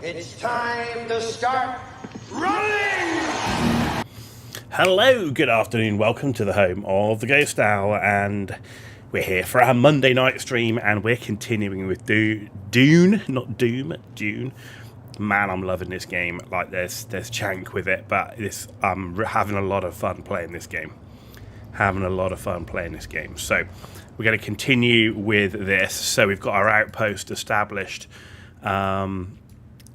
It's time to start running! Hello, good afternoon, welcome to the home of the Ghost Owl, and we're here for our Monday night stream, and we're continuing with Dune, not Doom, Dune. Man, I'm loving this game. Like, there's chank with it, but I'm having a lot of fun playing this game. So we're going to continue with this. So we've got our outpost established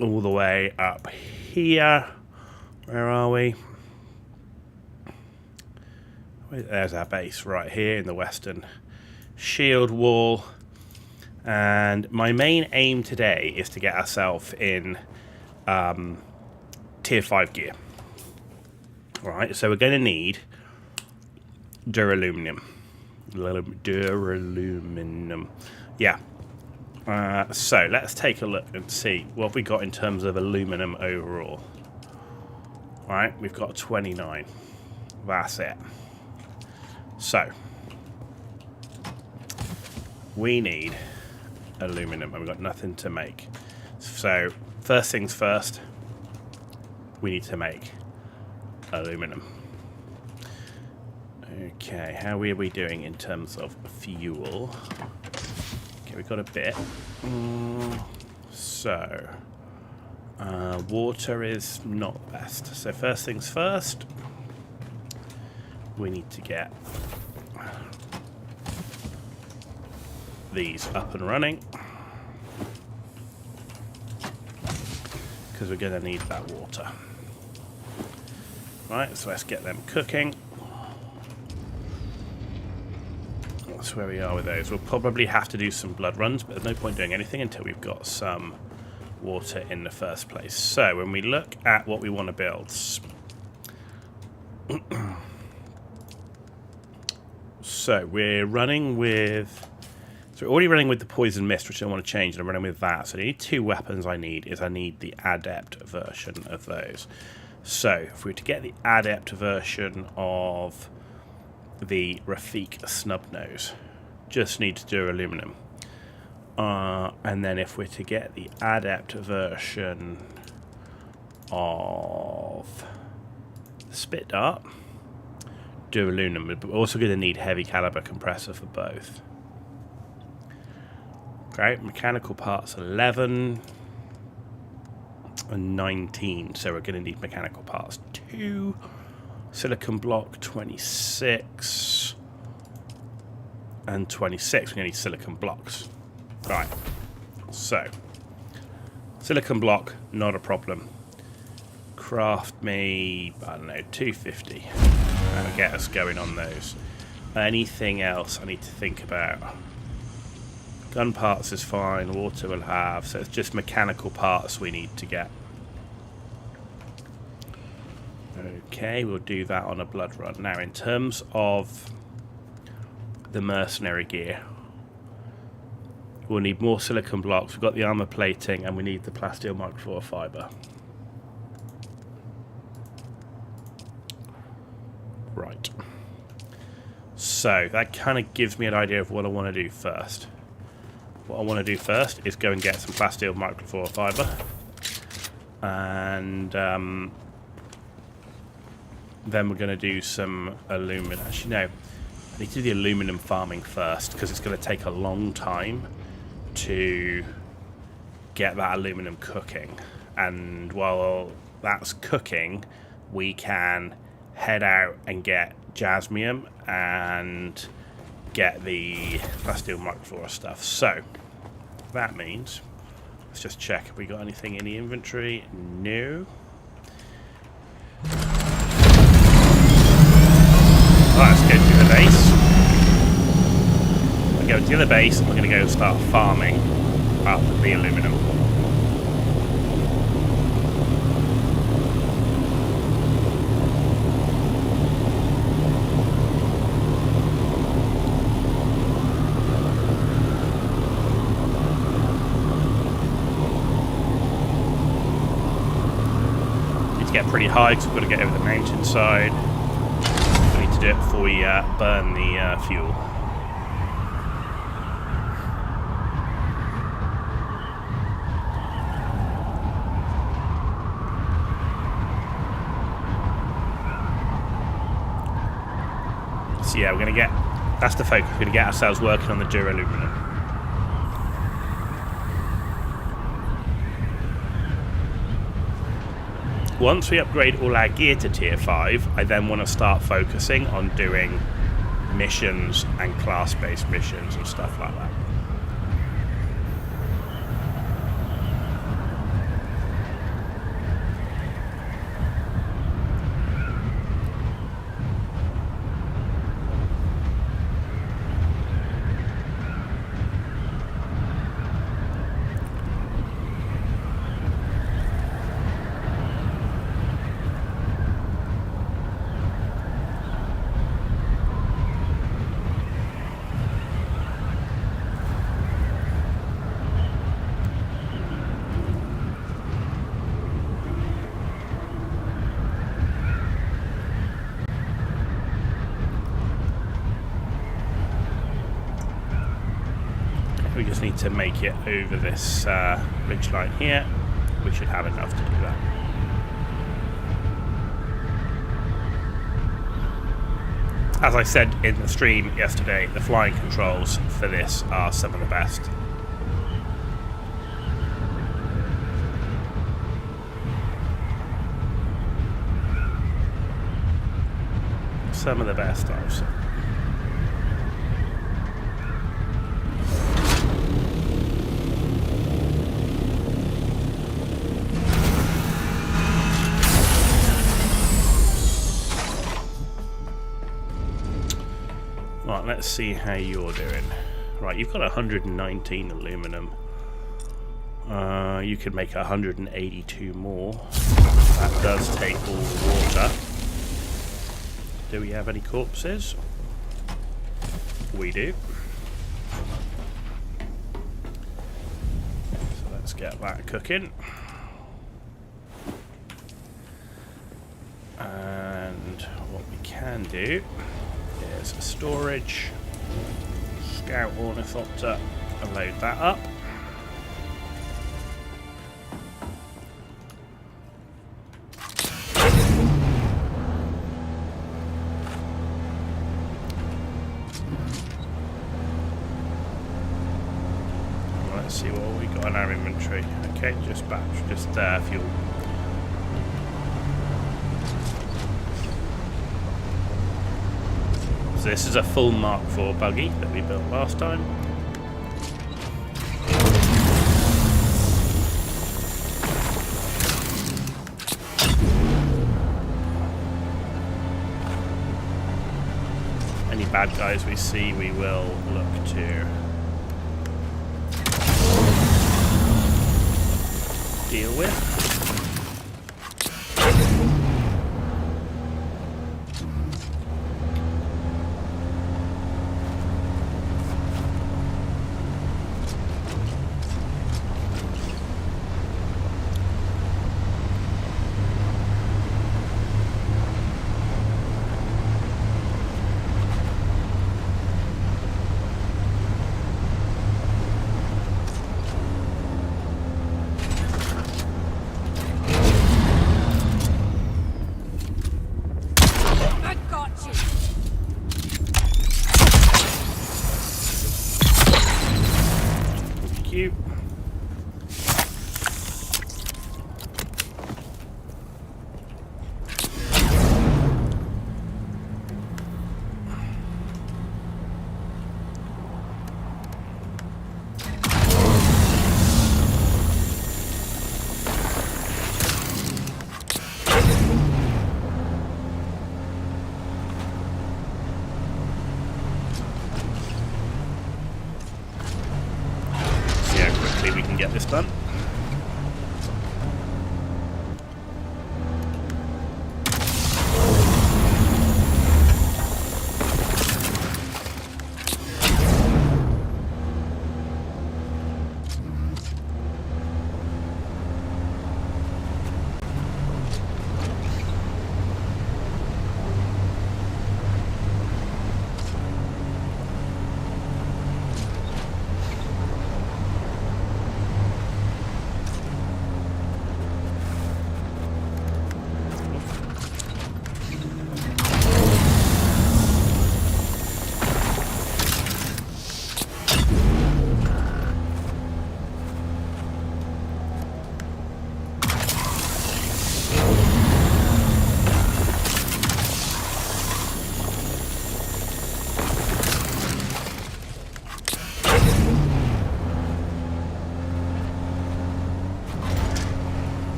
all the way up here. Where are we? There's our base right here in the western shield wall. And my main aim today is to get ourselves in tier 5 gear. Alright, so we're going to need duraluminum. Yeah. So let's take a look and see what we got in terms of aluminum overall. Alright, we've got 29. That's it. So we need aluminum, and we've got nothing to make. So first things first, we need to make aluminum. Okay, how are we doing in terms of fuel? Okay, we've got a bit. So water is not the best. So first things first, we need to get these up and running, because we're going to need that water. Right, so let's get them cooking. That's where we are with those. We'll probably have to do some blood runs, but there's no point doing anything until we've got some water in the first place. So when we look at what we want to build, so we're running with... So we're already running with the poison mist, which I want to change, and I'm running with that. So the only two weapons I need the adept version of those. So if we were to get the adept version of the Rafik Snubnose, just need to do aluminum. And then if we're to get the adept version of Spit Dart, do aluminum. But we're also going to need heavy caliber compressor for both. Okay, mechanical parts 11 and 19, so we're going to need mechanical parts 2, silicon block 26 and 26. We're going to need silicon blocks. Right, so silicon block, not a problem. Craft me, I don't know, 250. That'll get us going on those. Anything else I need to think about? Gun parts is fine, water will have, so it's just mechanical parts we need to get. Okay, we'll do that on a blood run. Now, in terms of the mercenary gear, we'll need more silicon blocks, we've got the armor plating, and we need the plasteel microfoil fiber. Right. So, that kind of gives me an idea of what I want to do first. What I want to do first is go and get some plasteel microfoil fiber, and then we're going to do some aluminum. Actually, no, I need to do the aluminum farming first, because it's going to take a long time to get that aluminum cooking. And while that's cooking, we can head out and get jasmium and get the plasteel microfoil stuff. So that means, let's just check, have we got anything in the inventory? No. Let's go to the base. We'll go to the base, and we're going to go start farming up the aluminum. Get pretty high because we've got to get over the mountainside. We need to do it before we burn the fuel. So yeah, we're going to get... That's the focus. We're going to get ourselves working on the duraluminum. Once we upgrade all our gear to tier 5, I then want to start focusing on doing missions and class-based missions and stuff like that. We just need to make it over this ridge line here. We should have enough to do that. As I said in the stream yesterday, the flying controls for this are some of the best. Some of the best, I've seen. Right, let's see how you're doing. Right, you've got 119 aluminum. You could make 182 more. That does take all the water. Do we have any corpses? We do. So let's get that cooking. And what we can do is a storage, scout ornithopter, and load that up. Let's see what we got in our inventory. Okay, just fuel. So this is a full Mark IV buggy that we built last time. Any bad guys we see, we will look to deal with.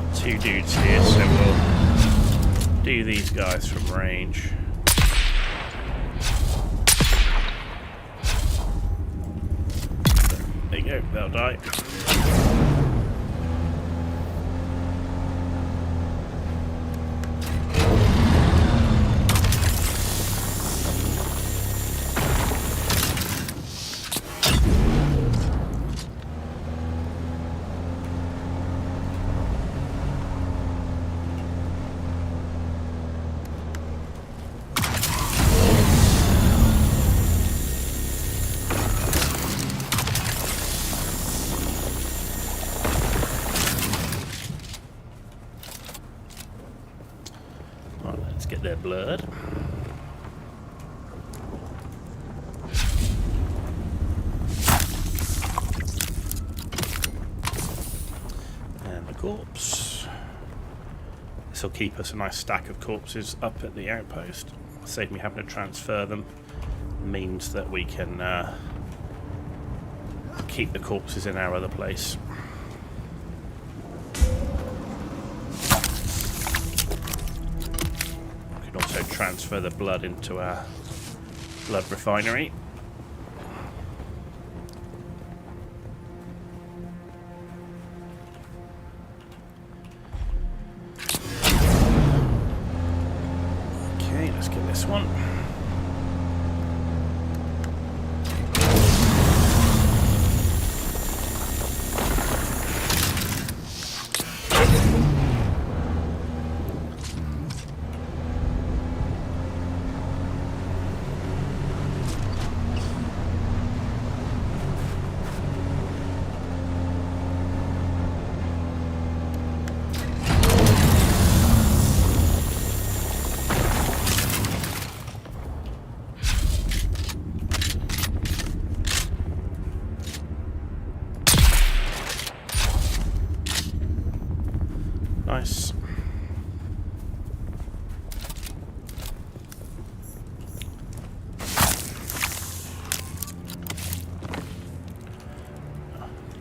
got 2 dudes here, so we'll do these guys from range. There you go, they'll die. Get their blood. And the corpse. This will keep us a nice stack of corpses up at the outpost. Save me having to transfer them. Means that we can keep the corpses in our other place. Also transfer the blood into our blood refinery. Okay, let's get this one. Nice.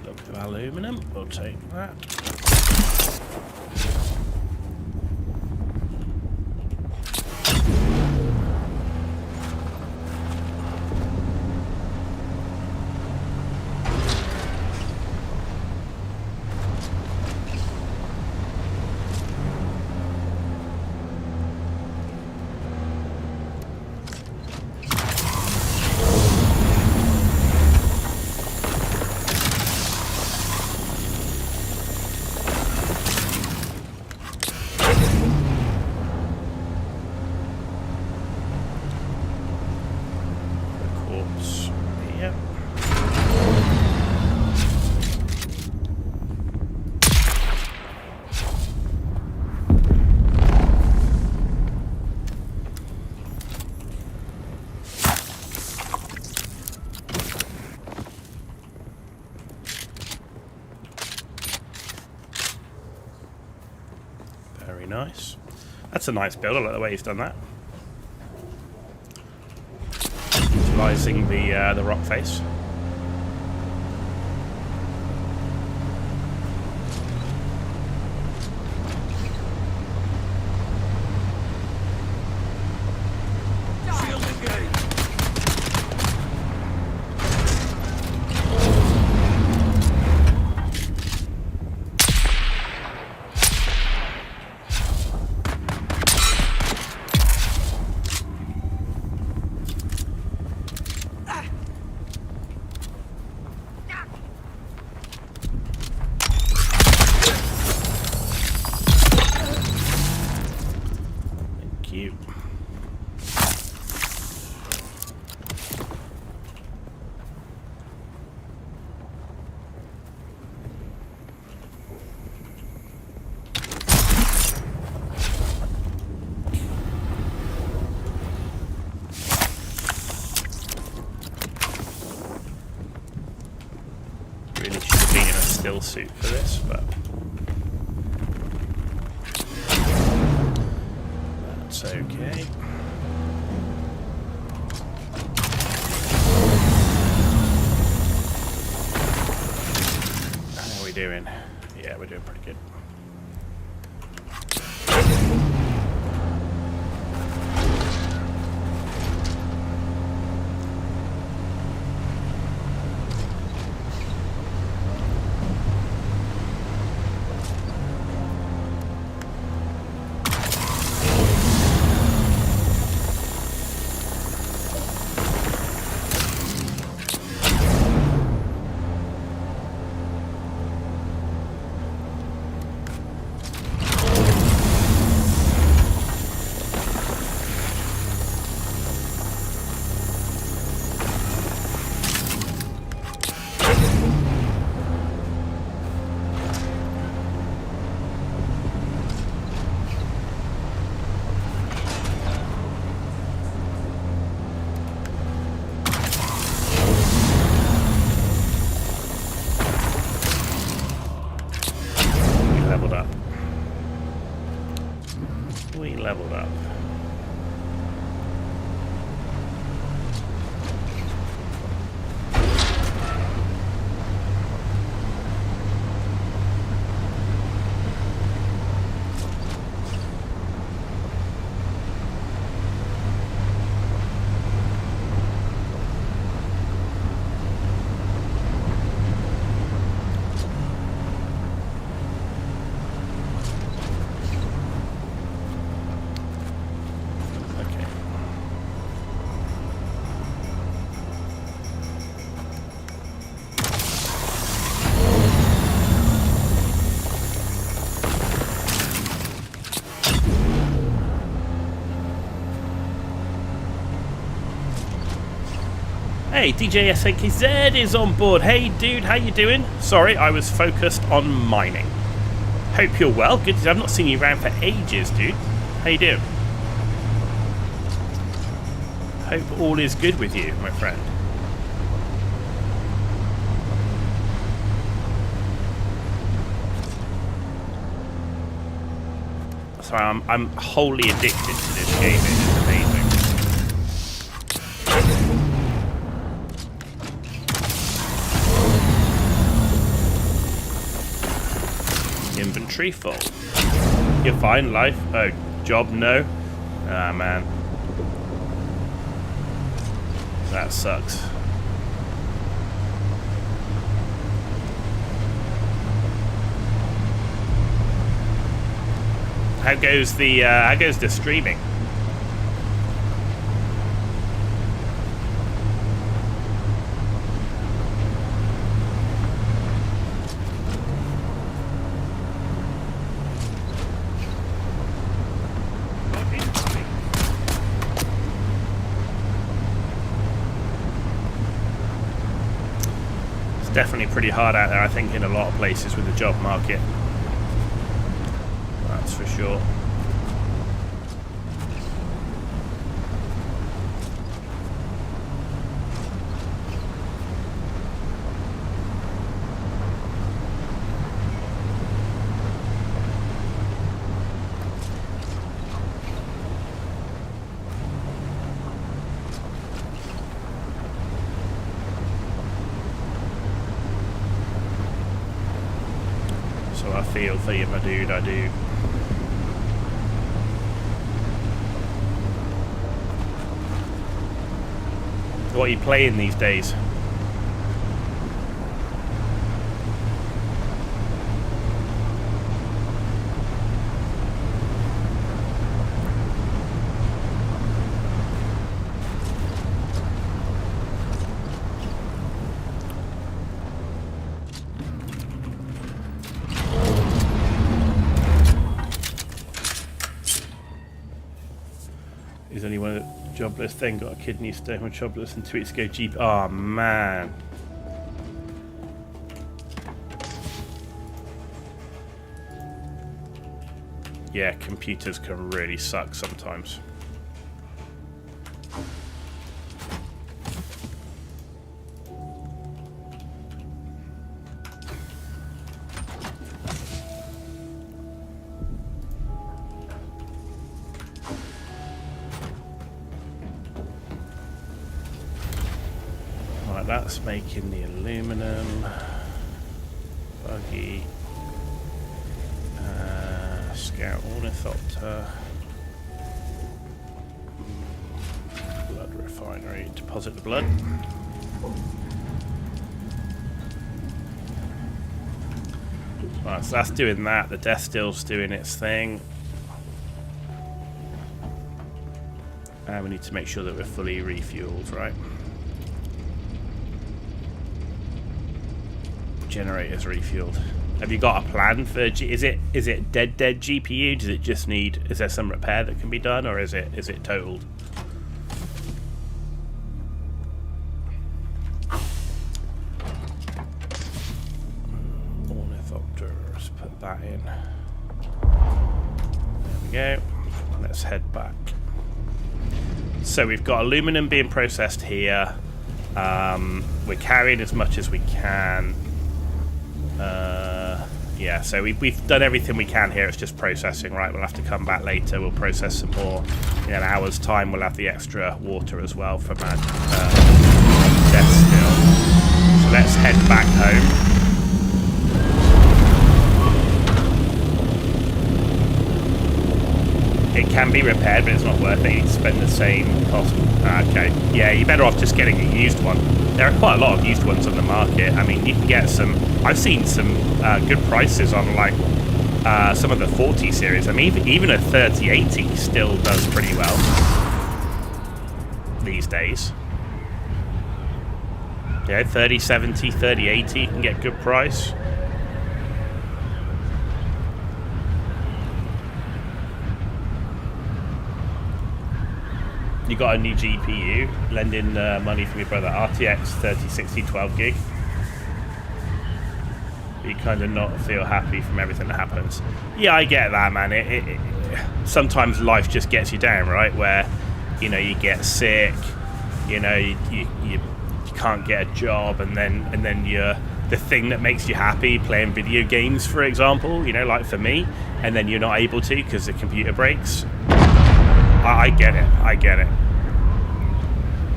Look of aluminum, we'll take that. Very nice. That's a nice build. I like the way he's done that. Utilising the rock face. Cute. Really should have been in a still suit for this, but that's okay. How are we doing? Yeah, we're doing pretty good. leveled up. We leveled up. Hey, DJ SAKZ is on board. Hey, dude, how you doing? Sorry, I was focused on mining. Hope you're well. Good. I've not seen you around for ages, dude. How you doing? Hope all is good with you, my friend. Sorry, I'm wholly addicted to this game. It's amazing. Inventory full. You're fine, life? Oh, job, no? Ah, man. That sucks. How goes the streaming? Definitely pretty hard out there, I think, in a lot of places with the job market. That's for sure. I feel for you, my dude, I do. What are you playing these days? Is anyone jobless then got a kidney stone or jobless and 2 weeks ago GP? Oh man. Yeah, computers can really suck sometimes. That's making the aluminum buggy, scout ornithopter, blood refinery, deposit the blood. Right, so that's doing that. The death still's doing its thing, and we need to make sure that we're fully refueled, right? Generators refueled. Have you got a plan for is it dead GPU? Does it just need, is there some repair that can be done, or is it totaled? Ornithopter, let's put that in. There we go. Let's head back. So we've got aluminum being processed here. We're carrying as much as we can. Yeah, so we've done everything we can here. It's just processing, right? We'll have to come back later. We'll process some more. In an hour's time, we'll have the extra water as well from our death still. So let's head back home. It can be repaired, but it's not worth it. You spend the same cost. Okay. Yeah, you're better off just getting a used one. There are quite a lot of used ones on the market. I mean, you can get some... I've seen some good prices on, like, some of the 40 series. I mean, even a 3080 still does pretty well these days. Yeah, 3070, 3080, you can get good price. You got a new GPU, lending money from your brother. RTX 3060 12 gig. You kind of not feel happy from everything that happens. Yeah, I get that, man. Sometimes life just gets you down, right? Where, you know, you get sick, you know, you can't get a job, and then you're the thing that makes you happy, playing video games, for example, you know, like for me, and then you're not able to because the computer breaks. I get it. I get it.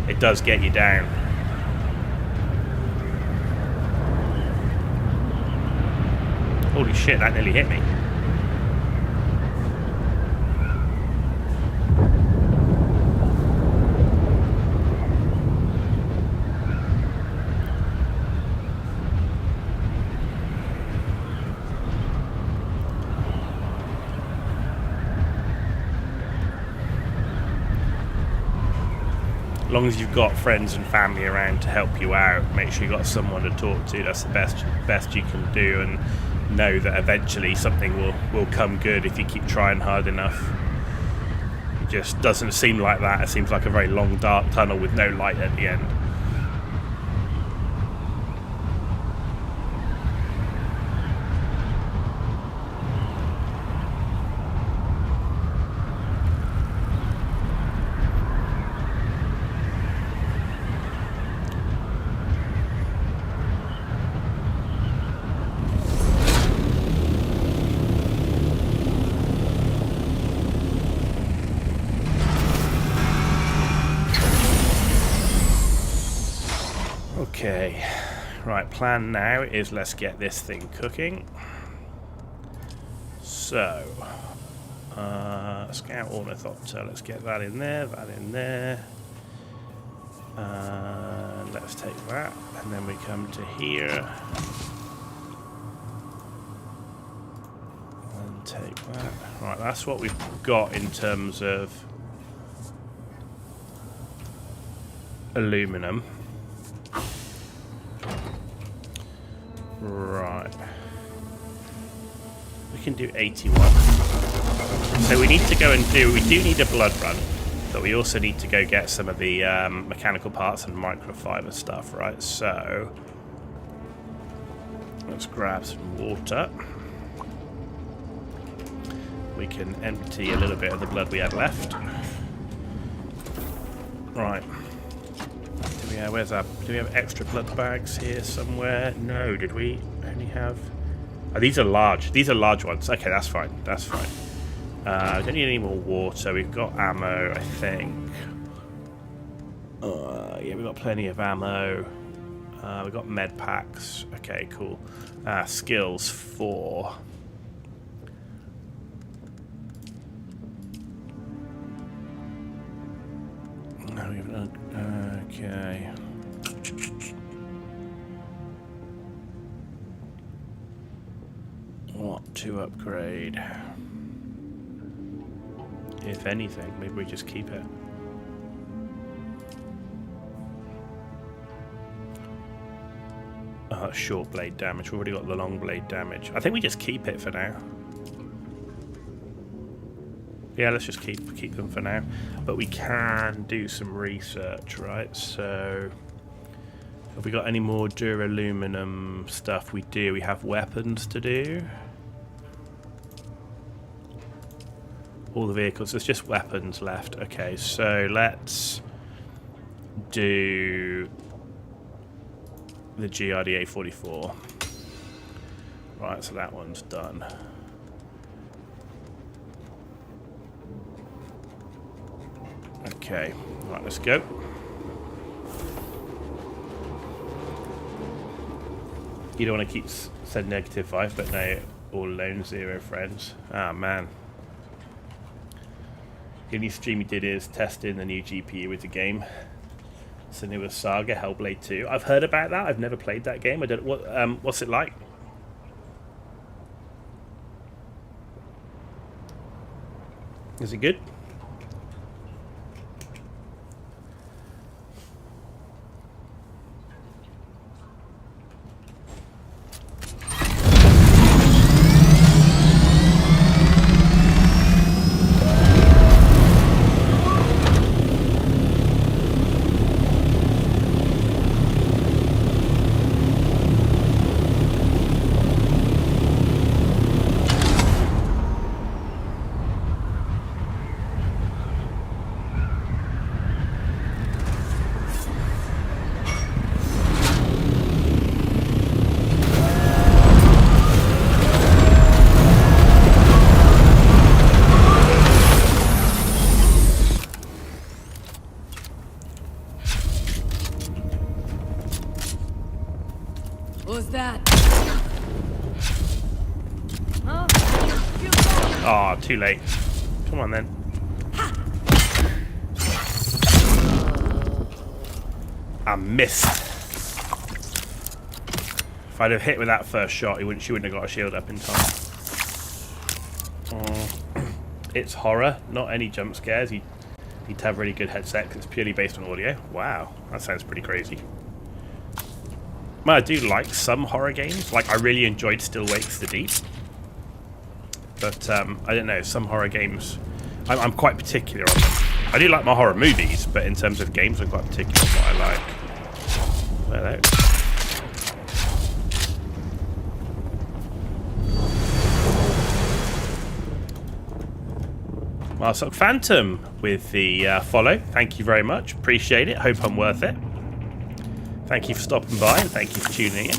It does get you down. Holy shit, that nearly hit me. As long as you've got friends and family around to help you out, make sure you've got someone to talk to. That's the best you can do, and know that eventually something will come good if you keep trying hard enough. It just doesn't seem like that. It seems like a very long dark tunnel with no light at the end. Okay, right, plan now is let's get this thing cooking. So, Scout Ornithopter, let's get that in there, let's take that, and then we come to here, and take that. Right, that's what we've got in terms of aluminum. Right. We can do 81. So we need to go and we do need a blood run, but we also need to go get some of the mechanical parts and microfiber stuff, right? So let's grab some water. We can empty a little bit of the blood we had left. Right. Where's that? Do we have extra blood bags here somewhere? No, did we only have... Oh, these are large. These are large ones. Okay, that's fine. That's fine. We don't need any more water. We've got ammo, I think. Yeah, we've got plenty of ammo. We've got med packs. Okay, cool. Skills 4. No, we haven't... Okay. What to upgrade? If anything, maybe we just keep it. Short blade damage. We've already got the long blade damage. I think we just keep it for now. Yeah, let's just keep them for now. But we can do some research, right? So, have we got any more duraluminum stuff? We do. We have weapons to do. All the vehicles. There's just weapons left. Okay, so let's do the GRDA 44. Right, so that one's done. Okay, right, let's go. You don't want to keep said -5, but no, all alone, 0 friends. Ah, man. The only stream he did is testing the new GPU with the game. So new Saga, Hellblade 2. I've heard about that. I've never played that game. I don't. What's it like? Is it good? Who's that? Oh, too late. Come on then. I missed. If I'd have hit with that first shot, she wouldn't have got a shield up in time. It's horror, not any jump scares. You need to have really good headset because it's purely based on audio. Wow, that sounds pretty crazy. Well, I do like some horror games. Like, I really enjoyed Still Wakes the Deep. But, I don't know, some horror games... I'm quite particular on them. I do like my horror movies, but in terms of games, I'm quite particular on what I like. Hello. Marsoc Phantom with the follow. Thank you very much. Appreciate it. Hope I'm worth it. Thank you for stopping by and thank you for tuning in.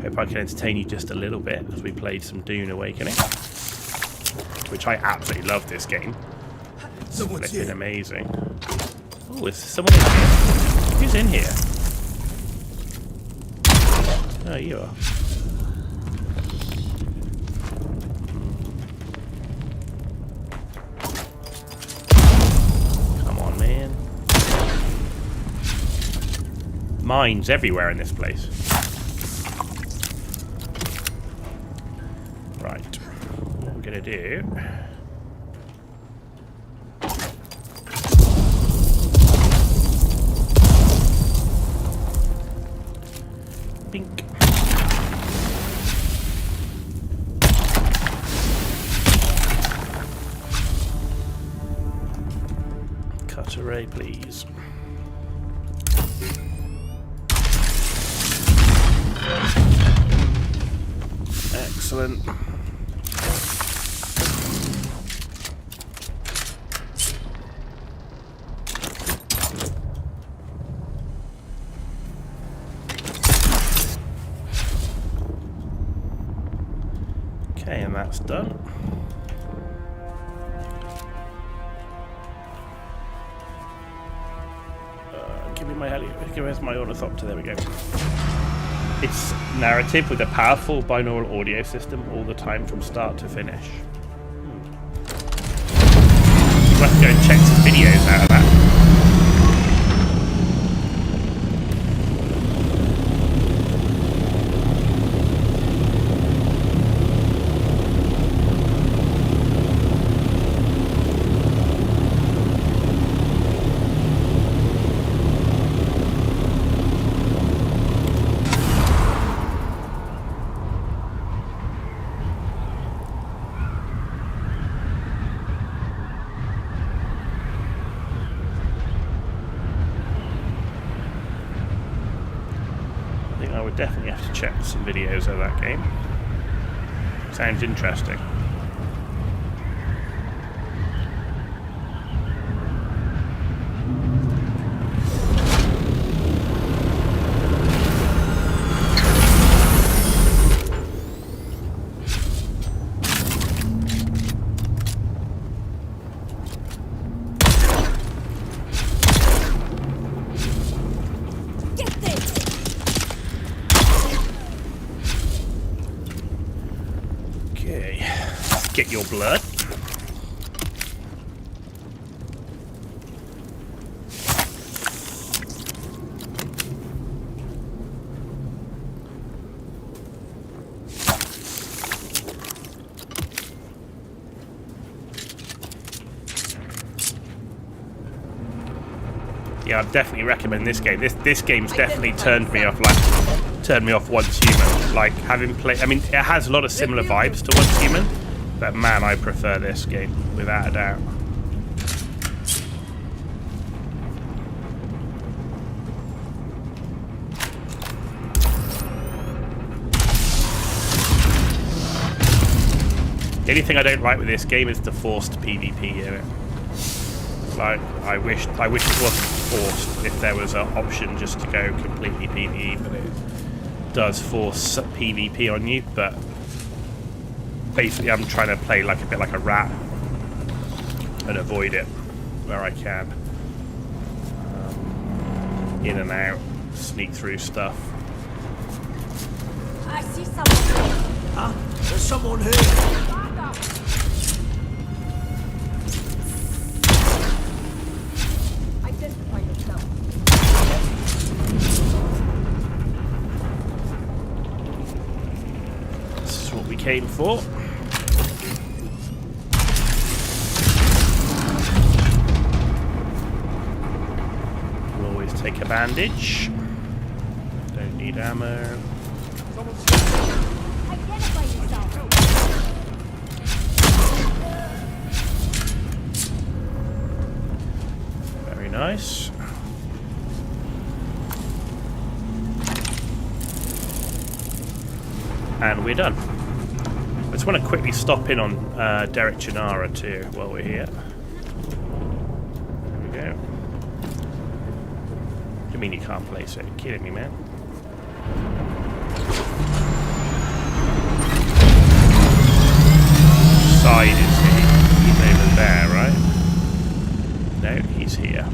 Hope I can entertain you just a little bit as we played some Dune Awakening, which I absolutely love this game. It's been amazing. Oh, is someone in here? Who's in here? Oh, you are. Come on, man. Mines everywhere in this place. Right. What we're gonna do... Bink. Cut array, please. Excellent. Okay, and that's done. Give me my where's my ornithopter? There we go. It's narrative with a powerful binaural audio system all the time from start to finish. You have to go and check some videos out of that. I would definitely have to check some videos of that game. Sounds interesting. get your blood. Yeah, I'd definitely recommend this game. This game's definitely turned me off Once Human. Like having played, I mean, it has a lot of similar vibes to Once Human, but man, I prefer this game without a doubt. The only thing I don't like with this game is the forced PvP in it. Like, I wish it wasn't forced if there was an option just to go completely PvE, but it does force PvP on you. But basically, I'm trying to play like a bit like a rat and avoid it where I can. In and out, sneak through stuff. I see someone. Huh? There's someone here. Identify yourself. This is what we came for. We'll always take a bandage. Don't need ammo. Identify yourself. Very nice. And we're done. I just want to quickly stop in on Derek Janara too while we're here. There we go. What do you mean you can't place it? You're kidding me, man. Side is he? He's over there, right? No, he's here.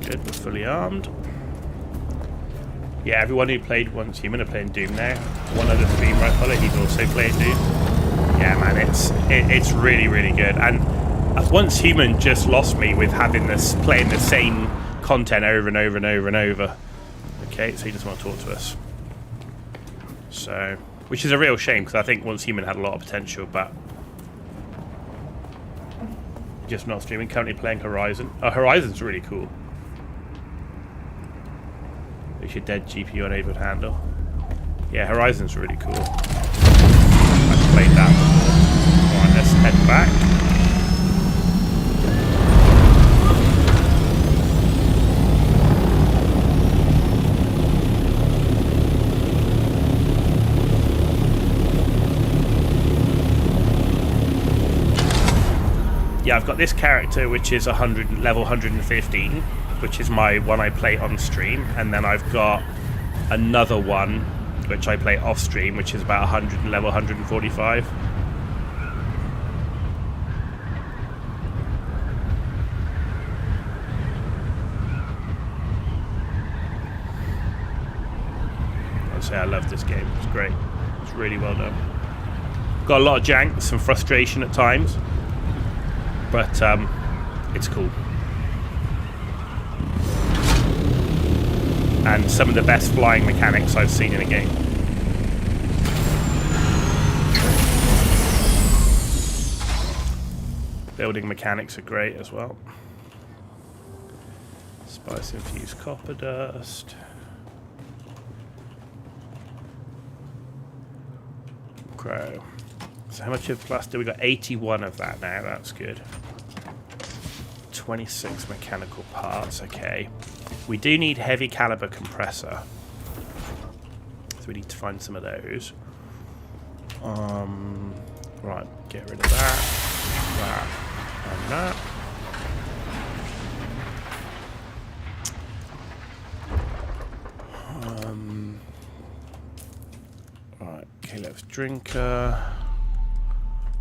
Good, we're fully armed. Yeah, everyone who played Once Human are playing Doom now. One other stream right follow, he's also playing Doom. Yeah, man, it's really, really good. And Once Human just lost me with having this playing the same content over and over and over and over. Okay, so he doesn't want to talk to us. So, which is a real shame because I think Once Human had a lot of potential, but just not streaming. Currently playing Horizon. Oh, Horizon's really cool. Which your dead GPU unable to handle. Yeah, Horizon's really cool. I've played that before. Alright, let's head back. Yeah, I've got this character which is level 115, which is my one I play on stream, and then I've got another one which I play off stream, which is about level 145. I'd say I love this game. It's great. It's really well done. Got a lot of jank, some frustration at times, but it's cool. And some of the best flying mechanics I've seen in a game. Building mechanics are great as well. Spice infused copper dust. Crow. So how much of plus do we got? 81 of that now, that's good. 26 mechanical parts, okay. We do need heavy caliber compressor. So we need to find some of those. Right, get rid of that, and that. Right, Caleb's drinker.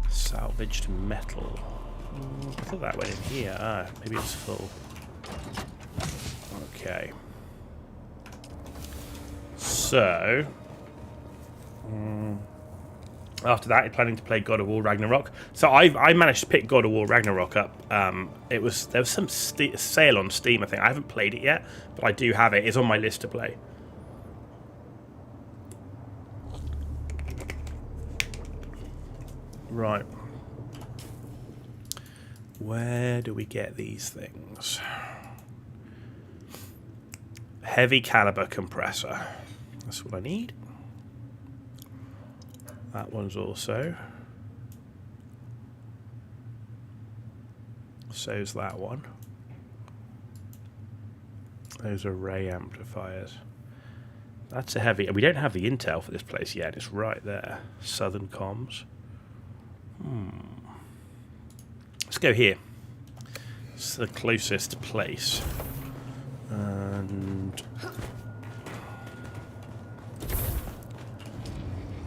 Salvaged metal. I thought that went in here. Ah, maybe it's full. Okay. So, after that, I'm planning to play God of War Ragnarok. So I managed to pick God of War Ragnarok up. There was some sale on Steam, I think. I haven't played it yet, but I do have it. It's on my list to play. Right. Where do we get these things? Heavy caliber compressor. That's what I need. That one's also. So's that one. Those are array amplifiers. That's a heavy. We don't have the intel for this place yet. It's right there. Southern Comms. Let's go here. It's the closest place. And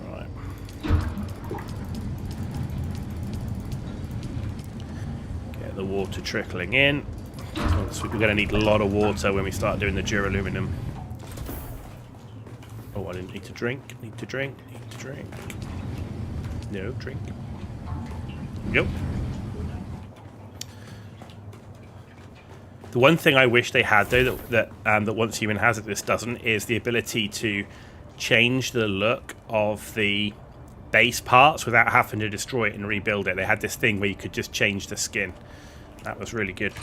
right. Get the water trickling in. So we're going to need a lot of water when we start doing the duraluminum. Oh, I didn't need to drink. Need to drink. Need to drink. No, drink. Yep. The one thing I wish they had, though, that Once Human has that this doesn't, is the ability to change the look of the base parts without having to destroy it and rebuild it. They had this thing where you could just change the skin. That was really good.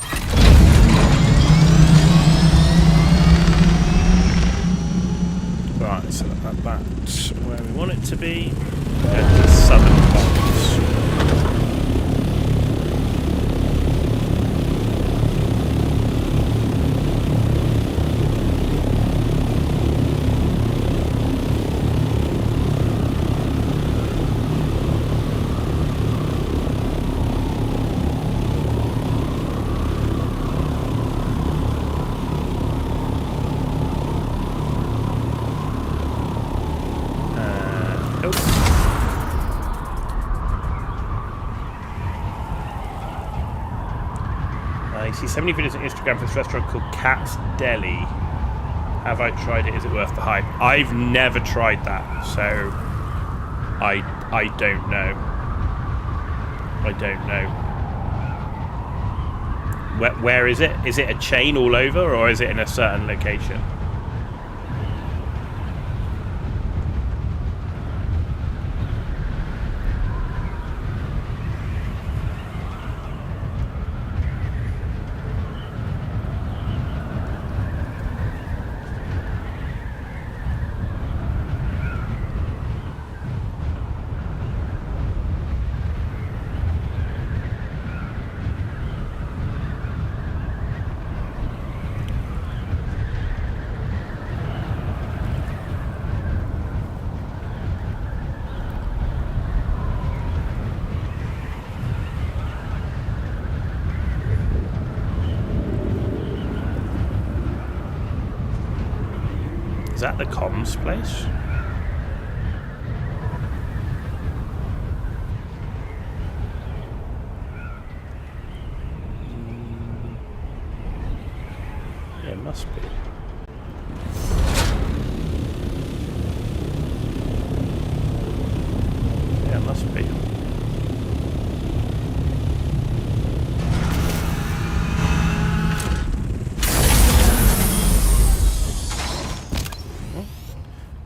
Right, so that's where we want it to be. Go to the southern box. I see 70 videos on Instagram for this restaurant called Cat's Deli. Have I tried it? Is it worth the hype? I've never tried that, so I don't know. I don't know. Where is it? Is it a chain all over, or is it in a certain location? Is that the comms place? Yeah, it must be. Yeah, it must be.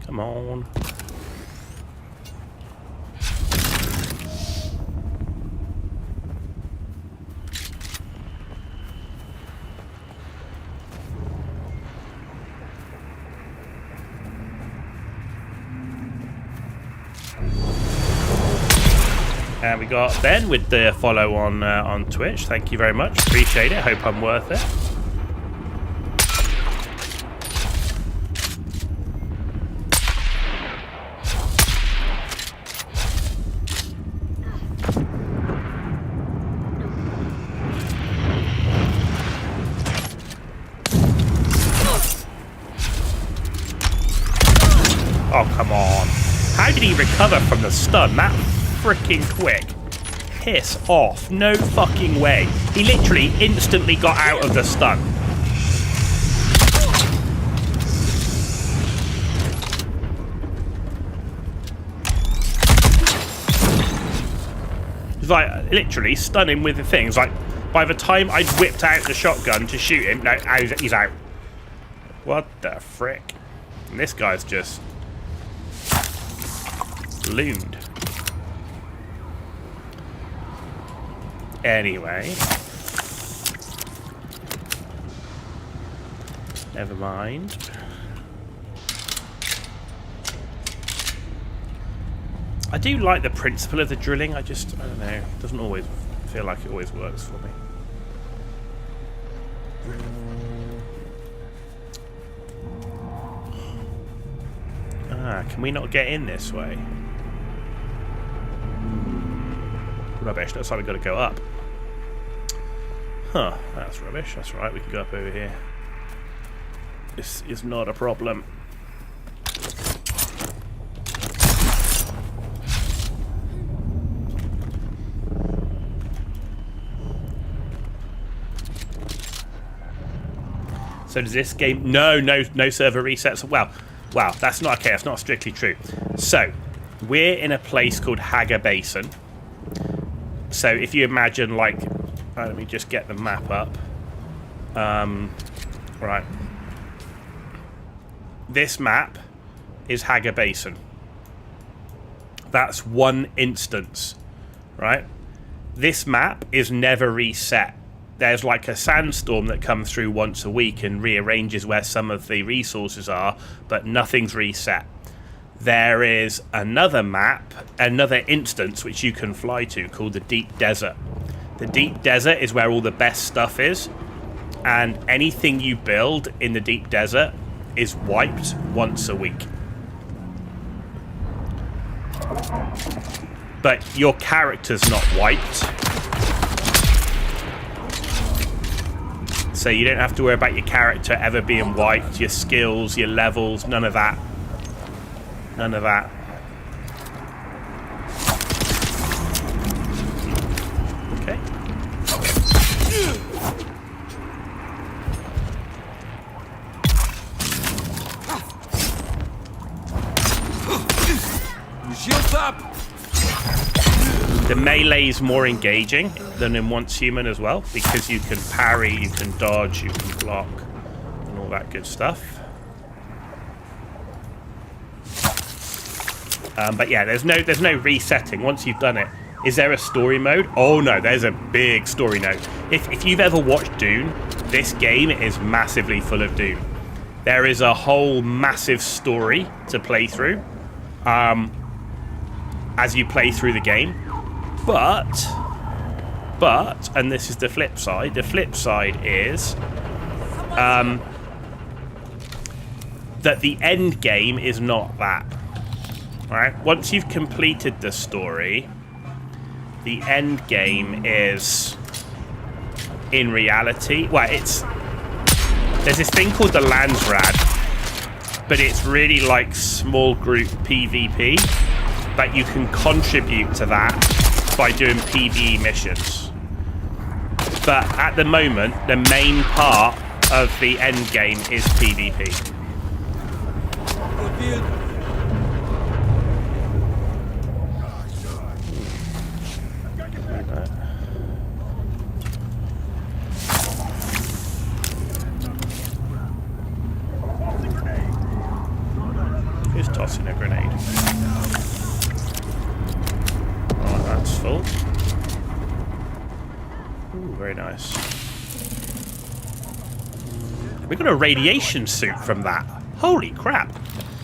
Come on. And we got Ben with the follow on Twitch. Thank you very much. Appreciate it. Hope I'm worth it. Oh, come on. How did he recover from the stun that freaking quick? Piss off. No fucking way. He literally instantly got out of the stun. He's like, literally stunning with the things. Like, by the time I'd whipped out the shotgun to shoot him, no, he's out. What the frick? And this guy's just ballooned. Anyway. Never mind. I do like the principle of the drilling, I don't know, it doesn't always feel like it always works for me. Can we not get in this way? Rubbish, looks like we've got to go up. Huh, that's rubbish. That's right, we can go up over here. This is not a problem. So does this game... No server resets. Well, wow, that's not okay. That's not strictly true. So, we're in a place called Haga Basin. So if you imagine, like... let me just get the map up. Right. This map is Haga Basin. That's one instance. Right? This map is never reset. There's like a sandstorm that comes through once a week and rearranges where some of the resources are, but nothing's reset. There is another map, another instance which you can fly to called the Deep Desert. The Deep Desert is where all the best stuff is, and anything you build in the Deep Desert is wiped once a week. But your character's not wiped. So you don't have to worry about your character ever being wiped, your skills, your levels, none of that. None of that. Okay. Shields up! The melee is more engaging than in Once Human as well, because you can parry, you can dodge, you can block, and all that good stuff. But yeah, there's no resetting once you've done it. Is there a story mode? Oh no, there's a big story mode. If you've ever watched Dune, this game is massively full of Dune. There is a whole massive story to play through as you play through the game. But, and this is the flip side is that the end game is not that. Right? Once you've completed the story, the end game is, in reality, well, there's this thing called the Landsrad, but it's really like small group PvP, but you can contribute to that by doing PvE missions. But at the moment, the main part of the end game is PvP. Who's tossing a grenade? Oh, that's full. Ooh, very nice. We got a radiation suit from that. Holy crap!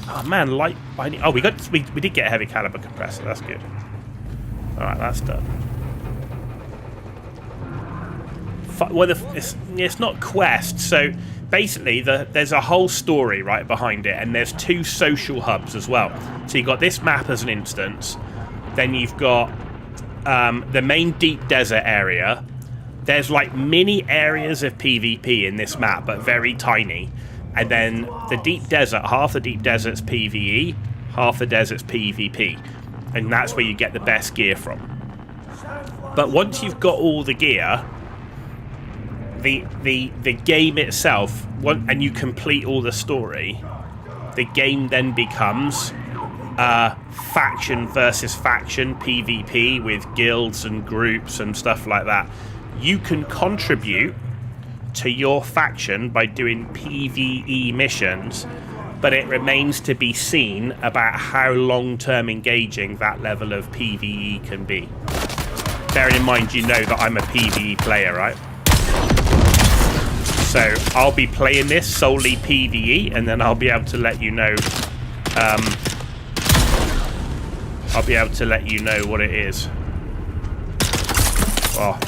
Oh man, light binding. Oh, we did get a heavy caliber compressor. That's good. Alright, that's done. Well, it's not quest, so basically there's a whole story right behind it, and there's 2 social hubs as well. So you've got this map as an instance, then you've got the main deep desert area. There's like mini areas of PvP in this map, but very tiny. And then the deep desert, half the deep desert's PvE, half the desert's PvP. And that's where you get the best gear from. But once you've got all the gear, the game itself, and you complete all the story, the game then becomes faction versus faction PvP with guilds and groups and stuff like that. You can contribute to your faction by doing PvE missions, but it remains to be seen about how long-term engaging that level of PvE can be. Bearing in mind, you know that I'm a PvE player, right? So I'll be playing this solely PvE, and then I'll be able to let you know. I'll be able to let you know what it is. Oh.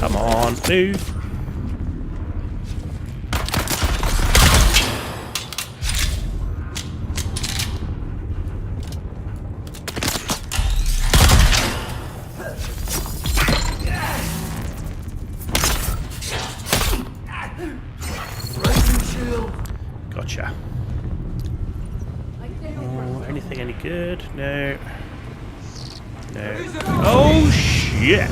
Come on, move. Gotcha. Oh, anything any good? No. No. Oh, shit.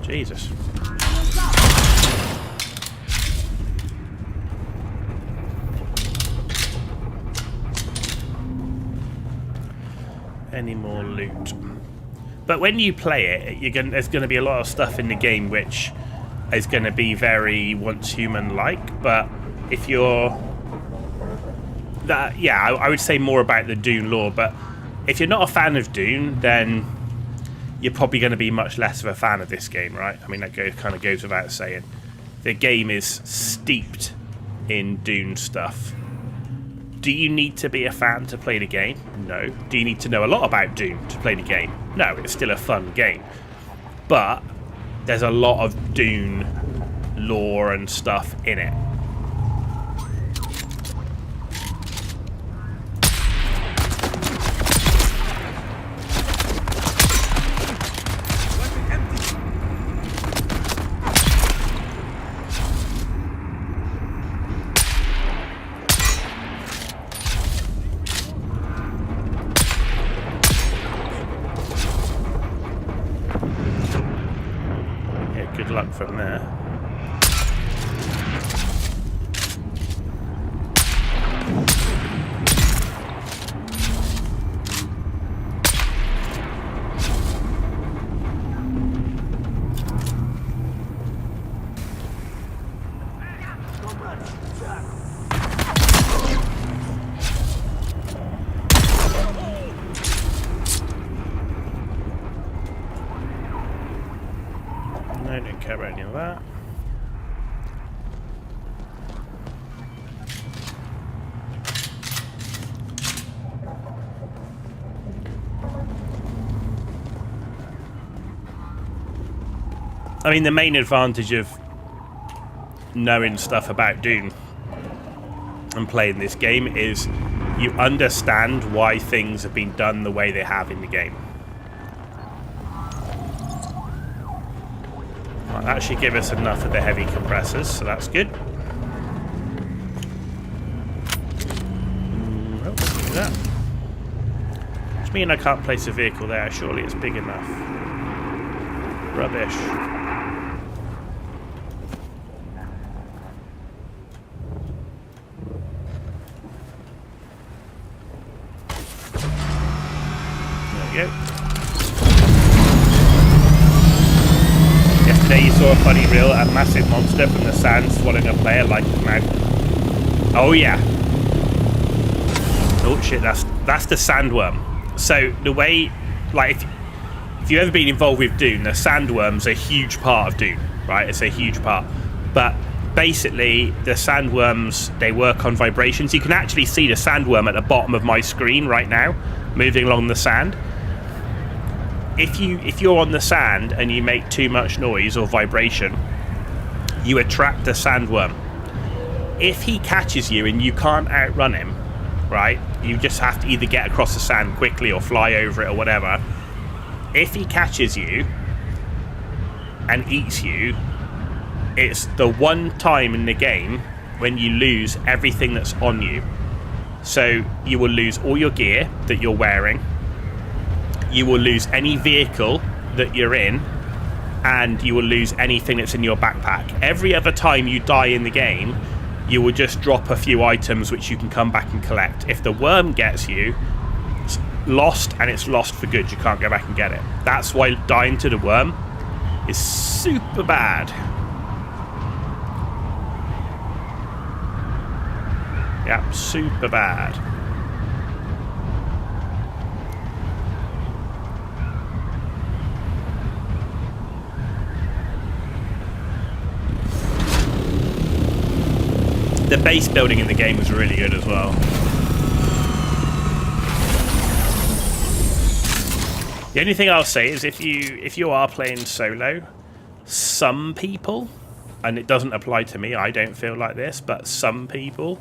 Jesus. Any more loot? But when you play it, there's going to be a lot of stuff in the game which is going to be very once human-like. But if you're that, yeah, I would say more about the Dune lore. But if you're not a fan of Dune, then you're probably going to be much less of a fan of this game, right? I mean, that kind of goes without saying. The game is steeped in Dune stuff. Do you need to be a fan to play the game? No. Do you need to know a lot about Dune to play the game? No, it's still a fun game. But there's a lot of Dune lore and stuff in it. Good luck from there. I don't care about any of that. I mean, the main advantage of knowing stuff about Dune and playing this game is you understand why things have been done the way they have in the game. That should give us enough of the heavy compressors, so that's good. Oh, look at that. Which means I can't place a vehicle there. Surely it's big enough. Rubbish. saw a funny reel, a massive monster from the sand swallowing a player like his mouth. Oh yeah. Oh shit, that's the sandworm. So the way, like, if you've ever been involved with Dune, the sandworm's a huge part of Dune, right? It's a huge part. But basically, the sandworms, they work on vibrations. You can actually see the sandworm at the bottom of my screen right now, moving along the sand. If you're on the sand and you make too much noise or vibration, you attract the sandworm. If he catches you and you can't outrun him, right, you just have to either get across the sand quickly or fly over it or whatever. If he catches you and eats you, it's the one time in the game when you lose everything that's on you. So you will lose all your gear that you're wearing, you will lose any vehicle that you're in, and you will lose anything that's in your backpack. Every other time you die in the game, you will just drop a few items which you can come back and collect. If the worm gets you, it's lost, and it's lost for good. You can't go back and get it. That's why dying to the worm is super bad. Yeah, super bad. The base building in the game was really good as well. The only thing I'll say is if you are playing solo, some people, and it doesn't apply to me, I don't feel like this, but some people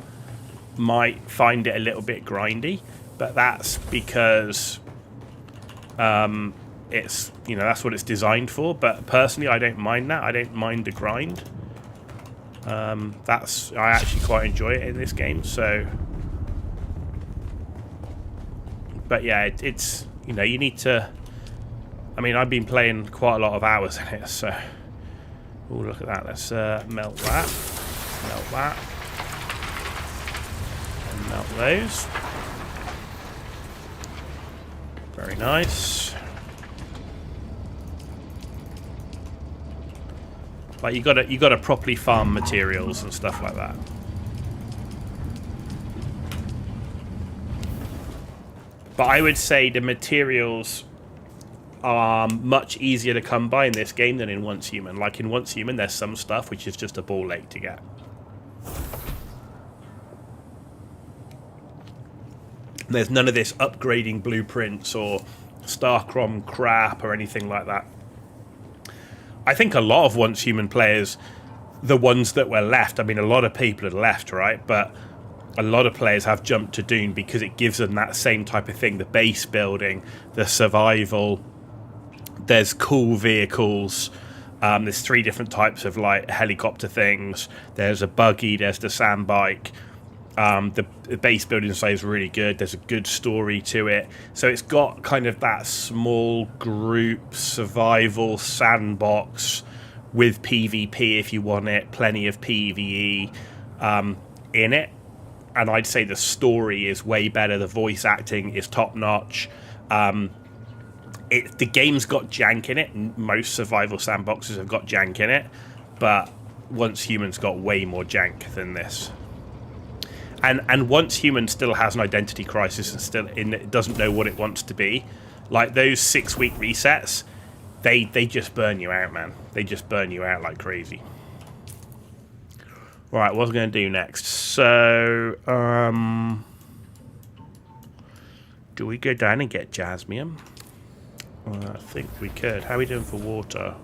might find it a little bit grindy, but that's because it's, you know, that's what it's designed for. But personally, I don't mind that. I don't mind the grind. I actually quite enjoy it in this game. So, but yeah, it's, you know, you need to. I mean, I've been playing quite a lot of hours in it, so. Oh, look at that. Let's melt that. Melt that. And melt those. Very nice. Like you gotta properly farm materials and stuff like that. But I would say the materials are much easier to come by in this game than in Once Human. Like in Once Human, there's some stuff which is just a ball ache to get. There's none of this upgrading blueprints or Starcrom crap or anything like that. I think a lot of Once Human players, the ones that were left, I mean, a lot of people had left, right? But a lot of players have jumped to Dune because it gives them that same type of thing. The base building, the survival, there's cool vehicles. There's 3 different types of like helicopter things. There's a buggy, there's the sand bike. The base building side is really good. There's a good story to it. So it's got kind of that small group survival sandbox with PvP if you want it. Plenty of PvE in it. And I'd say the story is way better. The voice acting is top notch. The game's got jank in it. Most survival sandboxes have got jank in it. But Once Human's got way more jank than this. And Once Human still has an identity crisis and still it doesn't know what it wants to be. Like those 6-week resets, they just burn you out, man. They just burn you out like crazy. Right, what was I going to do next? So, do we go down and get jasmium? I think we could. How are we doing for water?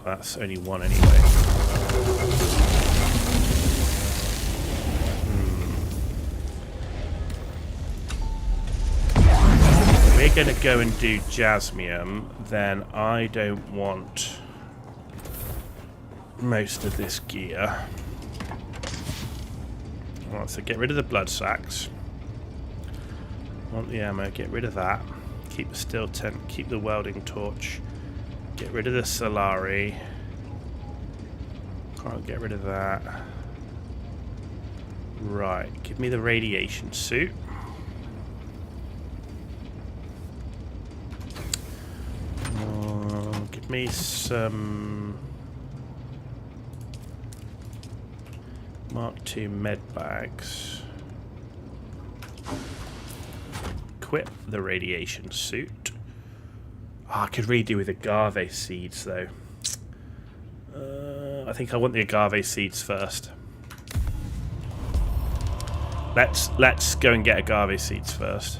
That's only 1 anyway. If we're going to go and do jasmium, then I don't want most of this gear. Right, so get rid of the blood sacks. Want the ammo, get rid of that. Keep the steel tent, keep the welding torch. Get rid of the Solari. Can't get rid of that. Right, give me the radiation suit. give me some Mark II med bags. Equip the radiation suit. Oh, I could really do with agave seeds though. I think I want the agave seeds first. Let's go and get agave seeds first,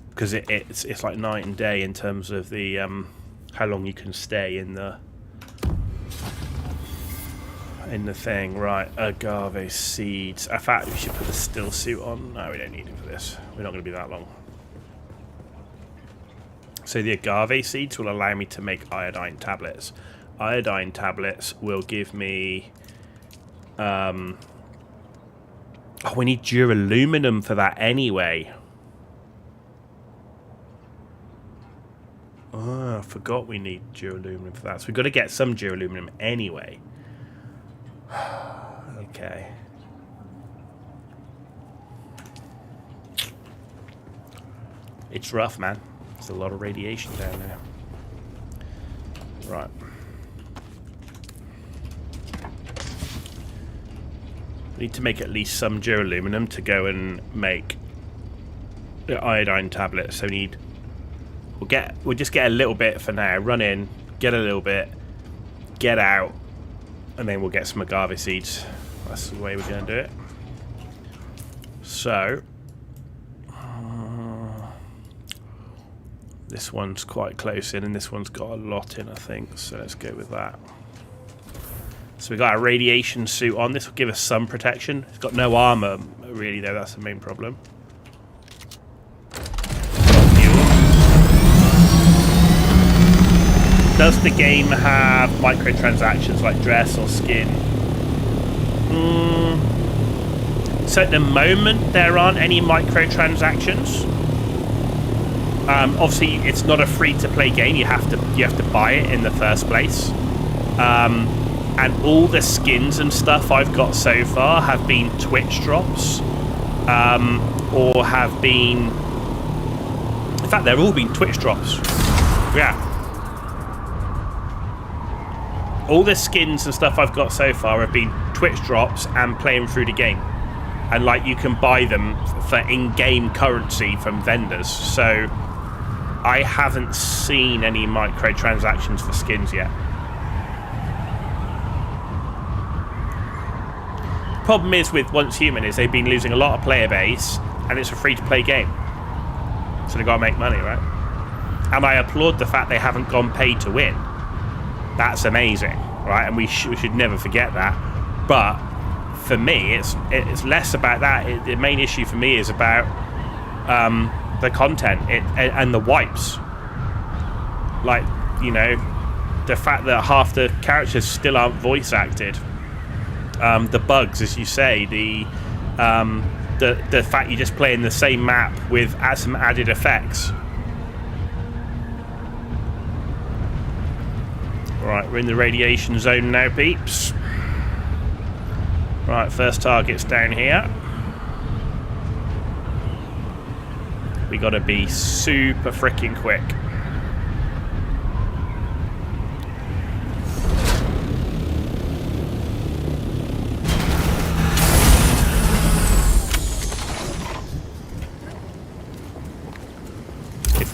because it's like night and day in terms of the how long you can stay in the thing. Right, agave seeds. In fact, we should put the still suit on. No, we don't need it for this. We're not going to be that long. So the agave seeds will allow me to make iodine tablets. Iodine tablets will give me... oh, we need duraluminum for that anyway. Oh, I forgot we need duraluminum for that. So we've got to get some duraluminum anyway. Okay. It's rough, man. There's a lot of radiation down there. Right. We need to make at least some duraluminum to go and make the iodine tablets. So we'll just get a little bit for now. Run in, get a little bit, get out, and then we'll get some agave seeds. That's the way we're going to do it. So this one's quite close in, and this one's got a lot in, I think. So let's go with that. So we've got a radiation suit on. This will give us some protection. It's got no armor, really, though. That's the main problem. Does the game have microtransactions like dress or skin? So at the moment, there aren't any microtransactions. Obviously, it's not a free-to-play game. You have to buy it in the first place. And all the skins and stuff I've got so far have been Twitch drops, or have been... In fact, they've all been Twitch drops. Yeah. All the skins and stuff I've got so far have been Twitch drops and playing through the game. And, like, you can buy them for in-game currency from vendors. So, I haven't seen any microtransactions for skins yet. Problem is with Once Human is they've been losing a lot of player base, and it's a free-to-play game, so they've got to make money, right? And I applaud the fact they haven't gone pay to win. That's amazing, right? And we should never forget that. But for me, it's less about that. The main issue for me is about the content and the wipes. Like, you know, the fact that half the characters still aren't voice acted. The bugs, as you say, the fact you're just playing the same map with some added effects. Right, we're in the radiation zone now, peeps. Right, first target's down here. We gotta be super freaking quick.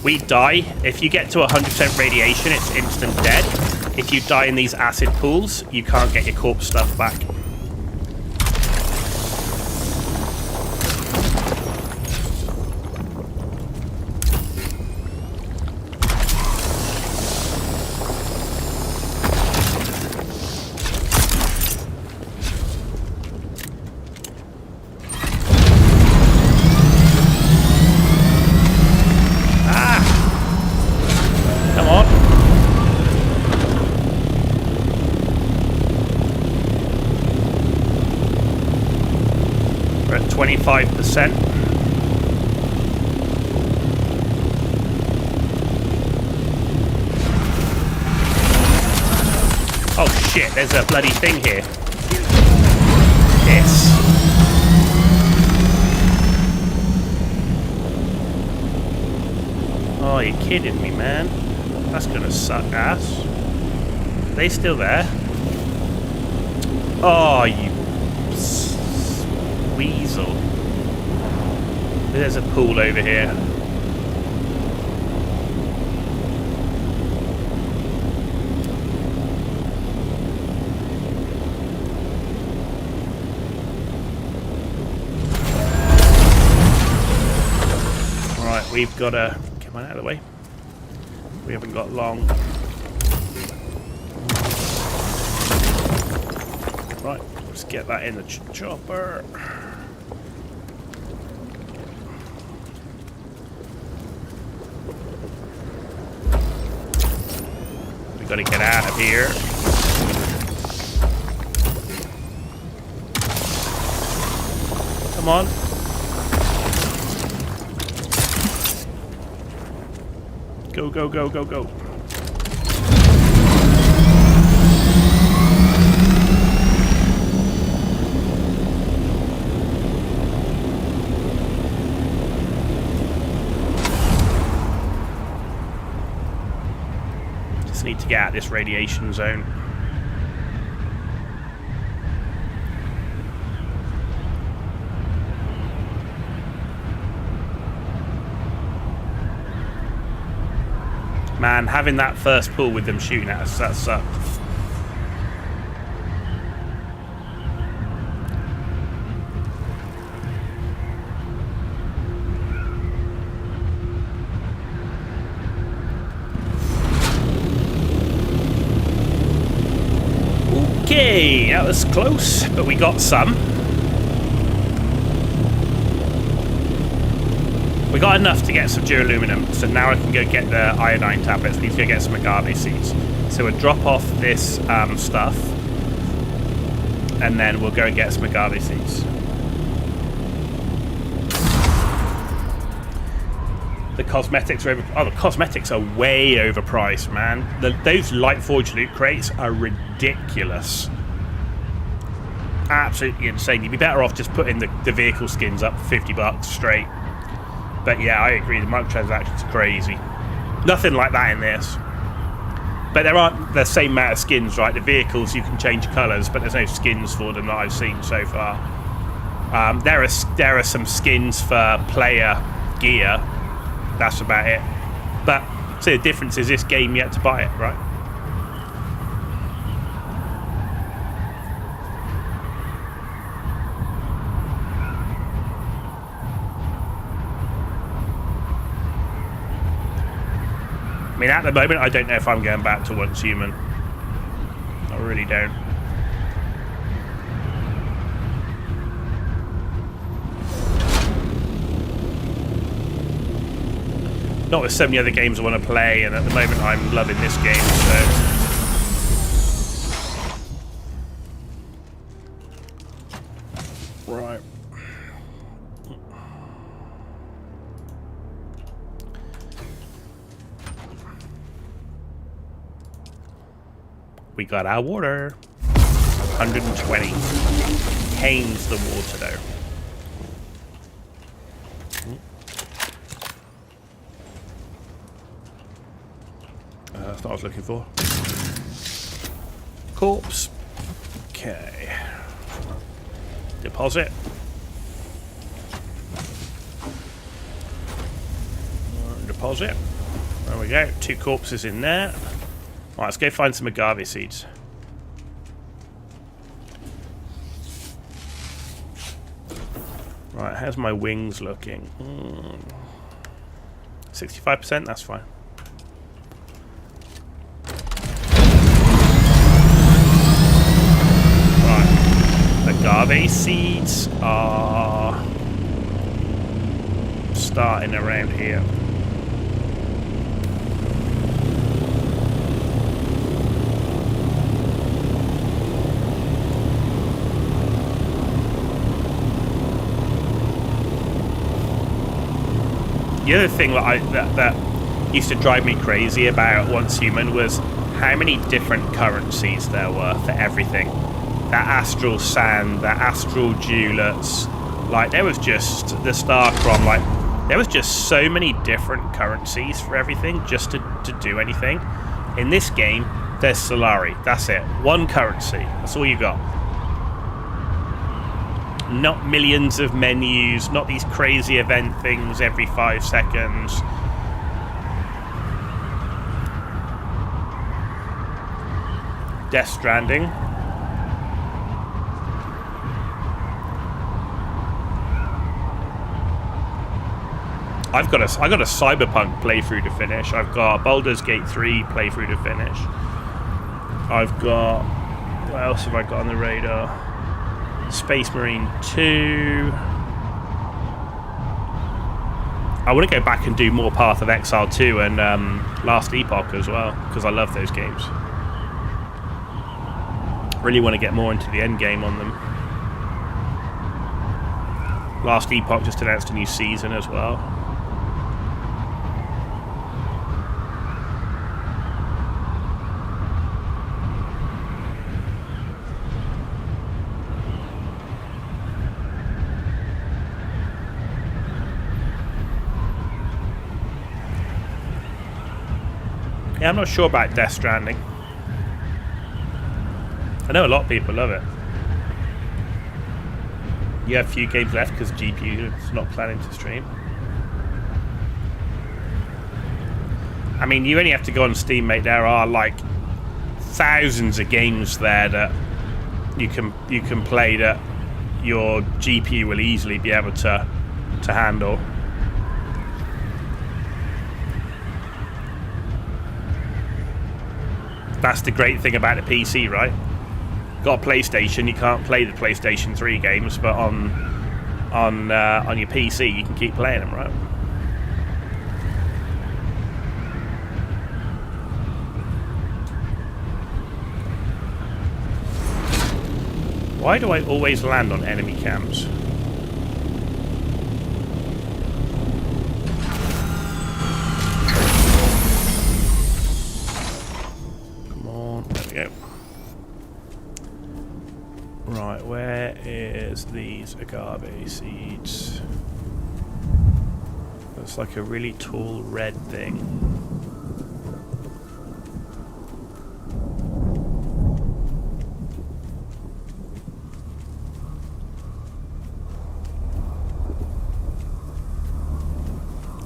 We die. If you get to 100% radiation, it's instant dead. If you die in these acid pools, you can't get your corpse stuff back. We're at 25%. Oh shit, there's a bloody thing here. Yes. Oh, you're kidding me, man. That's gonna suck ass. Are they still there? Oh, you weasel. There's a pool over here. Alright, we've got to come on out of the way. We haven't got long. Right, let's get that in the chopper. We gotta get out of here. Come on. Go, go, go, go, go. Just need to get out of this radiation zone. Man, having that first pull with them shooting at us, that sucked. Okay, that was close, but we got some. We got enough to get some duraluminum, so now I can go get the iodine tablets. We need to go get some agave seeds. So we'll drop off this stuff, and then we'll go and get some agave seeds. The cosmetics are the cosmetics are way overpriced, man. Those Light Forge loot crates are ridiculous. Absolutely insane. You'd be better off just putting the vehicle skins up for $50 straight. But yeah, I agree, the microtransactions are crazy. Nothing like that in this. But there aren't the same amount of skins, right? The vehicles, you can change colours, but there's no skins for them that I've seen so far. There are some skins for player gear. That's about it. But, so the difference is this game, you have to buy it, right? I mean, at the moment, I don't know if I'm going back to Once Human. I really don't. Not with so many other games I want to play, and at the moment, I'm loving this game, so... Right. We got our water. 120. Haines the water though. That's what I was looking for. Corpse. Okay. Deposit. Deposit. There we go. 2 corpses in there. Right, let's go find some agave seeds. Right, how's my wings looking? 65%, that's fine. Right, agave seeds are starting around here. The other thing that used to drive me crazy about Once Human was how many different currencies there were for everything. That astral sand, that astral dewlets, like there was just the Starcrom, like There was just so many different currencies for everything, just to do anything. In this game, there's Solari. That's it. One currency. That's all you got. Not millions of menus, not these crazy event things every 5 seconds. Death Stranding. I got a Cyberpunk playthrough to finish. I've got Baldur's Gate 3 playthrough to finish. I've got... what else have I got on the radar? Space Marine 2. I want to go back and do more Path of Exile 2 and Last Epoch as well, because I love those games. Really want to get more into the end game on them. Last Epoch just announced a new season as well. Yeah, I'm not sure about Death Stranding. I know a lot of people love it. You have a few games left because GPU is not planning to stream. I mean, you only have to go on Steam, mate. There are like thousands of games there that you can play that your GPU will easily be able to handle. That's the great thing about the PC, right? Got a PlayStation, you can't play the PlayStation 3 games, but on your PC you can keep playing them, right? Why do I always land on enemy camps? Come on, there we go. Right, where is these agave seeds? Looks like a really tall red thing.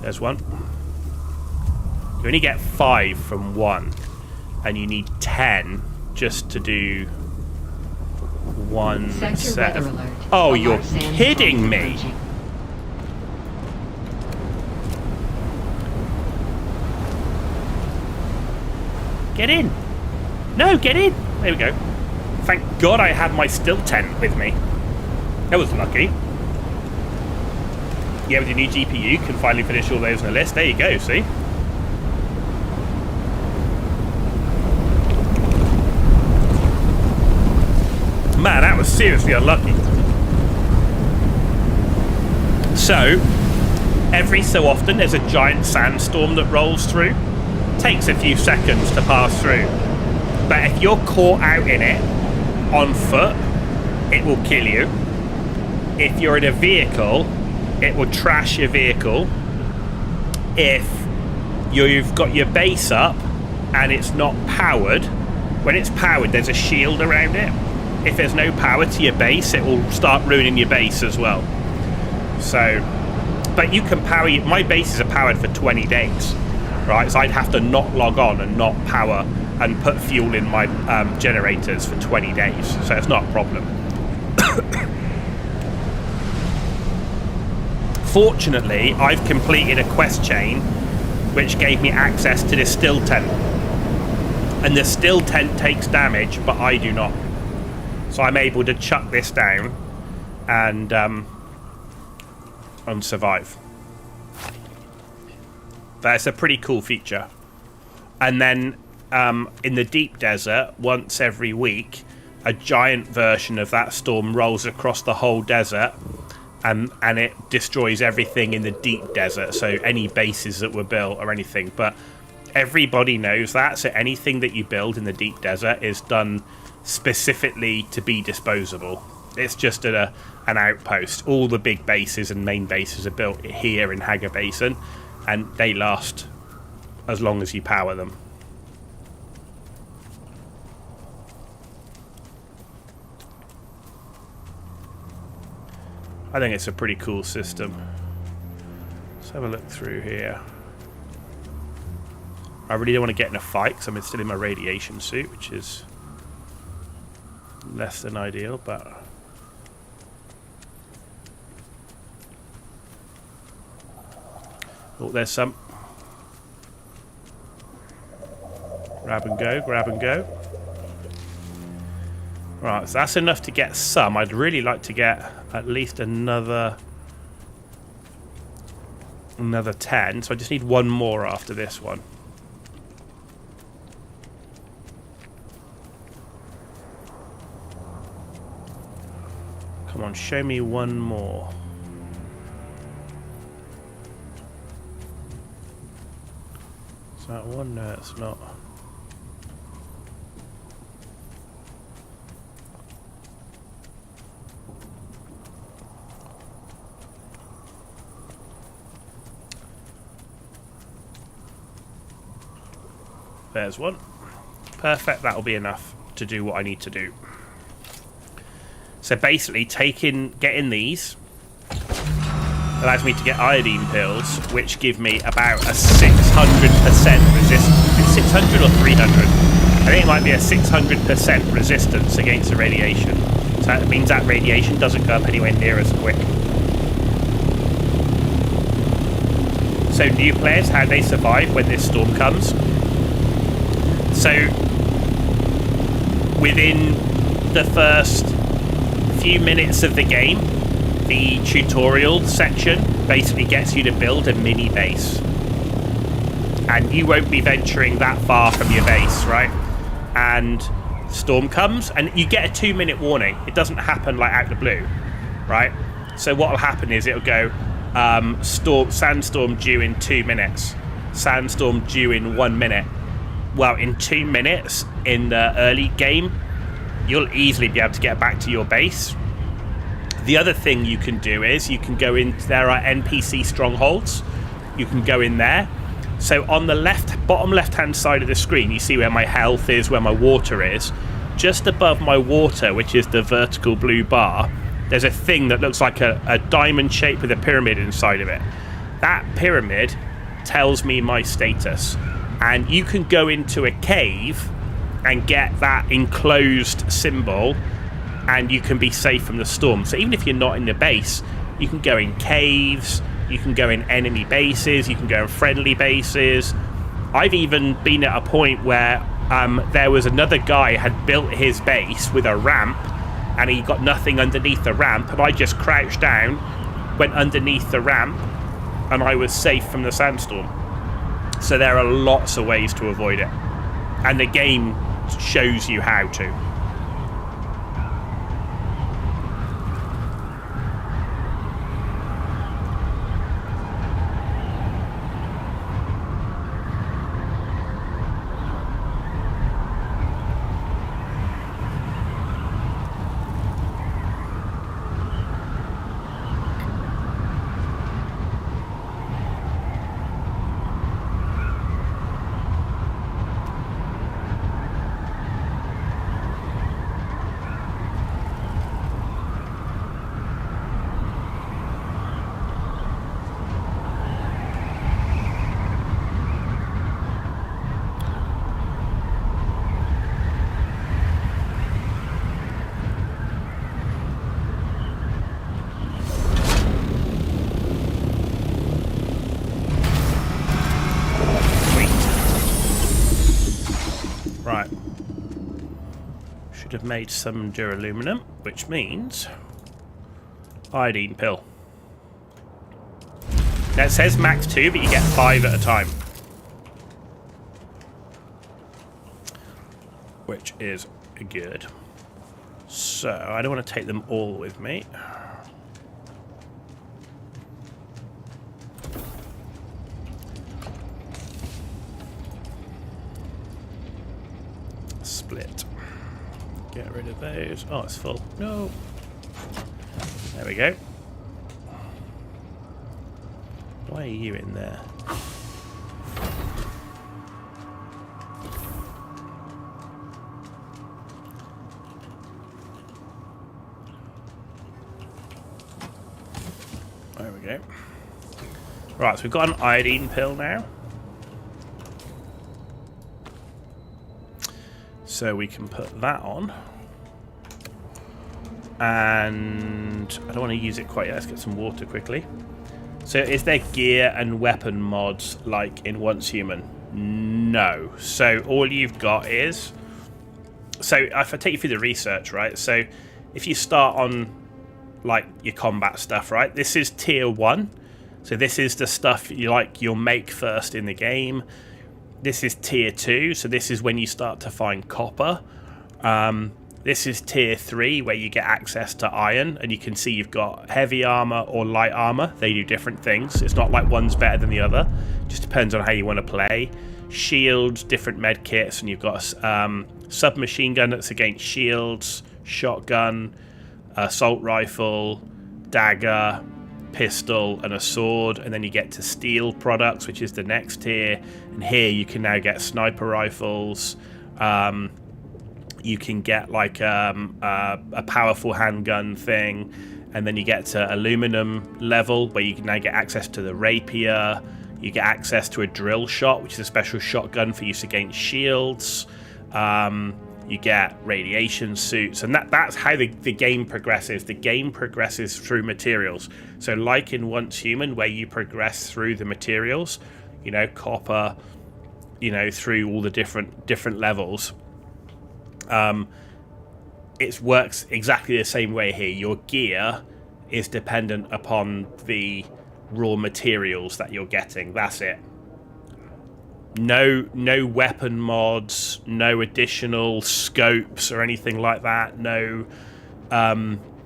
There's one. You only get 5 from one, and you need 10 just to do one set of... Oh, you're kidding me! Get in! No, get in! There we go. Thank God I had my still tent with me. That was lucky. Yeah, with your new GPU, you can finally finish all those on the list. There you go, see? Man, that was seriously unlucky. So, every so often there's a giant sandstorm that rolls through. Takes a few seconds to pass through. But if you're caught out in it, on foot, it will kill you. If you're in a vehicle, it will trash your vehicle. If you've got your base up and it's not powered, when it's powered there's a shield around it. If there's no power to your base, it will start ruining your base as well. So, but you can power, my bases are powered for 20 days, right? So I'd have to not log on and not power and put fuel in my generators for 20 days. So it's not a problem. Fortunately, I've completed a quest chain which gave me access to this still tent. And the still tent takes damage, but I do not. So I'm able to chuck this down and survive. That's a pretty cool feature. And then in the deep desert, once every week, a giant version of that storm rolls across the whole desert. And it destroys everything in the deep desert, so any bases that were built or anything. But everybody knows that, so anything that you build in the deep desert is done specifically to be disposable. It's just an outpost. All the big bases and main bases are built here in Hager Basin, and they last as long as you power them. I think it's a pretty cool system. Let's have a look through here. I really don't want to get in a fight because I'm still in my radiation suit, which is less than ideal, but... Oh, there's some. Grab and go, grab and go. Right, so that's enough to get some. I'd really like to get at least another 10, so I just need one more after this one. Come on, show me one more. Is that one? No, it's not. There's one. Perfect, that'll be enough to do what I need to do. So basically, getting these allows me to get iodine pills, which give me about a 600% resistance. Is it 600 or 300? I think it might be a 600% resistance against the radiation. So that means that radiation doesn't go up anywhere near as quick. So new players, how they survive when this storm comes. So within the first few minutes of the game, the tutorial section basically gets you to build a mini base, and you won't be venturing that far from your base, right? And storm comes and you get a 2-minute warning. It doesn't happen like out the blue, right? So what will happen is it'll go sandstorm due in 2 minutes, sandstorm due in 1 minute. Well, in 2 minutes in the early game, you'll easily be able to get back to your base. The other thing you can do is you can go in. There are NPC strongholds. You can go in there. So on the bottom left-hand side of the screen, you see where my health is, where my water is. Just above my water, which is the vertical blue bar, there's a thing that looks like a diamond shape with a pyramid inside of it. That pyramid tells me my status. And you can go into a cave and get that enclosed symbol, and you can be safe from the storm. So even if you're not in the base, you can go in caves, you can go in enemy bases, you can go in friendly bases. I've even been at a point where there was another guy had built his base with a ramp, and he got nothing underneath the ramp, and I just crouched down, went underneath the ramp, and I was safe from the sandstorm. So there are lots of ways to avoid it, and the game shows you how to. Right. Should have made some duraluminum, which means iodine pill. Now it says max 2, but you get 5 at a time, which is good. So I don't want to take them all with me. Split. Get rid of those. Oh, it's full. No. There we go. Why are you in there? There we go. Right, so we've got an iodine pill now. So we can put that on. And I don't want to use it quite yet. Let's get some water quickly. So is there gear and weapon mods like in Once Human? No. So all you've got is... So if I take you through the research, right? So if you start on like your combat stuff, right? This is tier 1. So this is the stuff you'll make first in the game. This is tier 2. So this is when you start to find copper. This is tier 3 where you get access to iron, and you can see you've got heavy armor or light armor. They do different things. It's not like one's better than the other. It just depends on how you want to play. Shields, different med kits, and you've got a submachine gun that's against shields, shotgun, assault rifle, dagger, pistol, and a sword. And then you get to steel products, which is the next tier. And here you can now get sniper rifles. You can get like a powerful handgun thing, and then you get to aluminum level where you can now get access to the rapier. You get access to a drill shot, which is a special shotgun for use against shields. You get radiation suits, and that's how the game progresses. The game progresses through materials. So like in Once Human, where you progress through the materials, you know, copper, you know, through all the different levels. It works exactly the same way here. Your gear is dependent upon the raw materials that you're getting. That's it. No weapon mods, no additional scopes or anything like that. No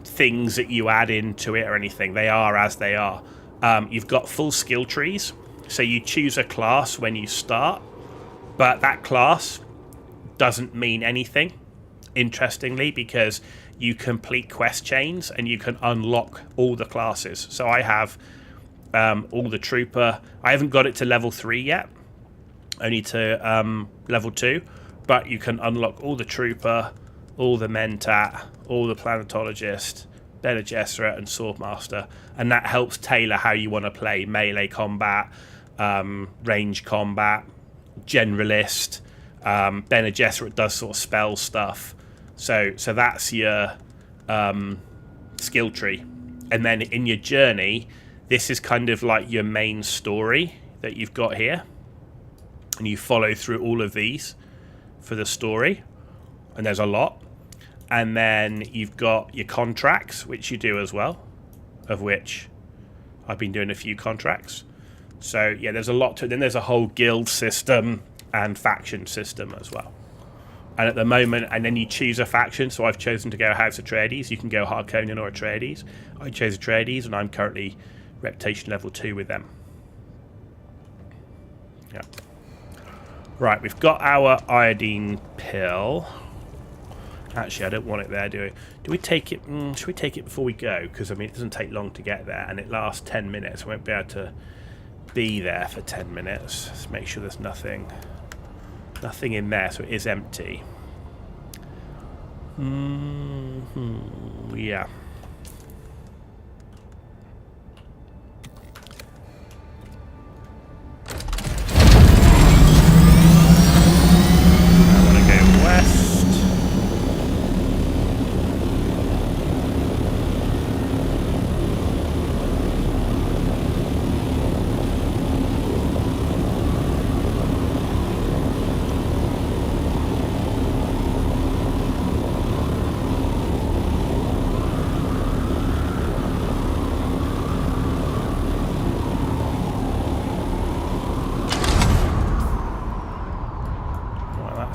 things that you add into it or anything. They are as they are. You've got full skill trees. So you choose a class when you start, but that class doesn't mean anything, interestingly, because you complete quest chains and you can unlock all the classes. So I have all the trooper. I haven't got it to level 3 yet, only to level 2, but you can unlock all the trooper, all the mentat, all the planetologist, Bene Gesserit, and swordmaster, and that helps tailor how you want to play melee combat, range combat, generalist. Bene Gesserit does sort of spell stuff, so that's your skill tree. And then in your journey, this is kind of like your main story that you've got here, and you follow through all of these for the story, and there's a lot. And then you've got your contracts, which you do as well, of which I've been doing a few contracts. So yeah, there's a lot to it. Then there's a whole guild system and faction system as well. And at the moment, and then you choose a faction. So I've chosen to go House Atreides. You can go Harkonnen or Atreides. I chose Atreides, and I'm currently reputation level 2 with them. Yeah. Right, we've got our iodine pill. Actually, I don't want it there, do we? Do we take it? Should we take it before we go? Because I mean, it doesn't take long to get there, and it lasts 10 minutes. I won't be able to be there for 10 minutes. Let's make sure there's nothing in there, so it is empty. Yeah. I want to go west.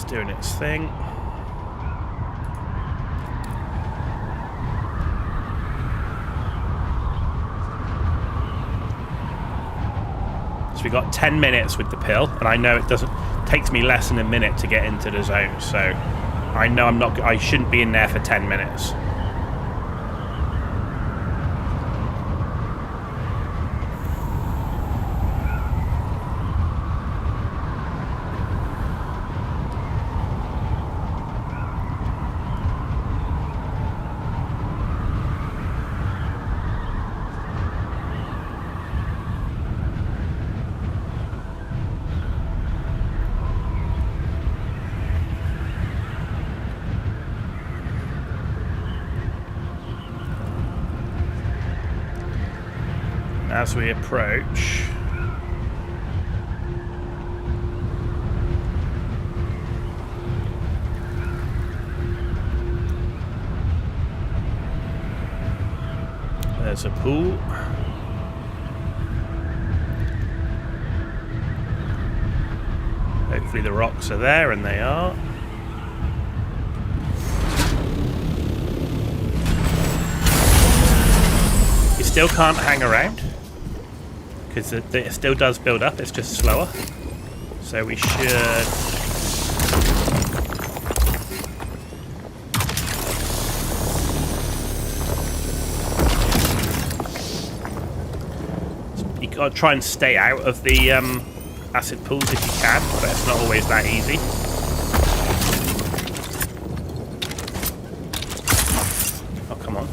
Doing its thing. So we got 10 minutes with the pill, and I know it takes me less than a minute to get into the zone, so I know I shouldn't be in there for 10 minutes. as we approach. There's a pool. Hopefully the rocks are there, and they are. You still can't hang around because it still does build up, it's just slower. So we should... You gotta try and stay out of the acid pools if you can, but it's not always that easy. Oh, come on.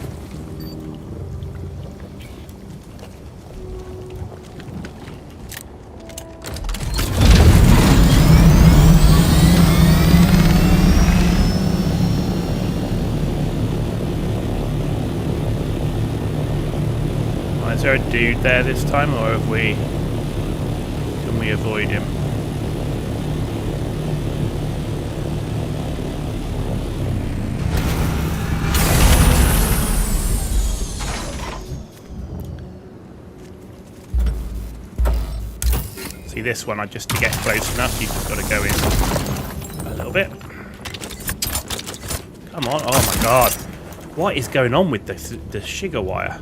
Is there a dude there this time, or have we... Can we avoid him? See, this one, just to get close enough, you've just got to go in a little bit. Come on. Oh my god. What is going on with the sugar wire?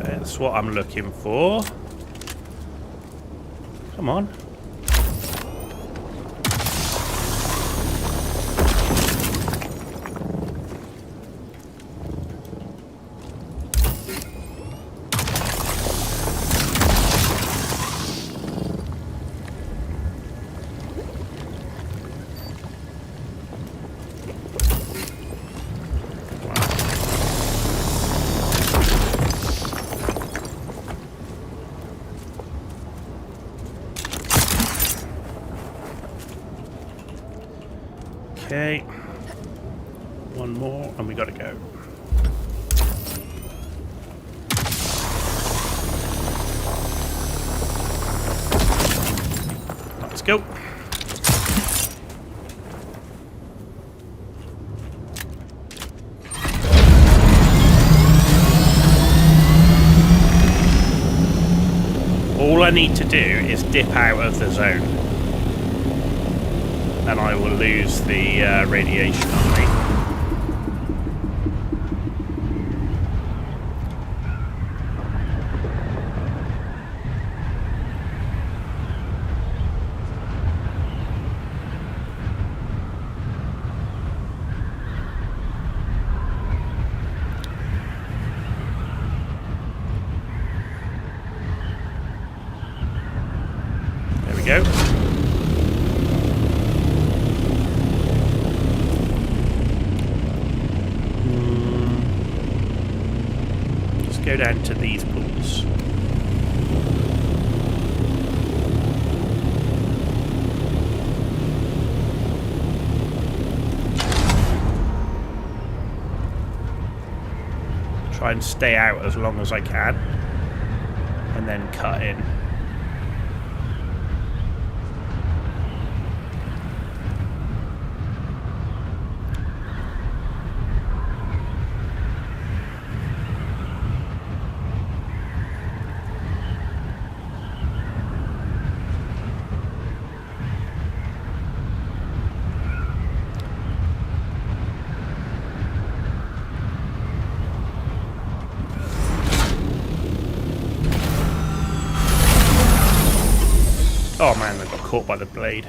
That's what I'm looking for. Come on. Okay, one more and we gotta go. Let's go. All I need to do is dip out of the zone. And I will lose the radiation on me. There we go. Go down to these pools. Try and stay out as long as I can, and then cut in. Oh man, I got caught by the blade.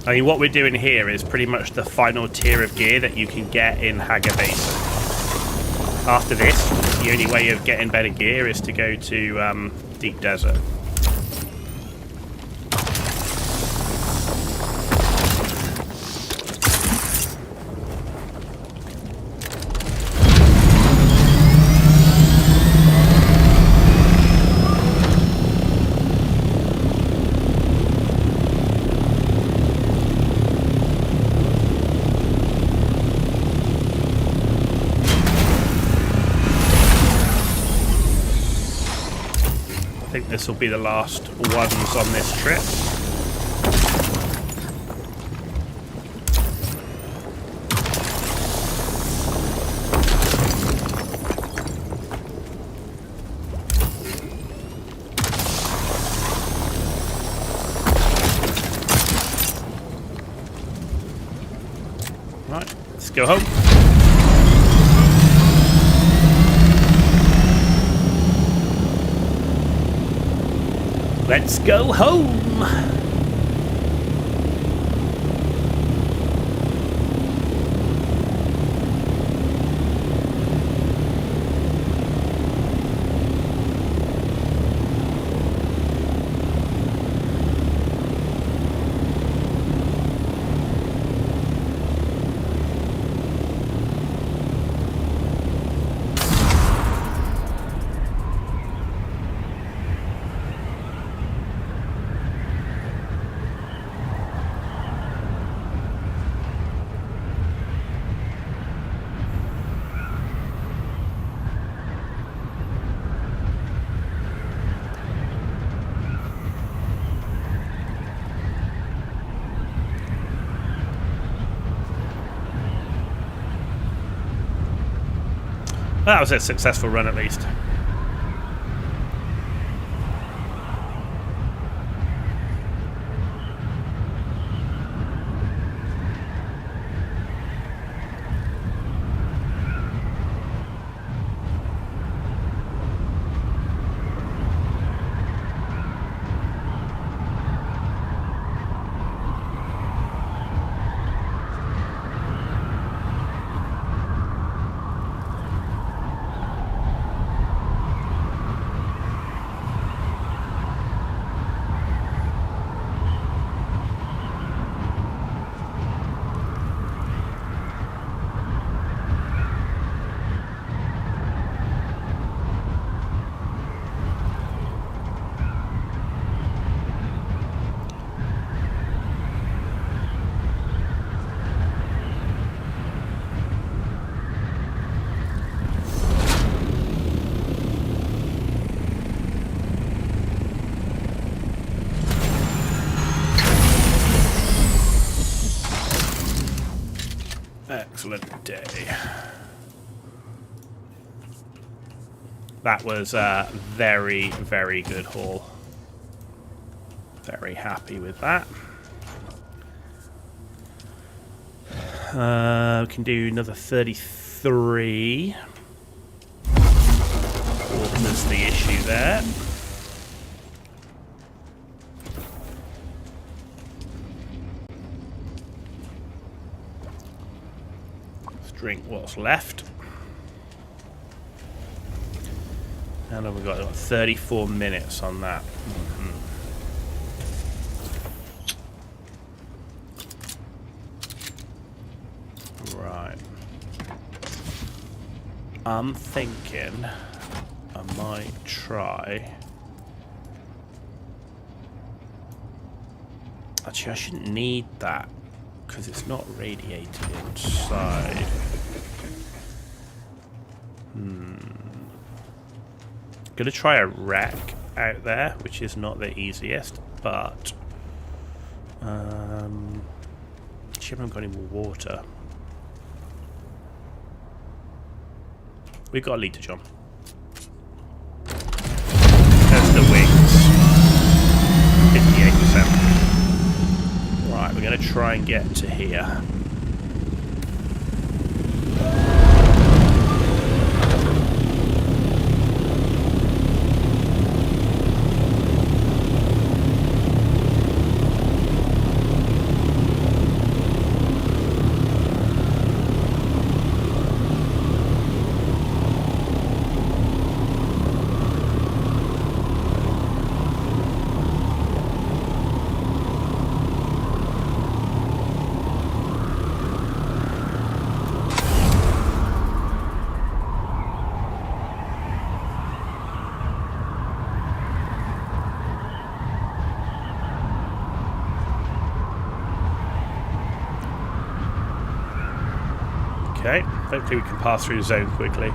I mean, what we're doing here is pretty much the final tier of gear that you can get in Hagar Basin. After this, the only way of getting better gear is to go to Deep Desert. This will be the last ones on this trip. Right, let's go home. Let's go home! That was a successful run, at least. Excellent day. That was a very, very good haul. Very happy with that. We can do another 33. Water's the issue there. Drink what's left. And then we've got 34 minutes on that. Right. I'm thinking I might try. Actually, I shouldn't need that, because it's not radiated inside. Gonna try a wreck out there, which is not the easiest, but actually I haven't got any more water. We've got a litre, John. There's the wings. 58%. Right, we're gonna try and get to here. Okay, hopefully we can pass through the zone quickly.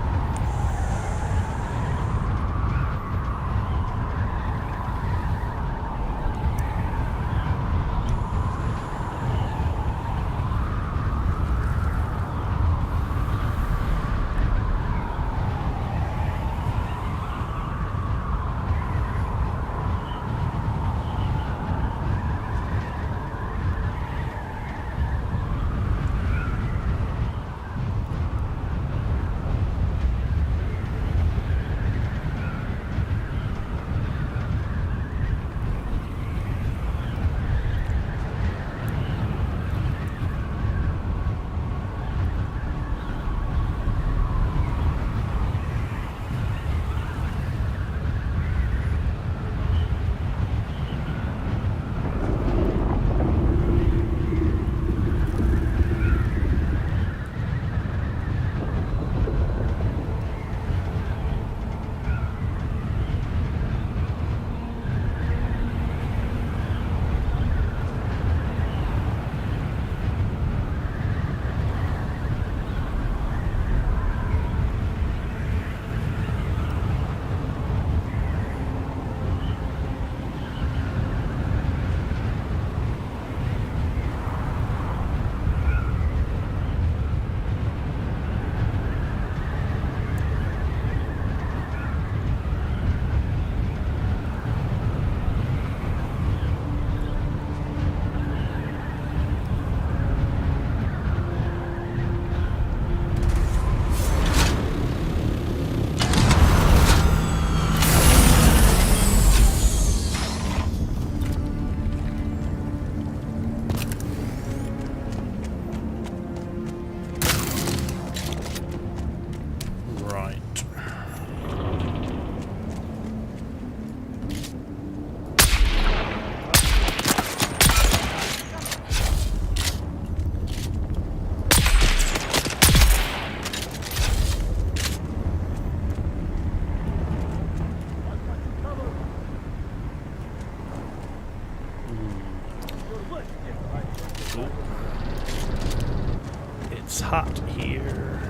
It's hot here.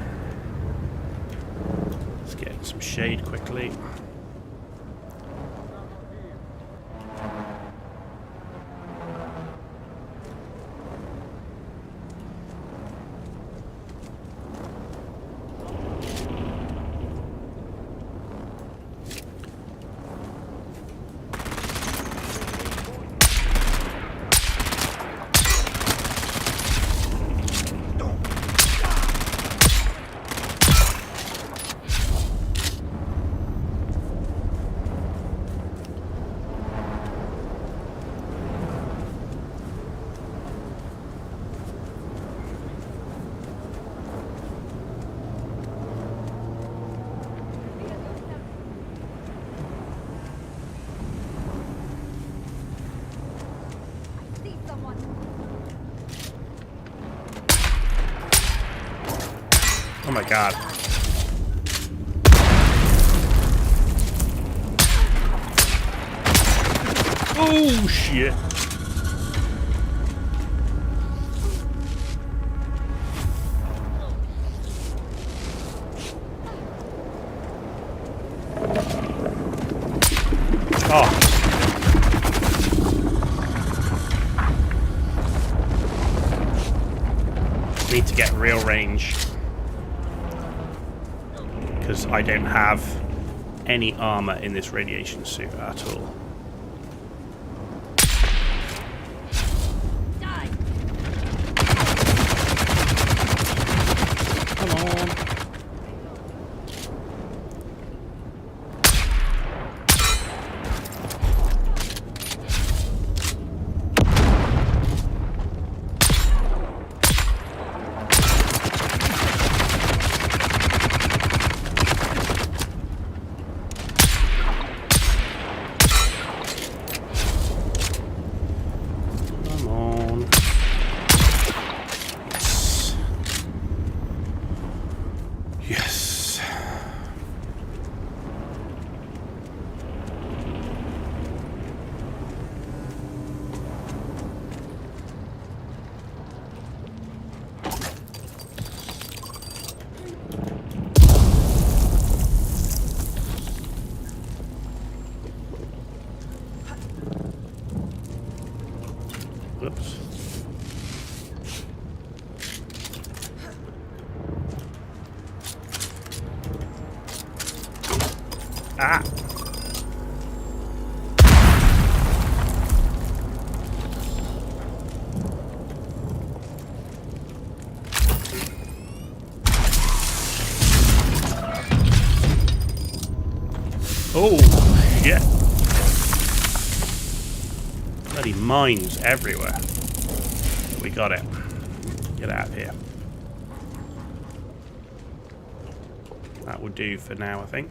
Let's get in some shade quickly. See someone. Oh my god. Oh shit. Oh. Need to get real range. Because I don't have any armor in this radiation suit at all. Die. Come on. Ah! Oh, shit. Bloody mines everywhere. We got it. Get out of here. That will do for now, I think.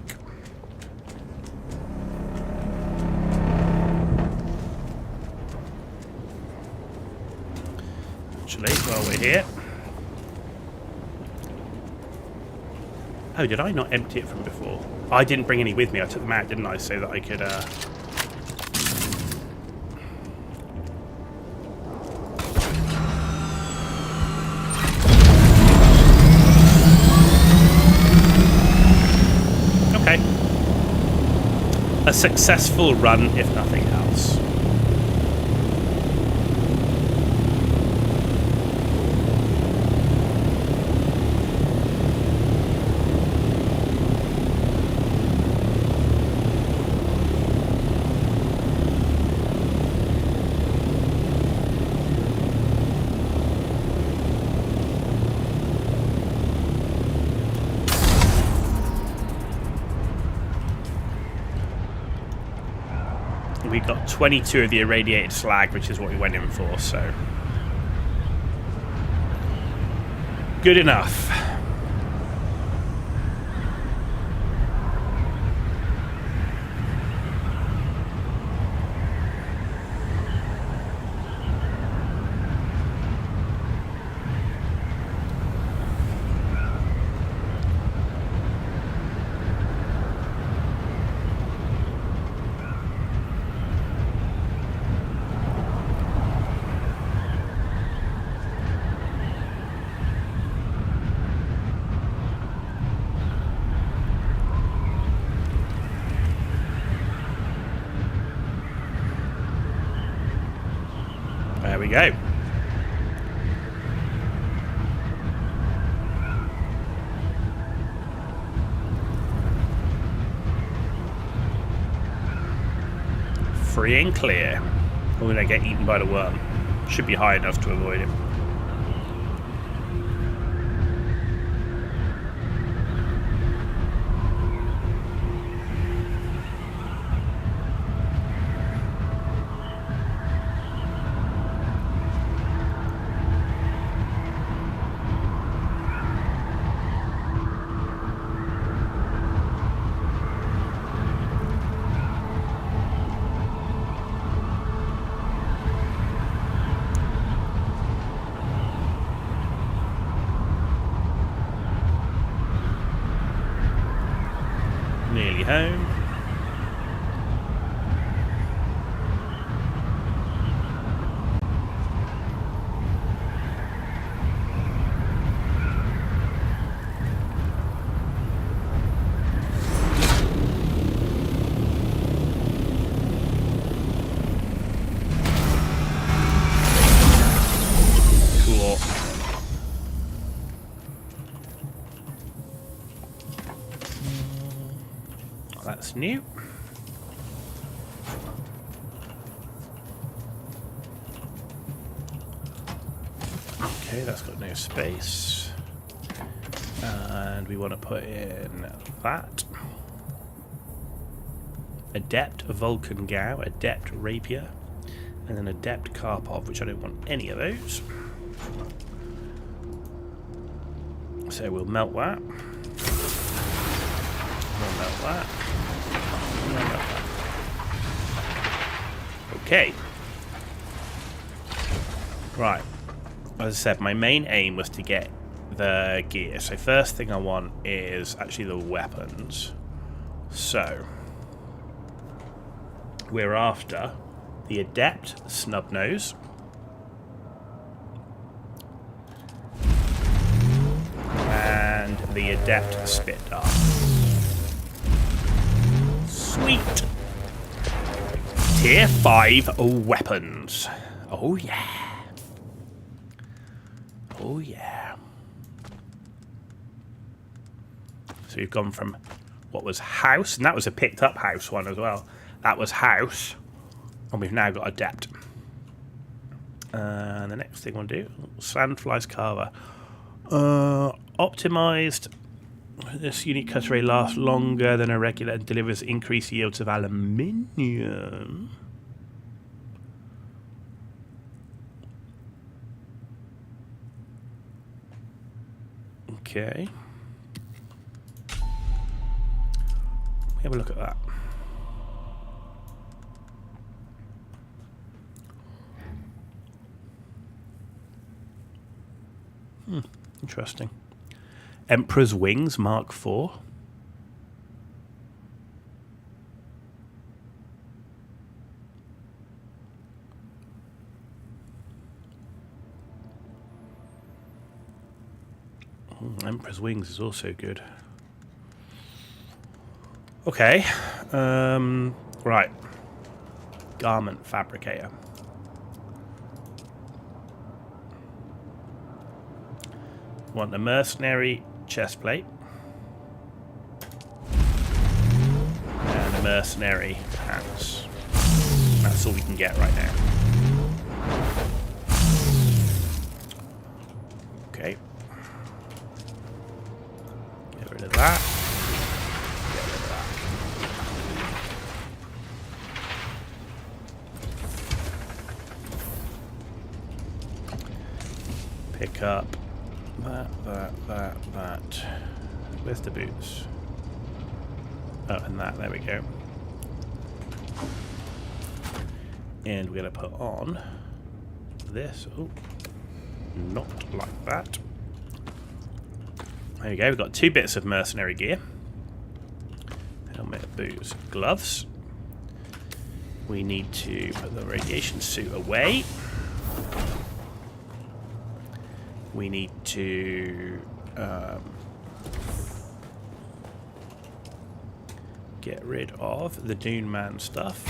Actually, while we're here... Oh, did I not empty it from before? I didn't bring any with me. I took them out, didn't I? So that I could... Okay. A successful run, if nothing else. We got 22 of the irradiated slag, which is what we went in for, so... Good enough. There we go. Free and clear. Or will I get eaten by the worm? Should be high enough to avoid him. Nearly home. Cool. That's new. Okay, that's got no space. And we want to put in that. Adept Vulcan Gow, Adept Rapier, and an Adept Karpov, which I don't want any of those. So we'll melt that. We'll melt that. We'll melt that. Okay. Right. As I said, my main aim was to get the gear. So first thing I want is actually the weapons. So we're after the Adept Snubnose. And the Adept Spit Dart. Sweet! Tier 5 weapons. Oh yeah. Oh yeah. So we've gone from what was house, and that was a picked up house one as well. That was house, and we've now got adept. And the next thing we'll do, sandflies carver. Optimized. This unique cutter lasts longer than a regular and delivers increased yields of aluminium. Okay. Have a look at that. Interesting. Emperor's Wings Mark IV. Emperor's Wings is also good. Okay. Right. Garment fabricator. Want the mercenary chest plate. And the mercenary pants. That's all we can get right now. Okay. Get rid of that. Get rid of that. Pick up that. Where's the boots? Oh, and that. There we go. And we're going to put on this. Oh, not like that. There we go. We've got 2 bits of mercenary gear. Helmet, boots, gloves. We need to put the radiation suit away. We need to get rid of the Dune Man stuff.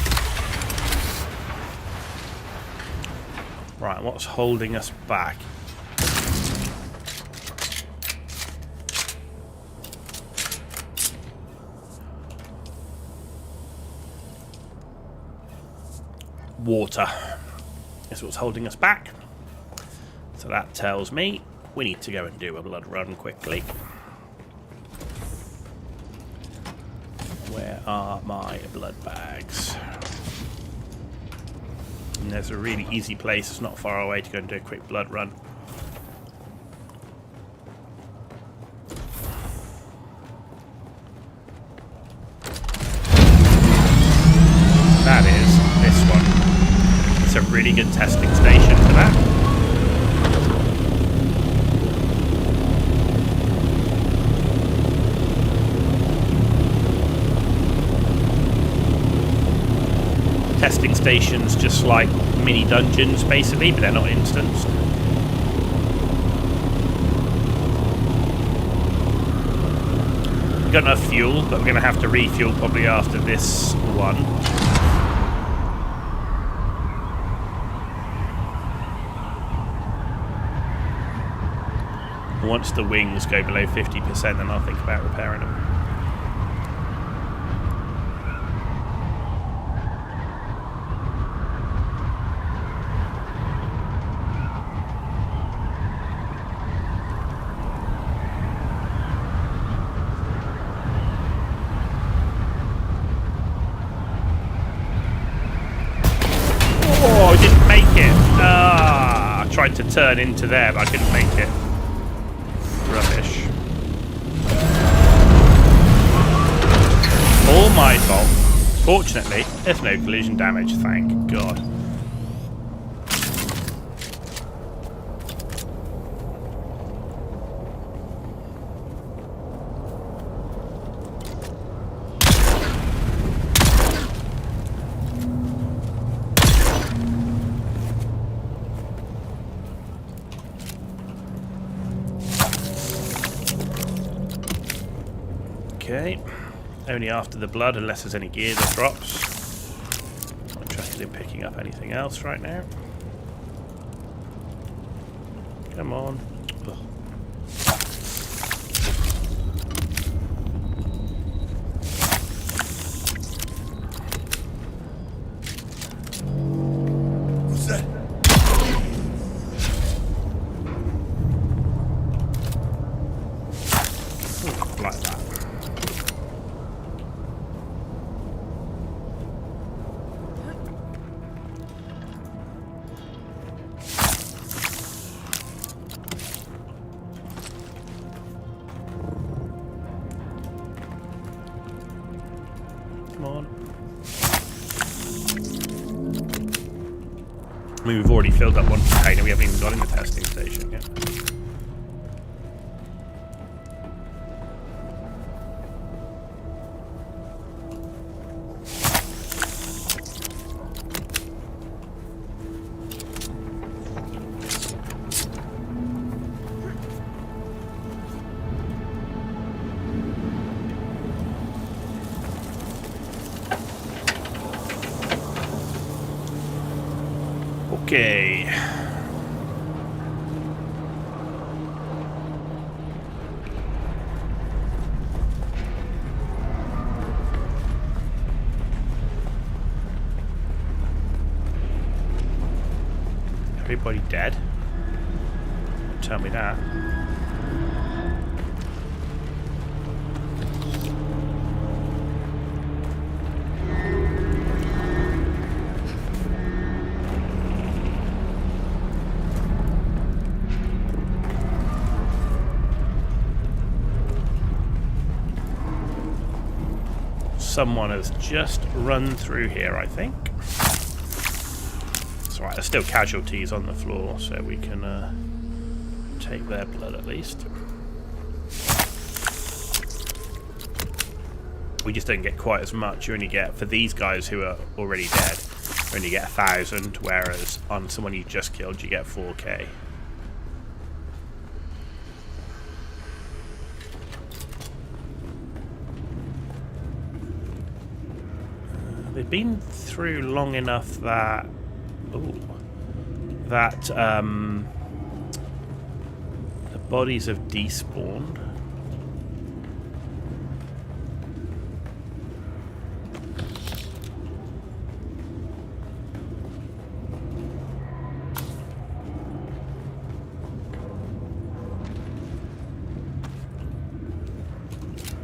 Right, what's holding us back? Water is what's holding us back. So that tells me we need to go and do a blood run quickly. Where are my blood bags? And there's a really easy place, it's not far away, to go and do a quick blood run. That is this one. It's a really good testing station for that. Testing stations just like mini dungeons basically, but they're not instanced. We've got enough fuel, but we're going to have to refuel probably after this one. Once the wings go below 50%, then I'll think about repairing them. Oh, I didn't make it. I tried to turn into there, but I couldn't make it. Rubbish. All my fault. Fortunately, there's no collision damage, thank God. Okay, only after the blood, unless there's any gear that drops. Not interested in picking up anything else right now. Come on. Ugh. I mean, we've already filled up one container. We haven't even got in the testing station yet. Okay. Everybody dead? Tell me that. Someone has just run through here, I think. It's alright, there's still casualties on the floor, so we can take their blood at least. We just don't get quite as much. You only get, for these guys who are already dead, you only get 1,000, whereas on someone you just killed, you get 4k. They've been through long enough that the bodies have despawned.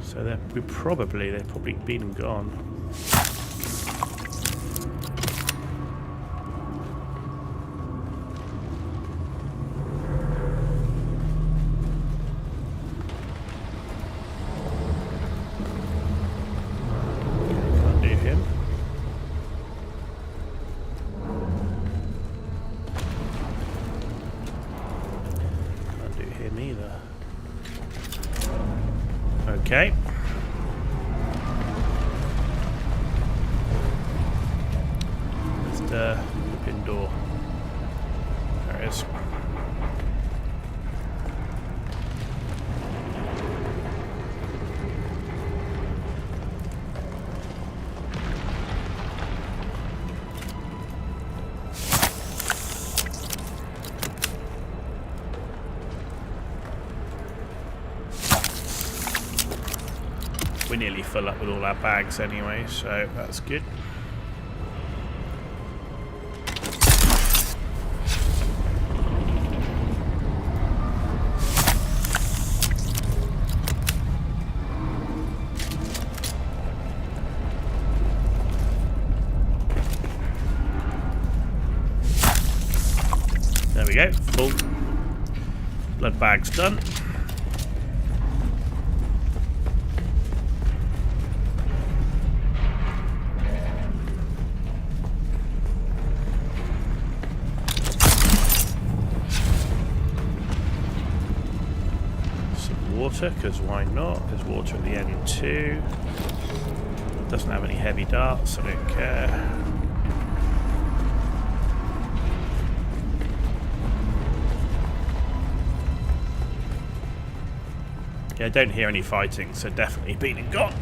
So they've probably been and gone. Okay. There's the open door. There it is. We're nearly full up with all our bags anyway, so that's good. There we go, full. Blood bag's done. Water, because why not? There's water at the end too. Doesn't have any heavy darts, I don't care. Yeah, I don't hear any fighting, so definitely been and gone.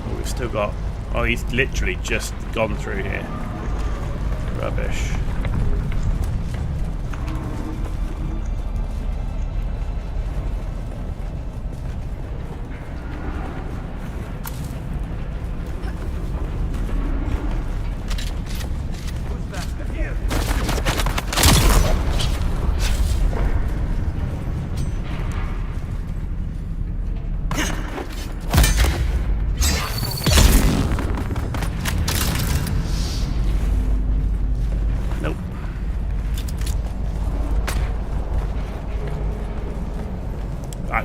Oh, we've still got... Oh, he's literally just gone through here. Rubbish.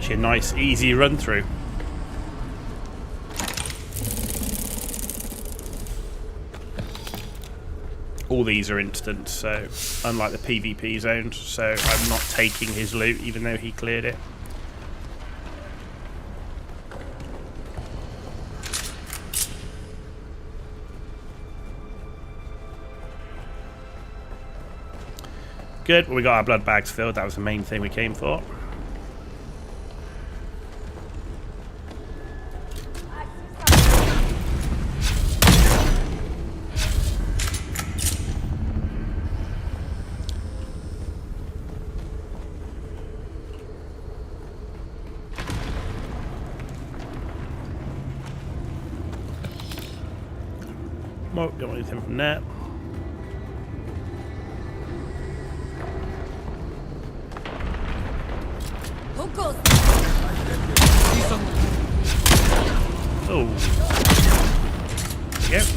Actually, a nice, easy run through. All these are instant, so unlike the PvP zones, so I'm not taking his loot even though he cleared it. Good, well, we got our blood bags filled, that was the main thing we came for. Well, don't want anything from there. Who goes? Oh. There we go.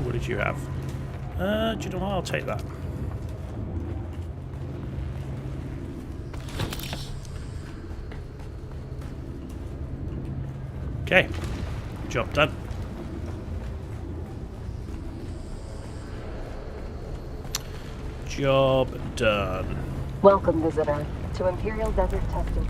What did you have? Do you know what? I'll take that. Okay. Job done. Job done. Welcome, visitor, to Imperial Desert Testing.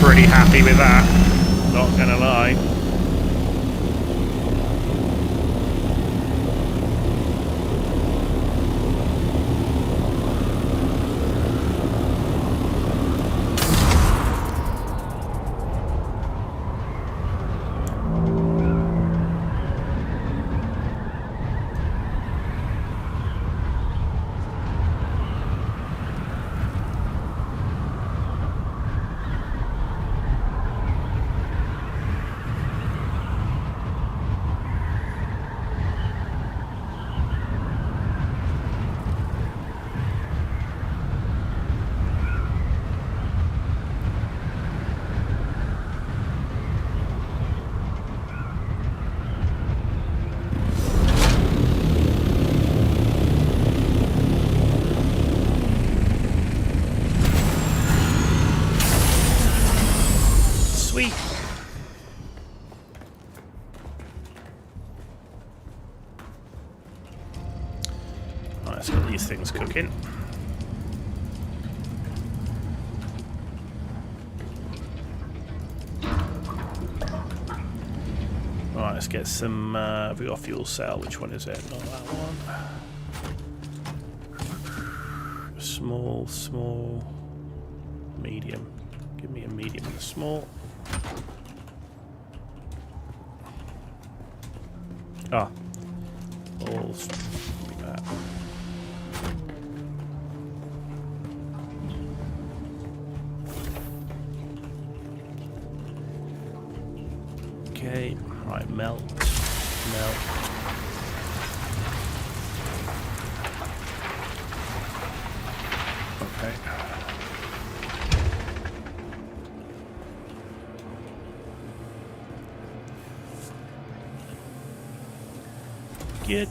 Pretty happy with that, not gonna lie. Sweet. Right, let's get these things cooking. Right, let's get some. Have we got a fuel cell? Which one is it? Not that one. Small, small, medium. Give me a medium and a small. Ah, all like that. Okay, right, melt, melt. Okay. Good.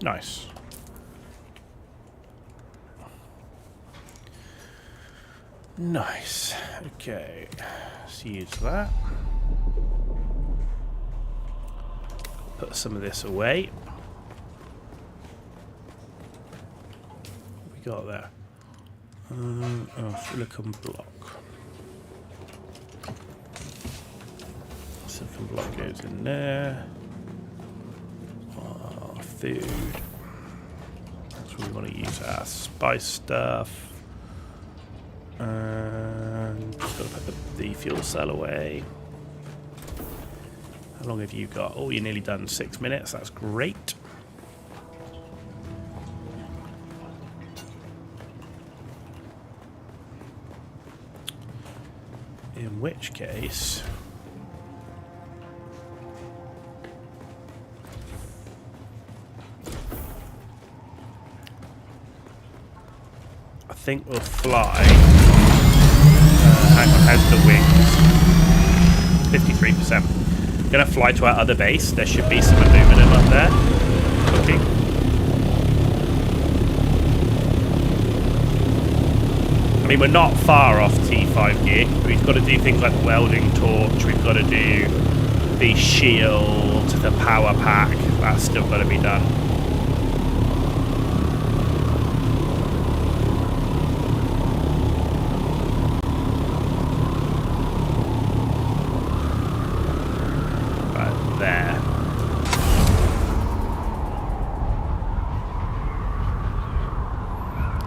Nice. Nice. Okay. Let's use that. Put some of this away. What we got there? Oh, silicon block. Silicon block goes in there. food. So we want to use our spice stuff. And just got to put the fuel cell away. How long have you got? Oh, you're nearly done. 6 minutes. That's great. In which case... I think we'll fly. Hang on, how's the wings? 53%. Gonna fly to our other base. There should be some aluminum up there. Looking. I mean, we're not far off T5 gear. We've got to do things like the welding torch. We've got to do the shield, the power pack. That's still got to be done.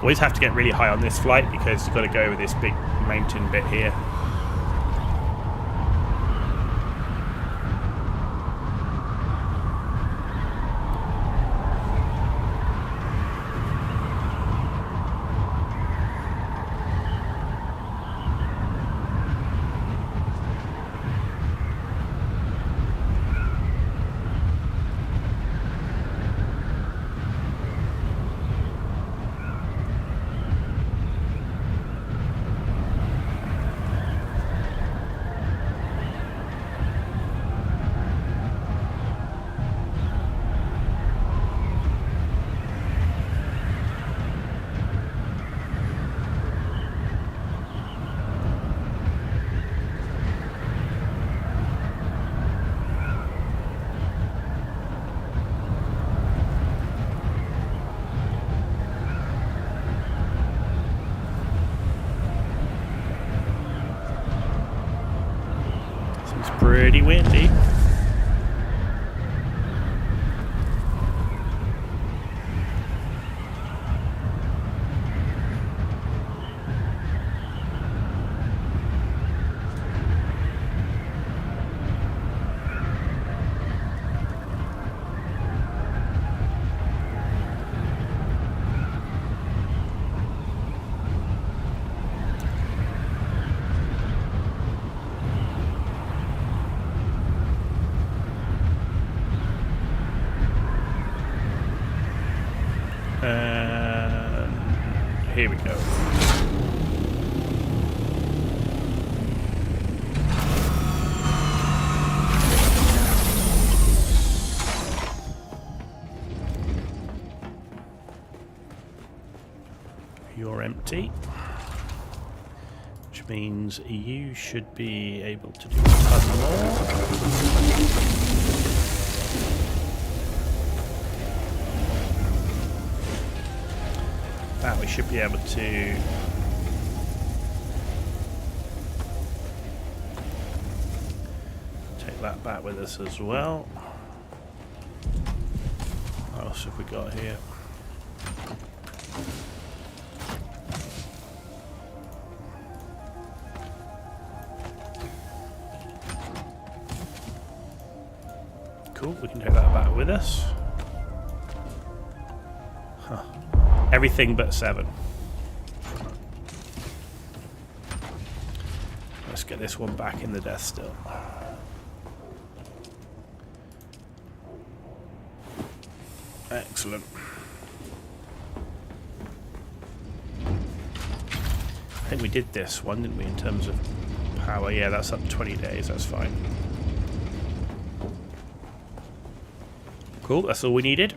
Always have to get really high on this flight because you've got to go over this big mountain bit here. Pretty windy. Here we go. You're empty, which means you should be able to do a ton more. We should be able to take that back with us as well. What else have we got here? Cool, we can take that back with us. Huh. Everything but 7. Let's get this one back in the Death Still. Excellent. I think we did this one, didn't we, in terms of power? Yeah, that's up 20 days, that's fine. Cool, that's all we needed.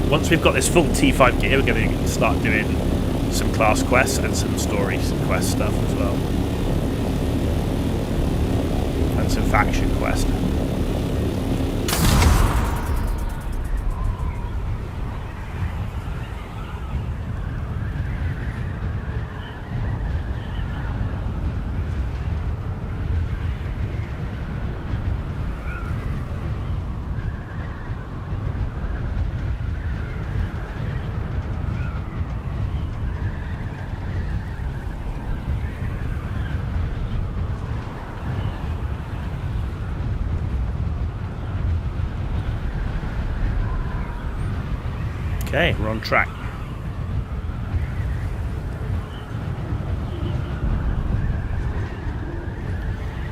Once we've got this full T5 gear, we're going to start doing some class quests and some story quest stuff as well. And some faction quest. Okay, we're on track.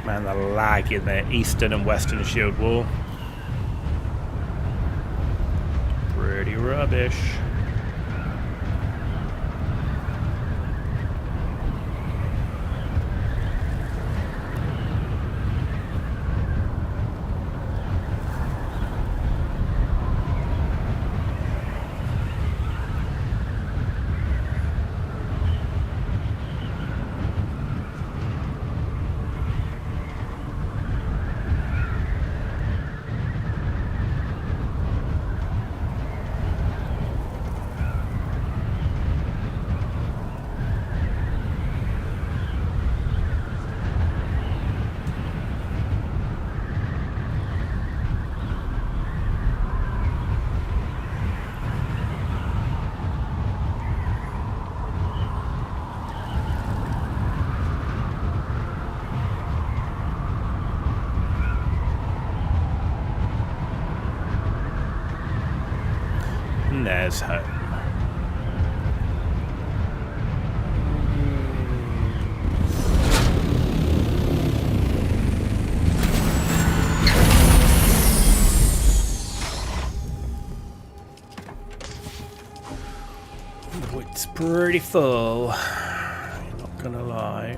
Man, the lag in the eastern and western shield wall. Pretty rubbish. And there's home. Oh, it's pretty full. Not gonna lie.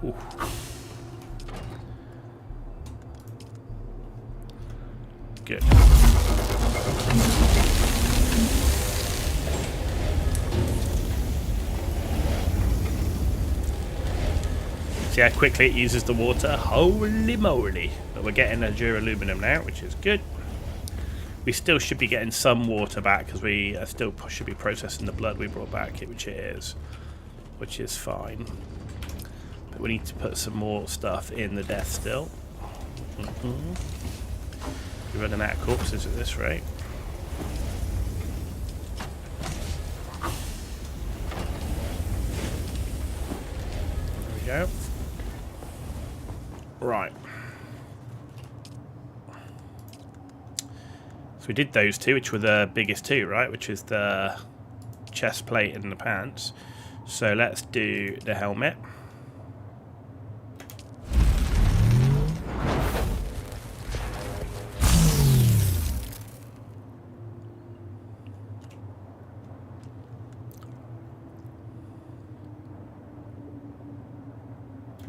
Ooh. Good. See how quickly it uses the water? Holy moly. But we're getting a duraluminum now, which is good. We still should be getting some water back because we still should be processing the blood we brought back, which is fine. But we need to put some more stuff in the death still. We're running out of corpses at this rate. There we go. Right. So we did those two, which were the biggest two, right? Which is the chest plate and the pants. So let's do the helmet.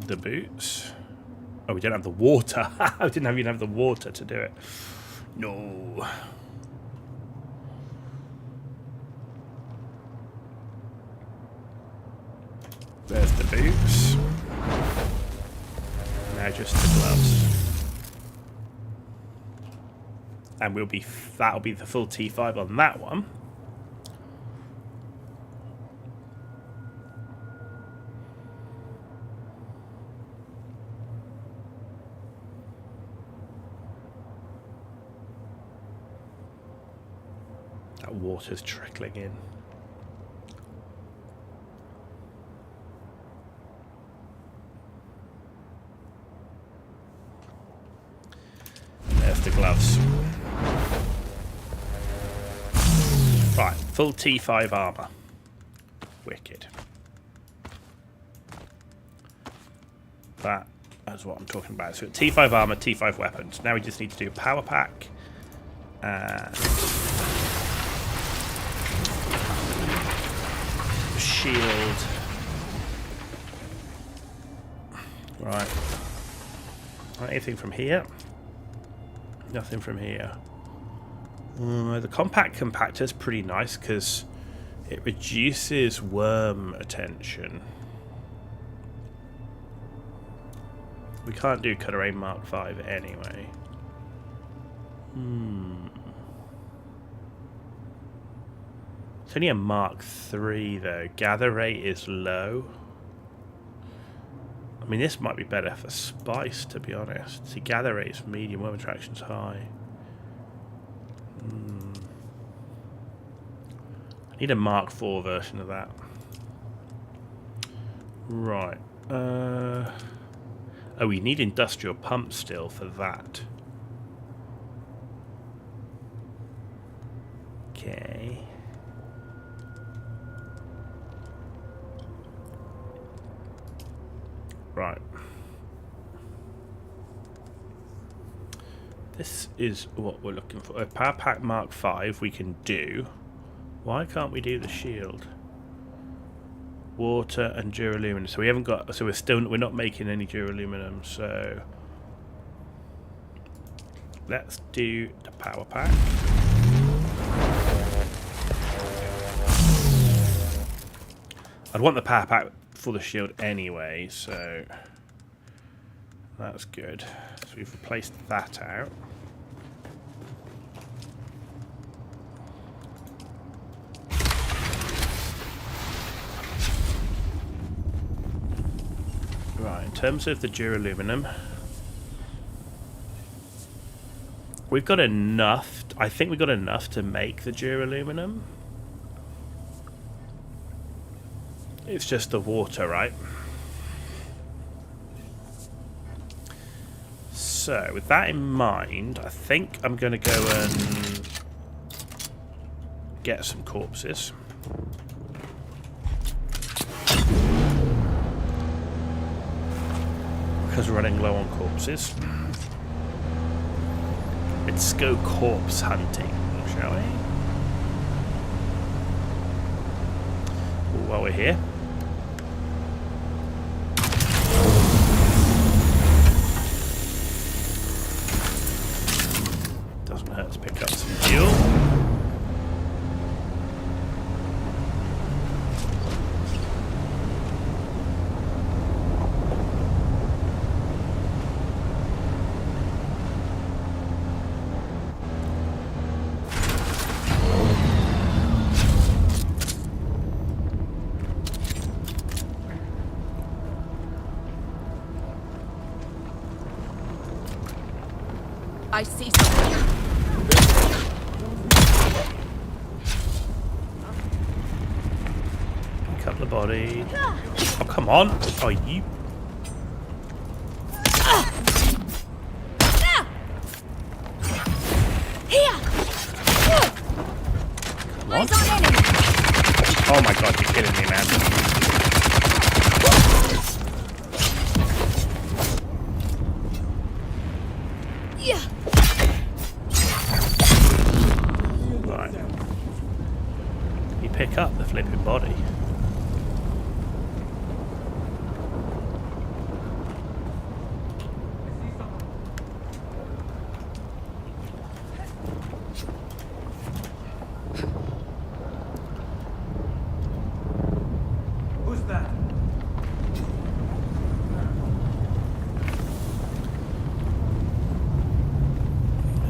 The boots. Oh, we don't have the water. I didn't even have the water to do it. No. There's the boots. Now just the gloves. And that'll be the full T5 on that one. That water's trickling in. There's the gloves. Right, full T5 armor. Wicked. That is what I'm talking about. So T5 armor, T5 weapons. Now we just need to do a power pack. And shield. Right. Anything from here? Nothing from here. The compact compactor is pretty nice because it reduces worm attention. We can't do Cutter Aim Mark 5 anyway. It's only a Mark 3 though. Gather rate is low. I mean, this might be better for Spice, to be honest. See, gather rate is medium, worm attraction's high. Need a Mark IV version of that. Right. Oh, we need industrial pumps still for that. Okay. Right. This is what we're looking for. A Power Pack Mark V we can do. Why can't we do the shield? Water and duraluminum. So we haven't got. So we're not making any duraluminum. So let's do the Power Pack. I'd want the Power Pack for the shield anyway, so that's good. So we've replaced that out. Right, in terms of the duraluminum, we've got enough. I think we've got enough to make the duraluminum. It's just the water, right? So, with that in mind, I think I'm going to go and get some corpses. Because we're running low on corpses. Let's go corpse hunting, shall we? While we're here. Doesn't hurt to pick up some fuel. I see something. Pick up the body. Oh, come on. Oh, you. Here! Come on. Eyes on enemy! Oh my god, you're kidding me, man. Yeah. Right. You pick up the flipping body. Who's that?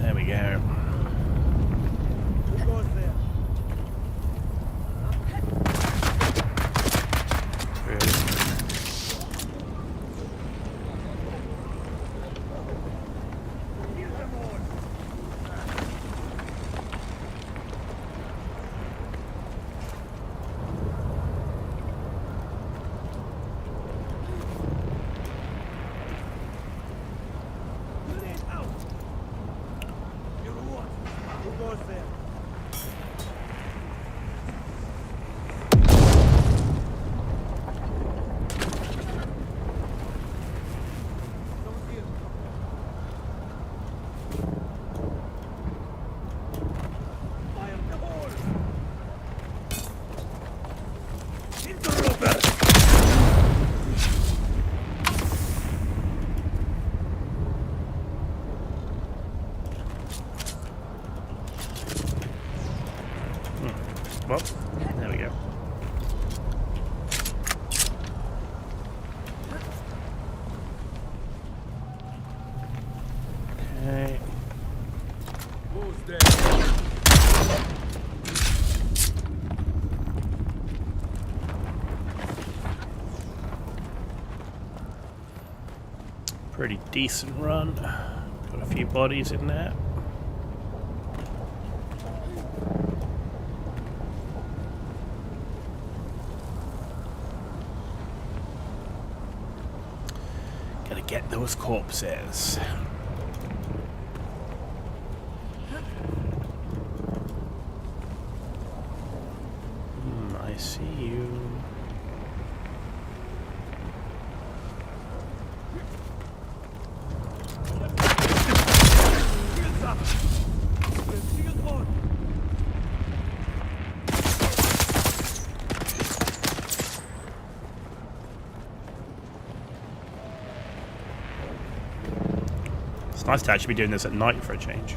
There we go. Who goes there? Really. Grenade out! You're what? Who goes there? Someone's here. Fire the hole! Interrupt! Well, there we go. Okay. Who's there? Pretty decent run. Got a few bodies in there. Gotta get those corpses. I see you. It's nice to actually be doing this at night for a change.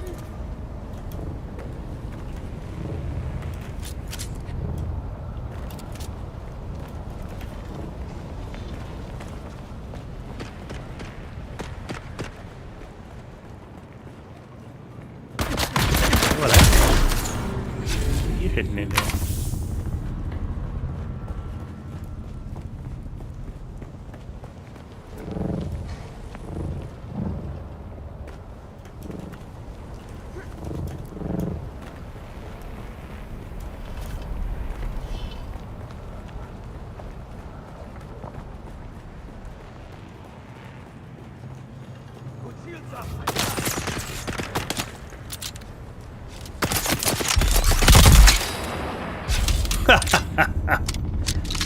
You hidden in here.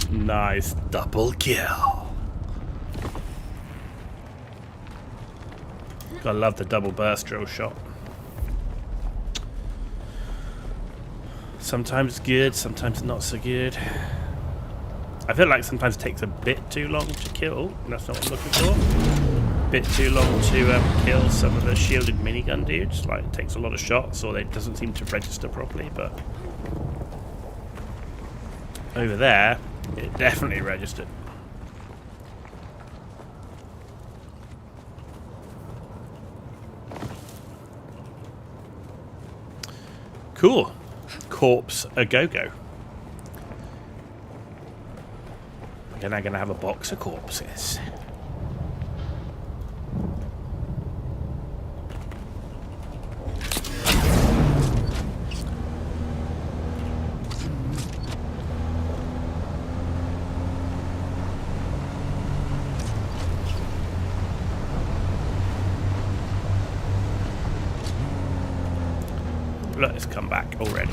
Nice double kill. I love the double burst drill shot. Sometimes good, sometimes not so good. I feel like sometimes it takes a bit too long to kill. That's not what I'm looking for. Bit too long to kill some of the shielded minigun dudes. Like, it takes a lot of shots, or it doesn't seem to register properly. But over there, it definitely registered. Cool. Corpse a go-go. We're now going to have a box of corpses. Look, it's come back already.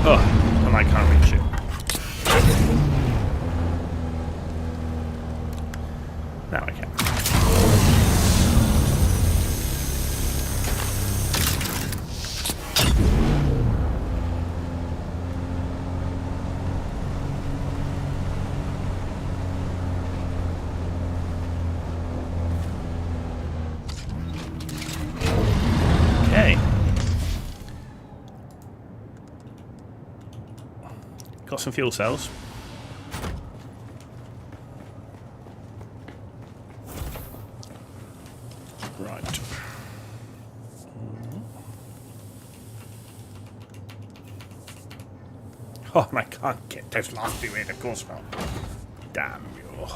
Oh, and I can't reach it. Now I can. Okay. Got some fuel cells. Right. Oh, and I can't get those last two in, of course not. Damn you.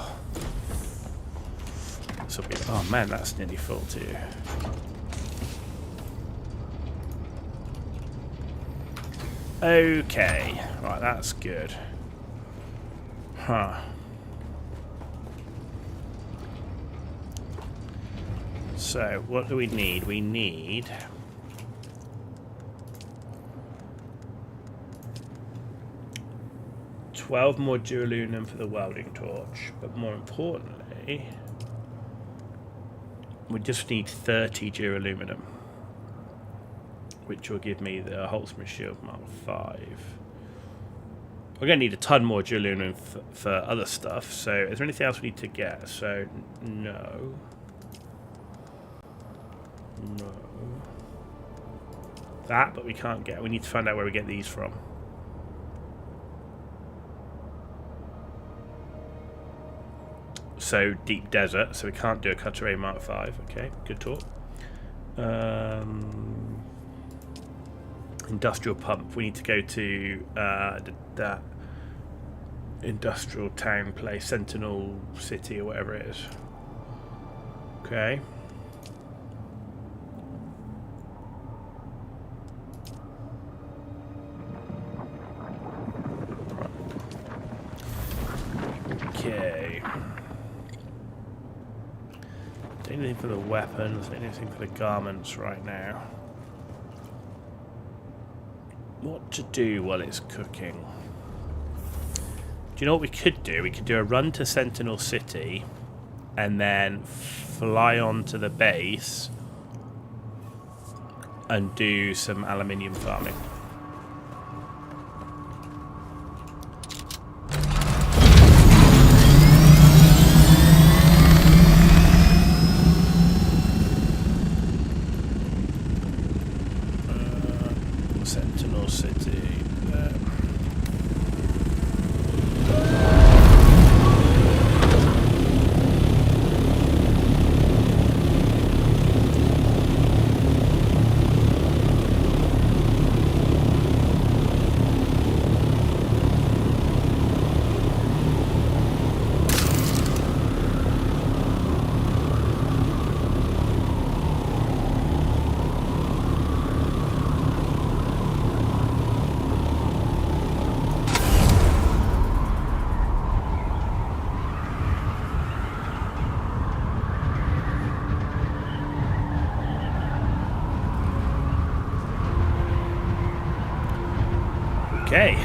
This will be. Oh man, that's nearly full too. Okay, right, that's good. Huh. So, what do we need? We need... $12 more duralumin for the welding torch, but more importantly, we just need 30 duraluminum, which will give me the Holtzman Shield Mark 5. We're going to need a ton more duralumin for other stuff, so is there anything else we need to get? So, no. No. That, but we can't get. We need to find out where we get these from. So, deep desert, so we can't do a Cutter Mark 5. Okay, good talk. Industrial pump. We need to go to that industrial town place, Sentinel City or whatever it is. Okay. Okay. Anything for the weapons, anything for the garments right now. What to do while it's cooking? Do you know what we could do? We could do a run to Sentinel City and then fly on to the base and do some aluminium farming. Sentinel City. Okay.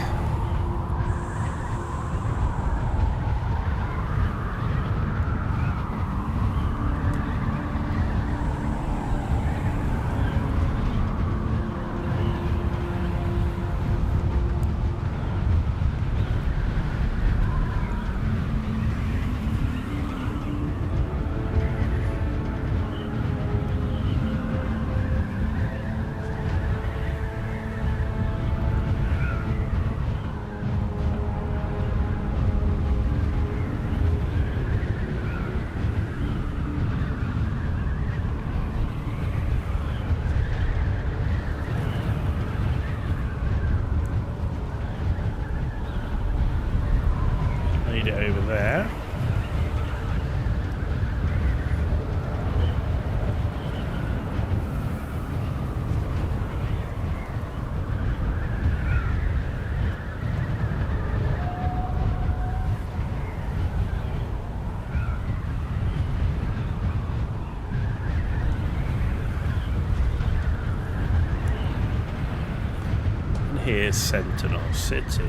Need it over there. And here's Sentinel City.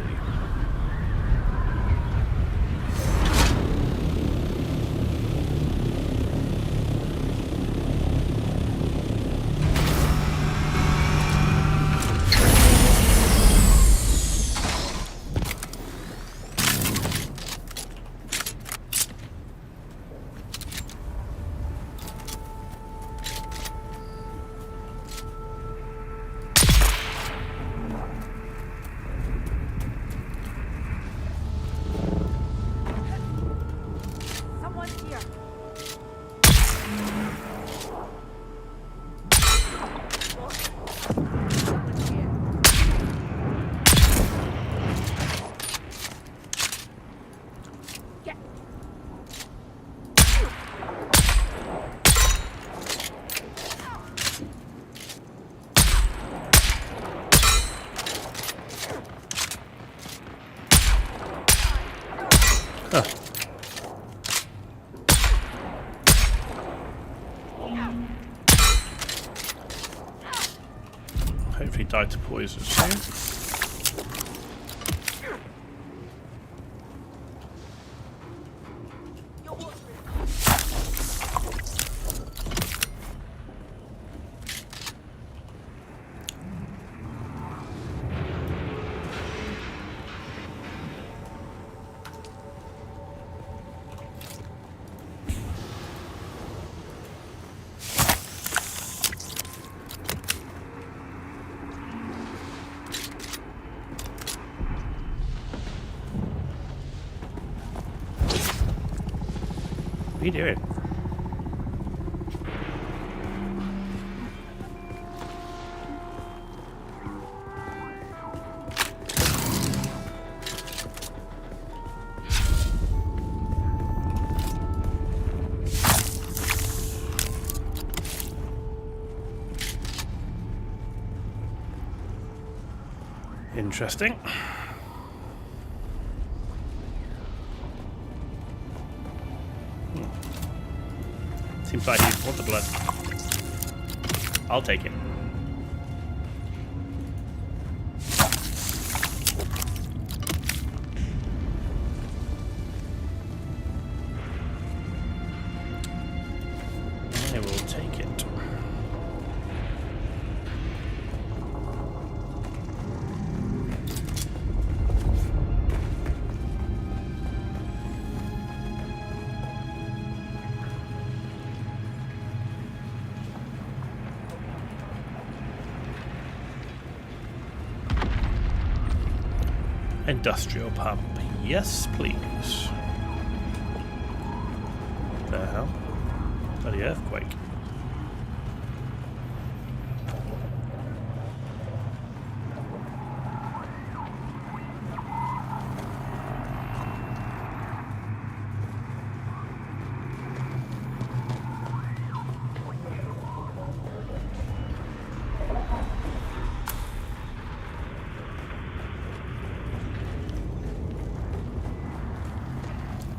Someone's here. Someone's here. Get. Huh. Hopefully died to poison soon. What are you doing? Interesting. Seems like he wants the blood. I'll take it. I will take it. Industrial pump. Yes, please. The hell? Bloody earthquake.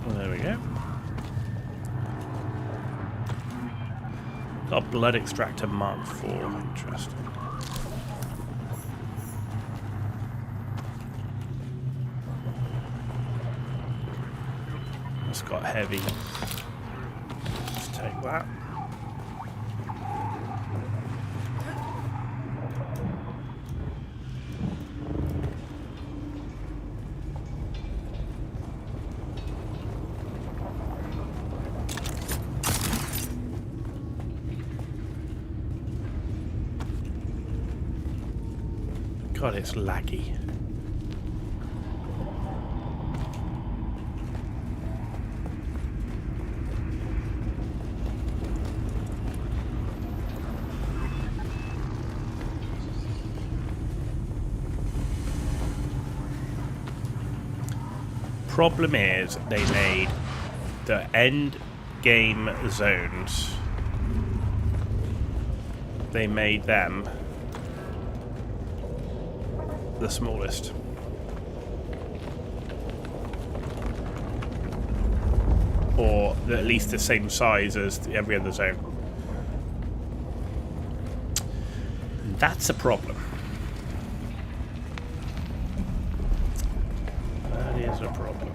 Well, there we go. Got blood extractor Mark IV. Interesting. It's got heavy. Let's take that. God, it's laggy. Problem is, they made the end game zones. They made them the smallest. Or at least the same size as every other zone. And that's a problem. That is a problem.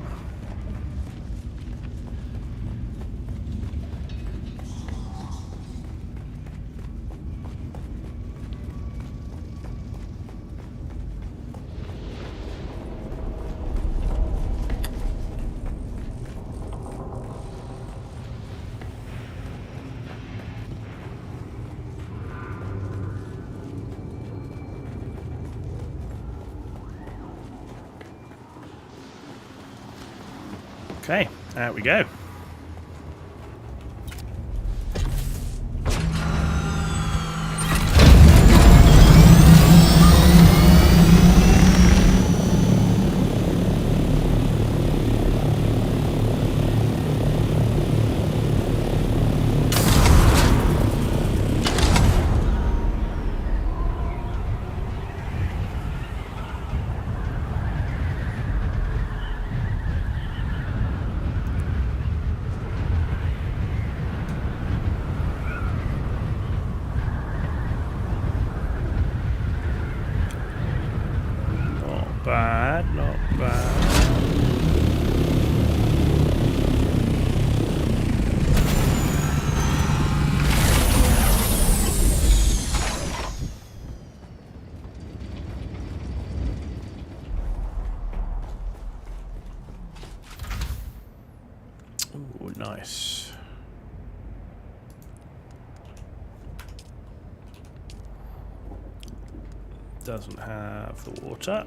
Okay, out we go. Bad, not bad. Ooh, nice. Doesn't have the water.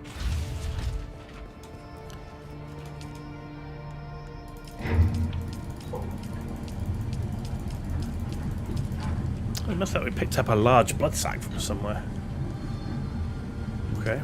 It must have we picked up a large blood sack from somewhere. Okay.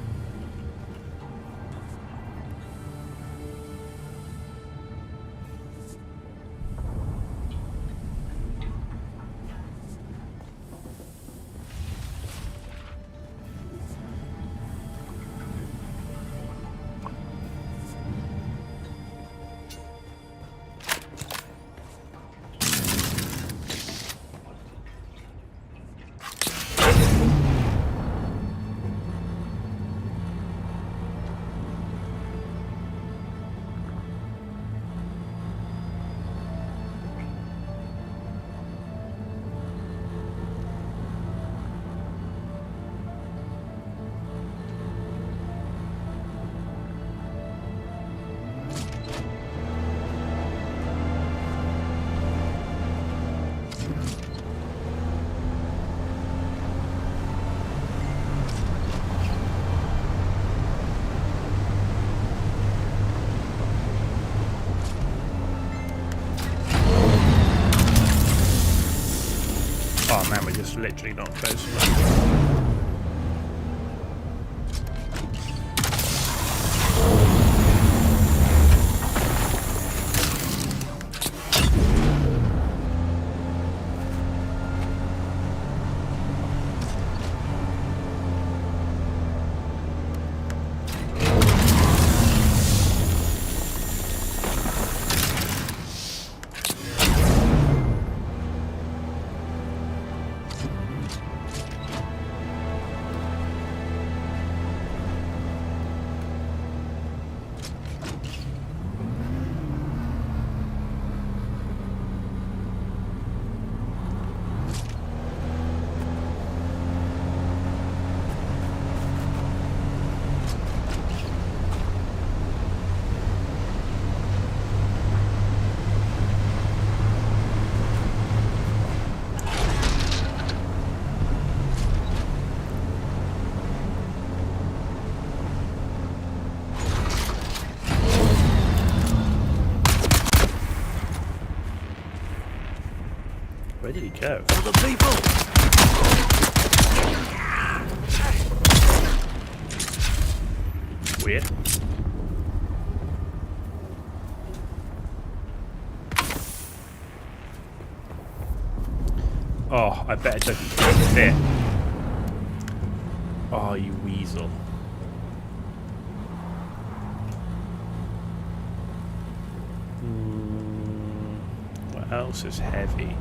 Oh man, we're just literally not close enough. Where did he go? For the people! Weird. Oh, I bet it doesn't fit. Oh, you weasel. What else is heavy?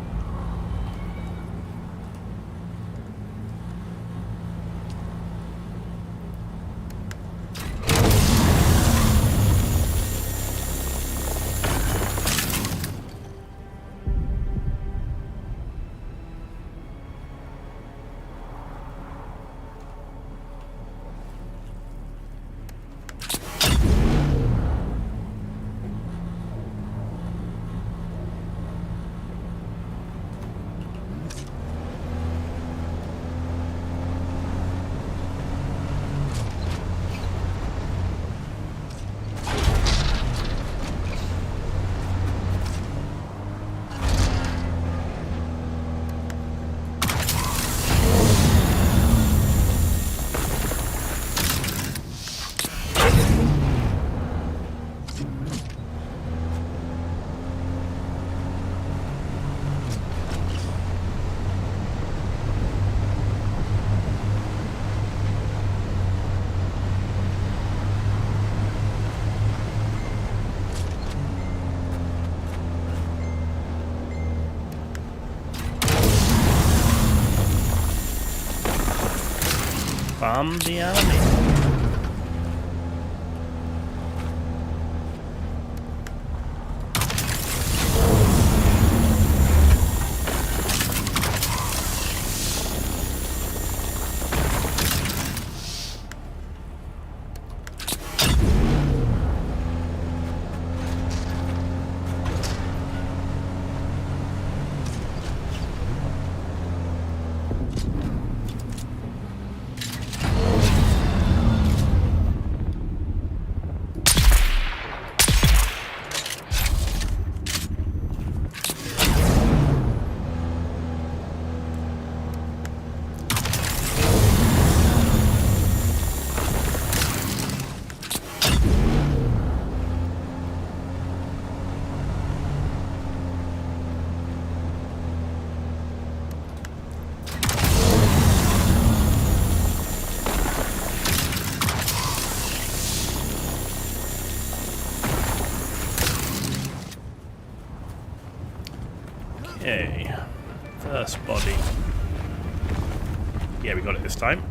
Bomb the enemy. Okay, first body. Yeah, we got it this time.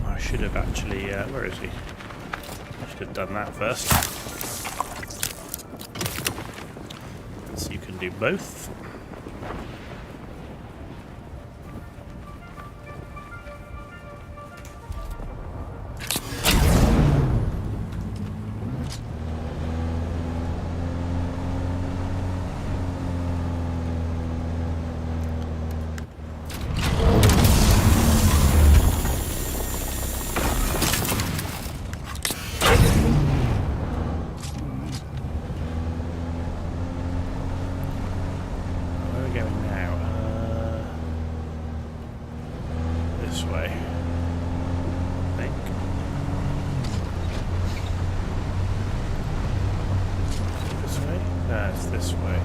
I should have actually, where is he? I should have done that first. So you can do both. this way. I think. This way? No, it's this way.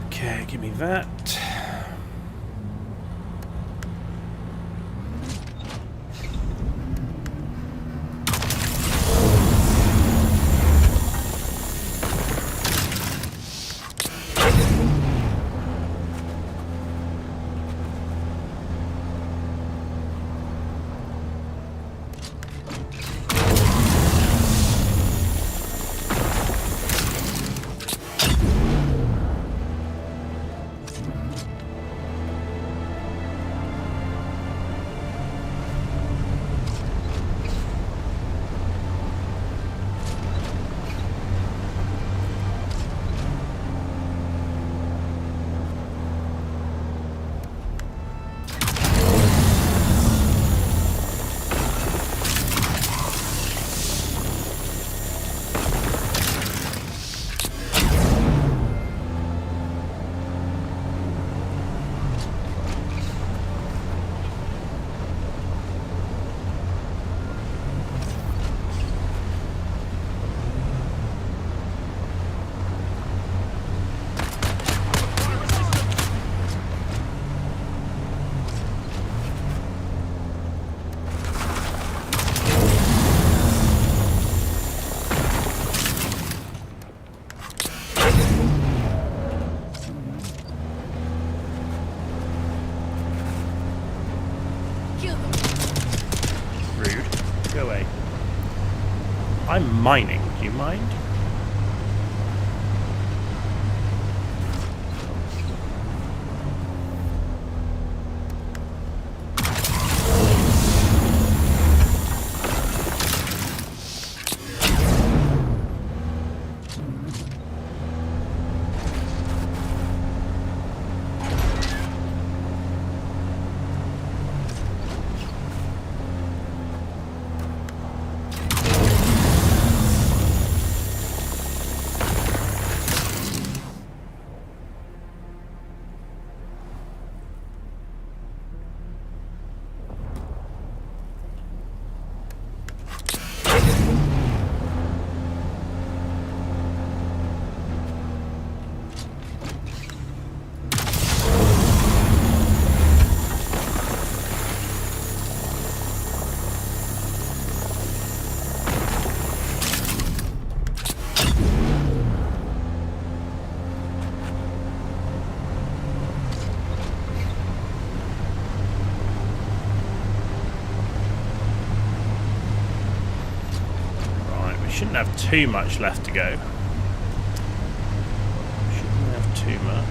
Okay, give me that. Go away. I'm mining. Do you mind? Shouldn't have too much left to go. Shouldn't have too much.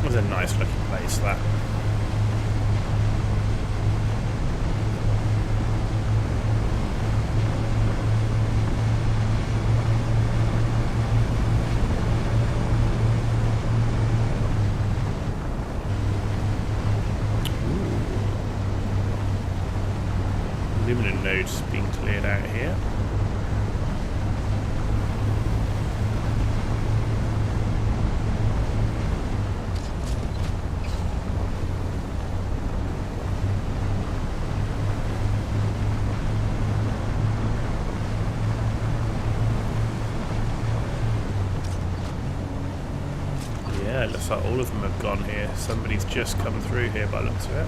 It was a nice looking place, that. Luminant nodes being cleared out here. it looks like all of them have gone here. Somebody's just come through here by the looks of it.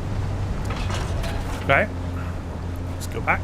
Okay, let's go back.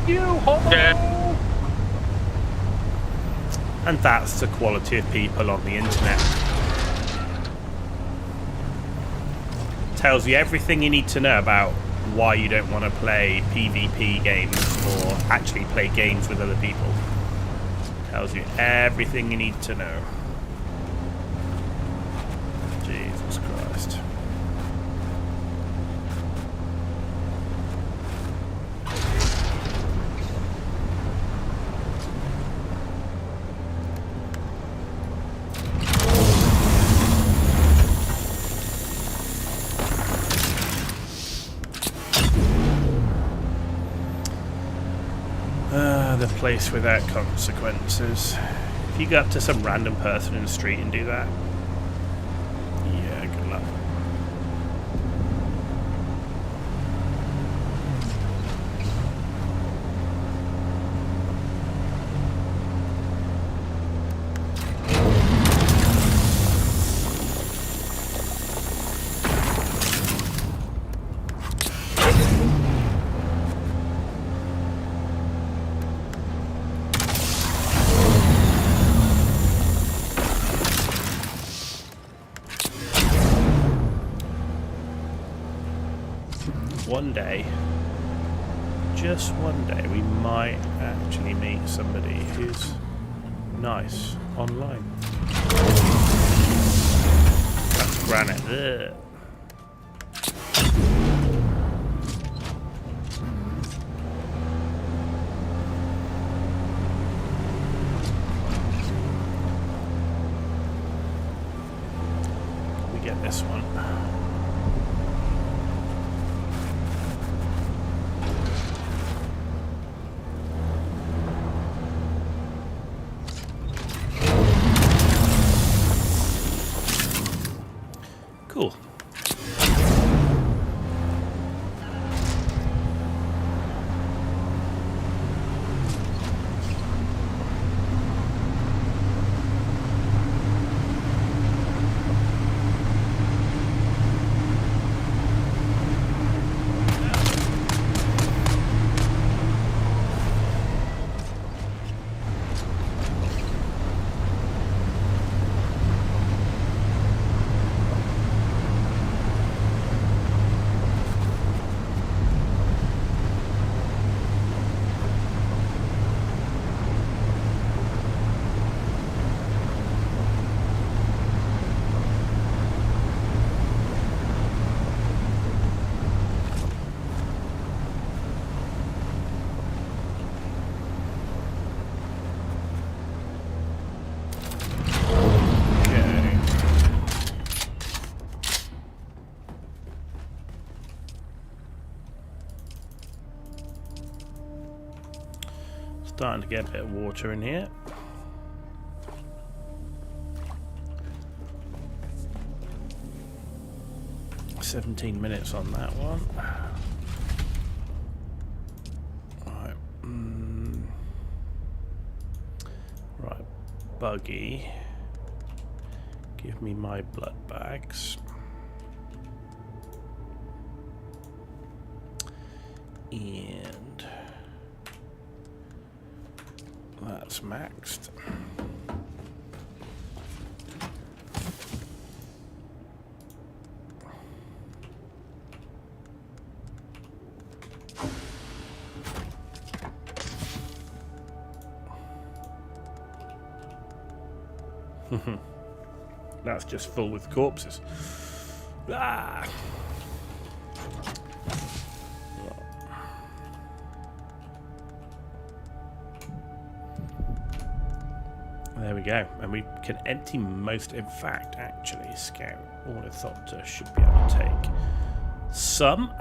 You homo! And that's the quality of people on the internet. Tells you everything you need to know about why you don't want to play PvP games or actually play games with other people. Tells you everything you need to know. Jesus Christ. The place without consequences. If you go up to some random person in the street and do that, yeah, good luck. One day, just one day, we might actually meet somebody who's nice online. That's granite. Ugh. We get this one. Cool. Starting to get a bit of water in here. "17 minutes on that one. Right. Right. Buggy. Give me my blood bags. And that's maxed. That's just full with corpses. Ah. There we go. And we can empty most. In fact, actually, Scout Ornithopter should be able to take some.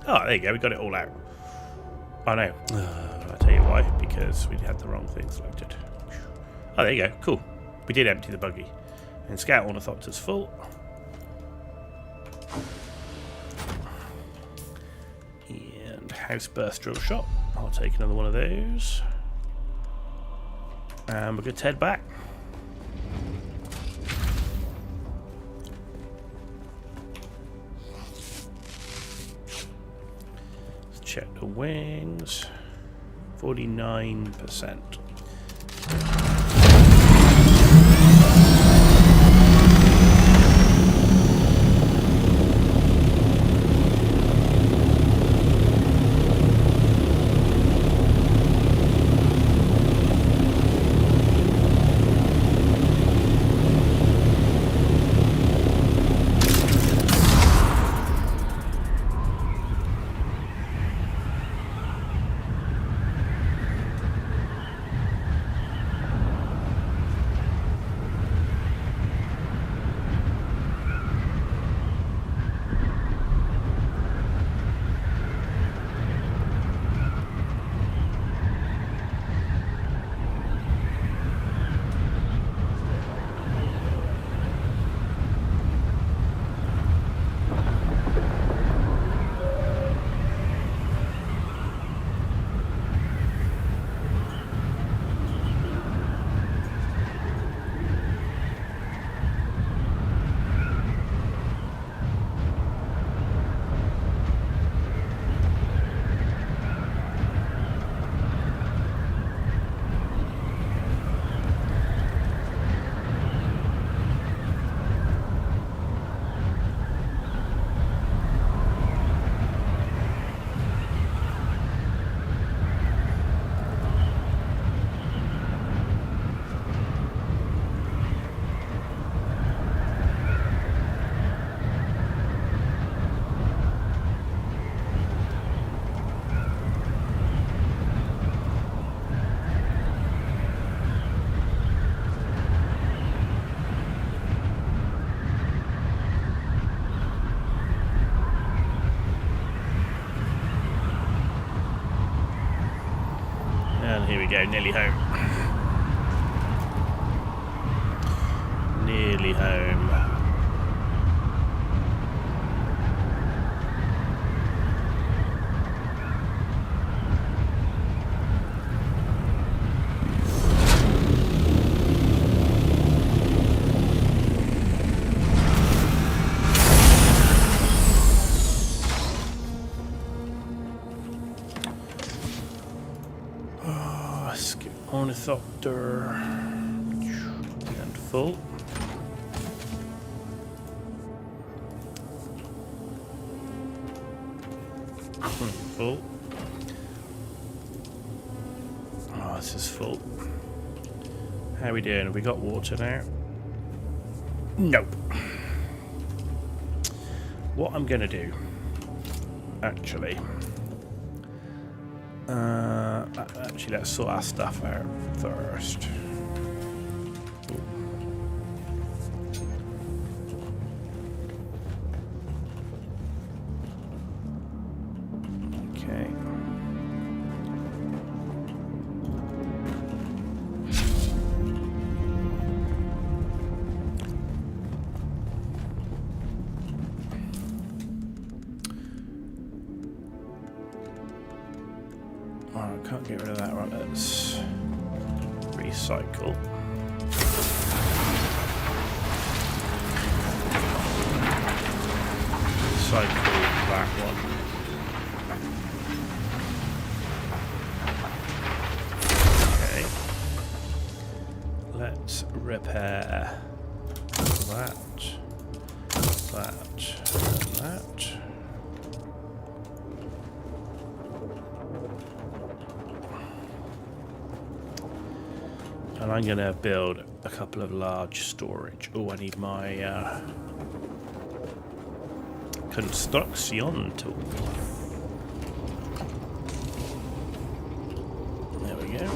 Oh, there you go. We got it all out. Oh, no. I'll tell you why. Because we had the wrong thing selected. Oh, there you go. Cool. We did empty the buggy. And Scout Ornithopter's full. And House Burst Drill Shot. I'll take another one of those. And we're going to head back. Let's check the wings. 49%. Here we go, nearly home. Nearly home. Ornithopter and full. Full. Oh, this is full. How are we doing? Have we got water now? Nope. What I'm going to do, actually, let's sort our stuff out first. Okay. Oh, I can't get rid of that. Right, let's recycle. Recycle that one. Okay. Let's repair that, and that. And I'm going to build a couple of large storage. Oh, I need my construction tool. There we go.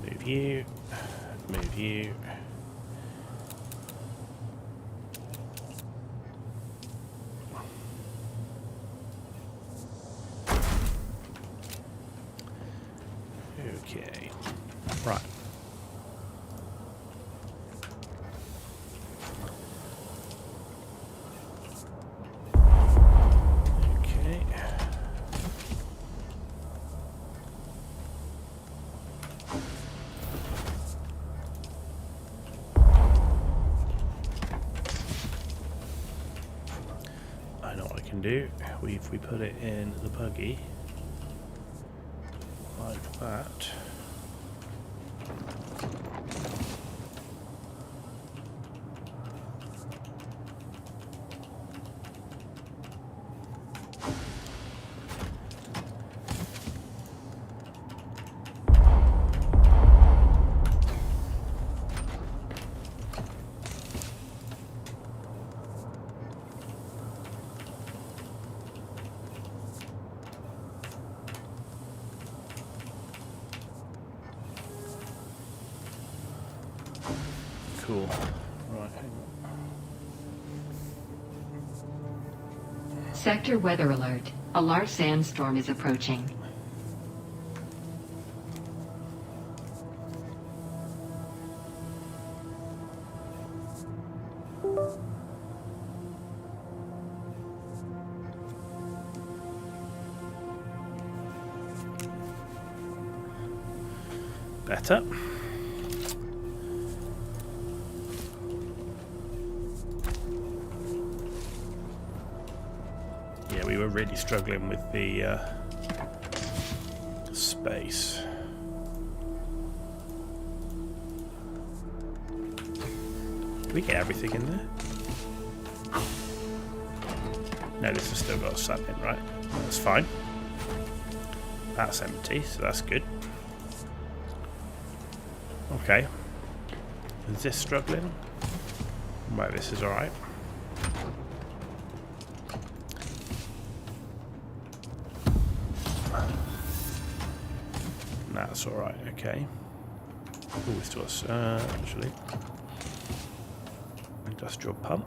Move you. Move you. Okay, right. Okay. I know what I can do. If we put it in the buggy like that. Cool. Right, hang on. Sector weather alert. A large sandstorm is approaching. Better. Yeah, we were really struggling with the space. Did we get everything in there? No, this has still got sun in, right? That's fine. That's empty, so that's good. Okay. Is this struggling? Right, this is alright. That's alright, okay. Oh, this was actually industrial pump.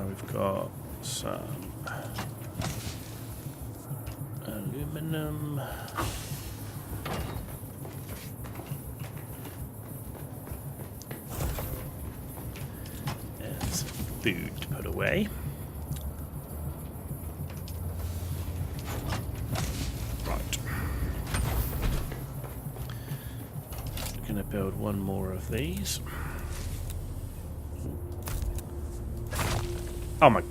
We've got some aluminum. And some food to put away. Right. Going to build one more of these. Oh my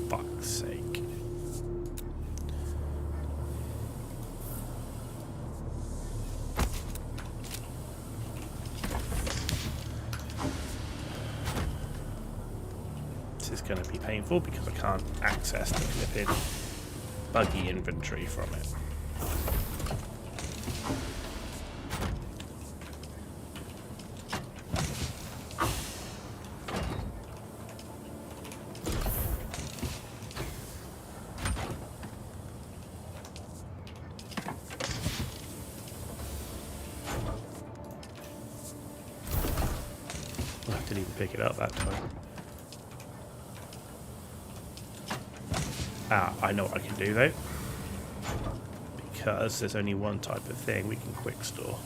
fuck's sake. This is going to be painful because I can't access the flipping buggy inventory from it. I didn't even pick it up that time. Ah, I know what I can do though. Because there's only one type of thing we can quick store.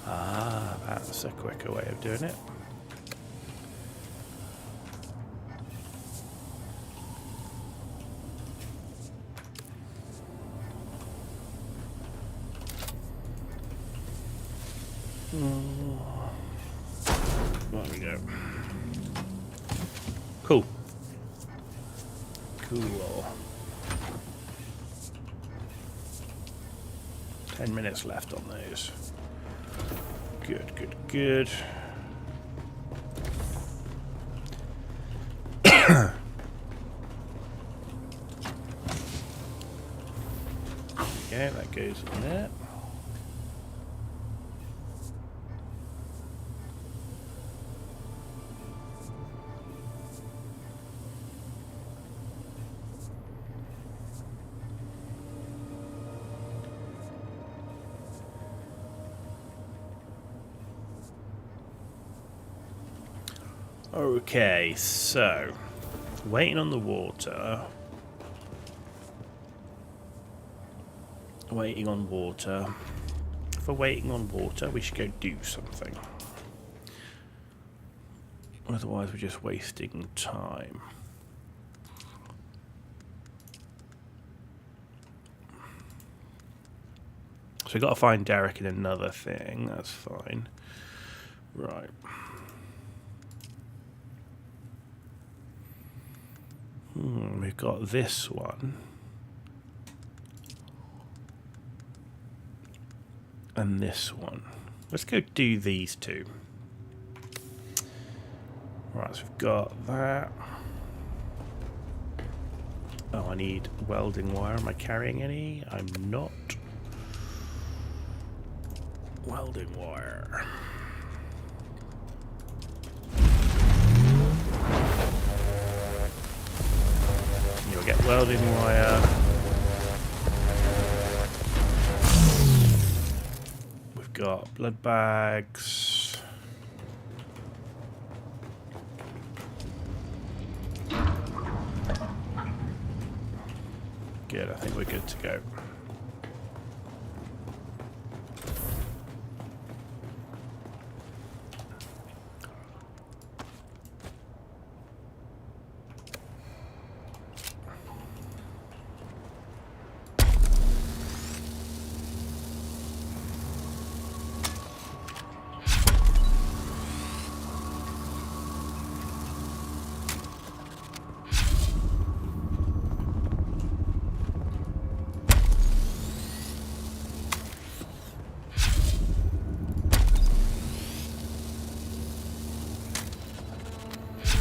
Ah, that's a quicker way of doing it. There we go. Cool. Cool. 10 minutes left on those. Good, good, good. Okay, that goes in there. Okay, so waiting on the water. Waiting on water. For waiting on water, we should go do something. Otherwise, we're just wasting time. So we've got to find Derek in another thing. That's fine. Right. We've got this one. And this one. Let's go do these two. Right, so we've got that. Oh, I need welding wire. Am I carrying any? I'm not. Welding wire. You'll get welding wire. We've got blood bags. Good, I think we're good to go.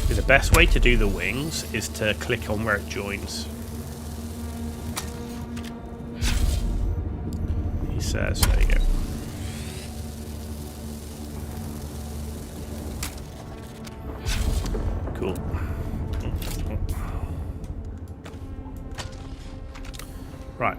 The best way to do the wings is to click on where it joins. He says, there you go. Cool. Right.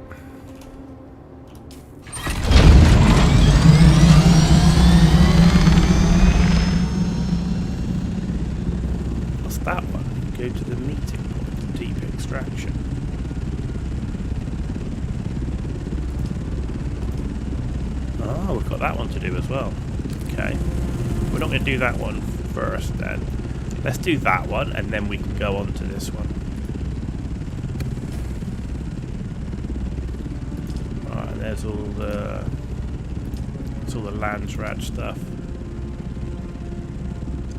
That one. Go to the meeting point, deep extraction. Oh, we've got that one to do as well. Okay. We're not going to do that one first then. Let's do that one and then we can go on to this one. Alright, there's all the Landsrad stuff.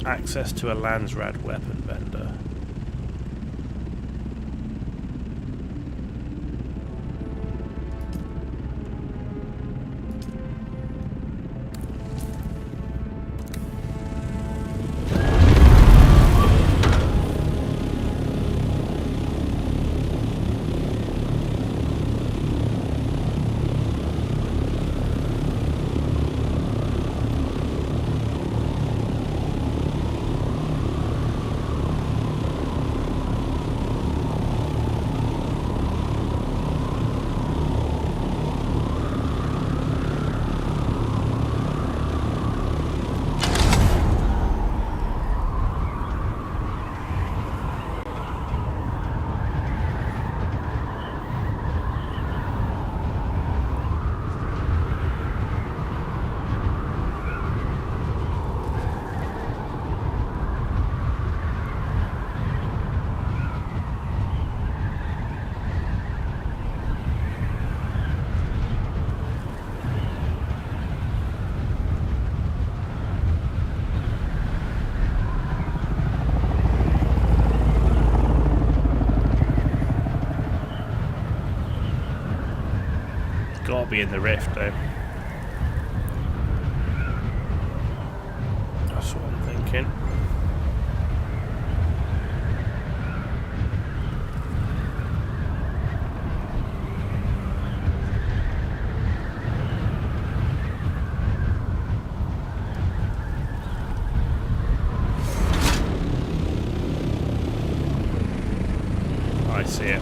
Access to a Landsrad weapon vendor. gotta be in the rift, though. That's what I'm thinking. I see it.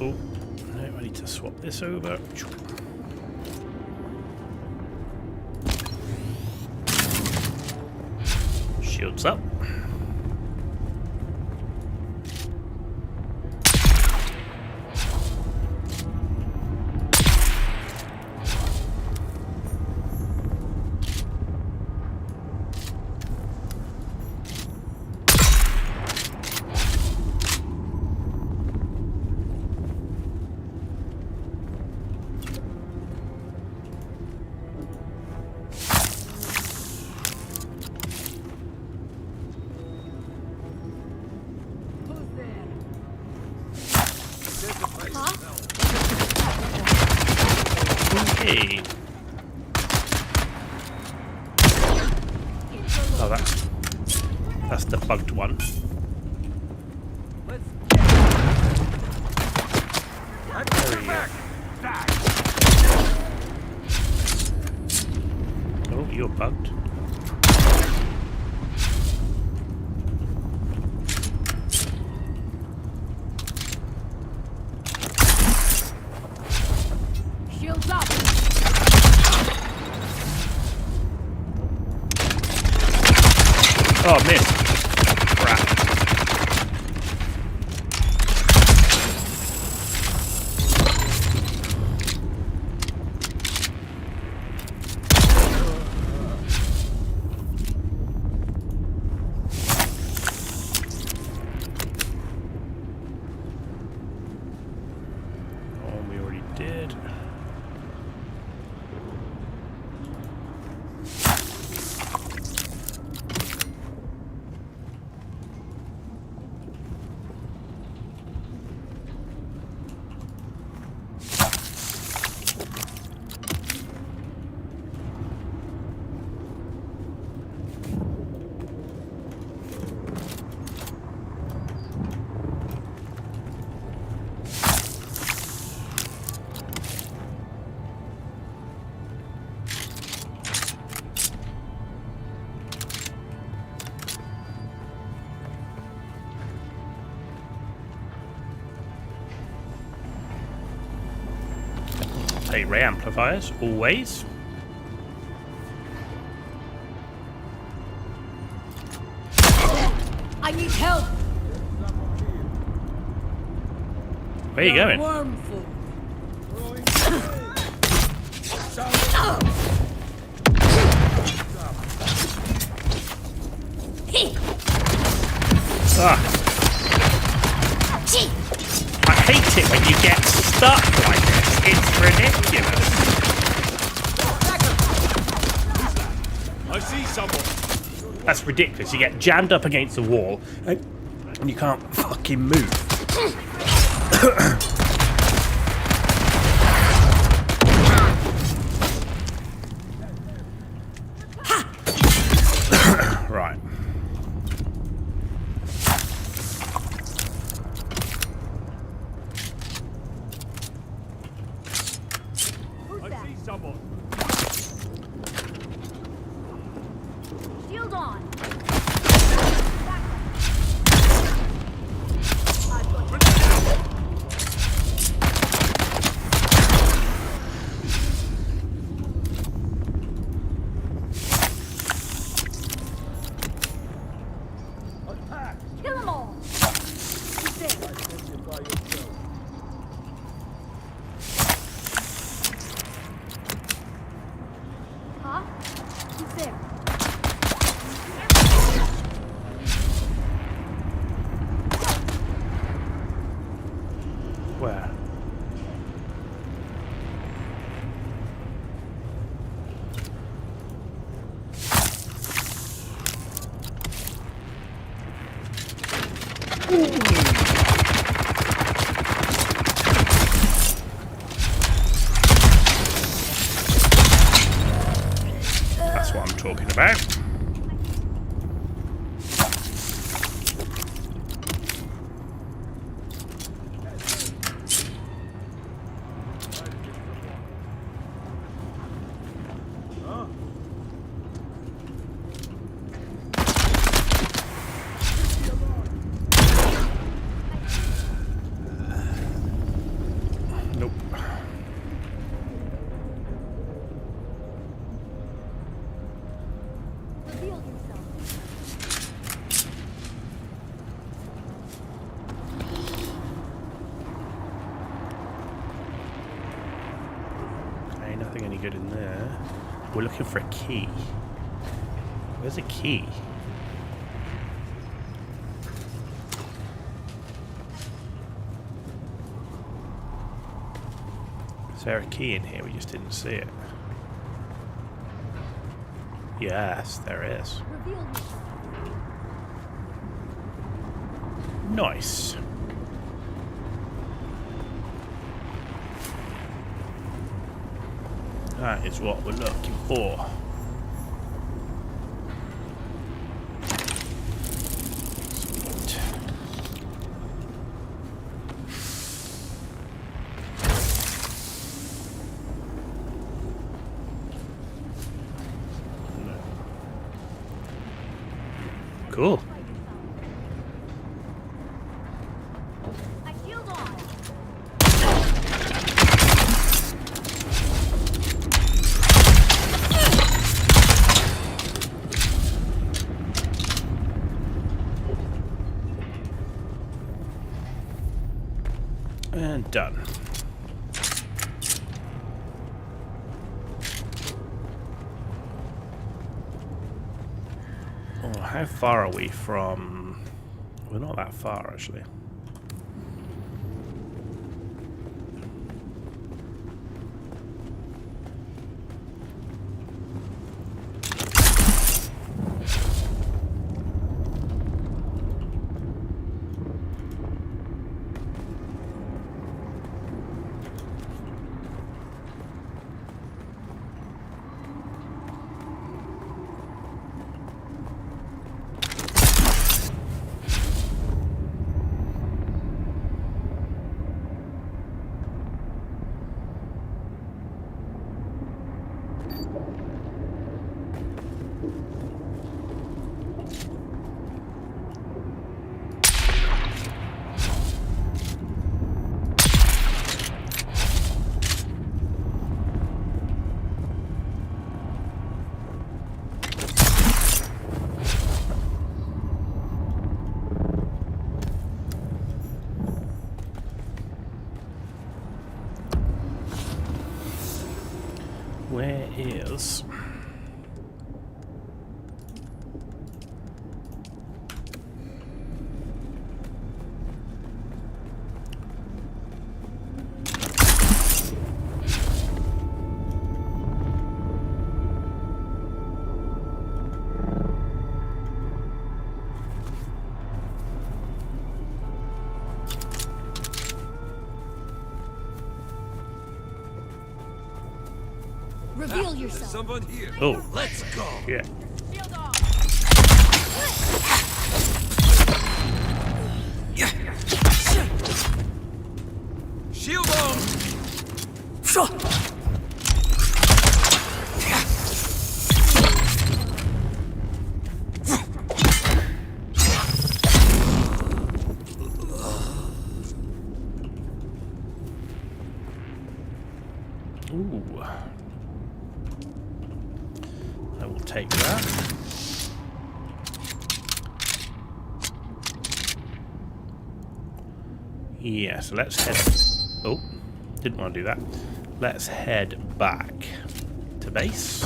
Oh, no, I need to swap this over. Shields up. Who's there? Okay. Oh, that's the bugged one. Let's There we go. Oh, you're bugged. Shields up. Oh, missed. Crap. Oh, we already did. Plate ray amplifiers, always. I need help. Where are you going? Worm food. Ah. I hate it when you get stuck like this. It's ridiculous. I see someone. That's ridiculous. You get jammed up against the wall and you can't fucking move. Right. I see someone. Shield on. Kill them all. Who's there? Huh? Who's there? talking about. Nope. Reveal yourself. Okay, nothing any good in there. We're looking for a key. Where's a key? Is there a key in here? We just didn't see it. Yes, there is. Reveal yourself. Nice. That is what we're looking for. Sweet. Cool. I shield on. And done. Oh, how far are we from... We're not that far, actually. Where is... Reveal yourself. Someone here. Oh, Let's go. yeah. Shield off. Shield on. Ooh. I will take that. Yeah, so let's head... Oh, didn't want to do that. Let's head back to base.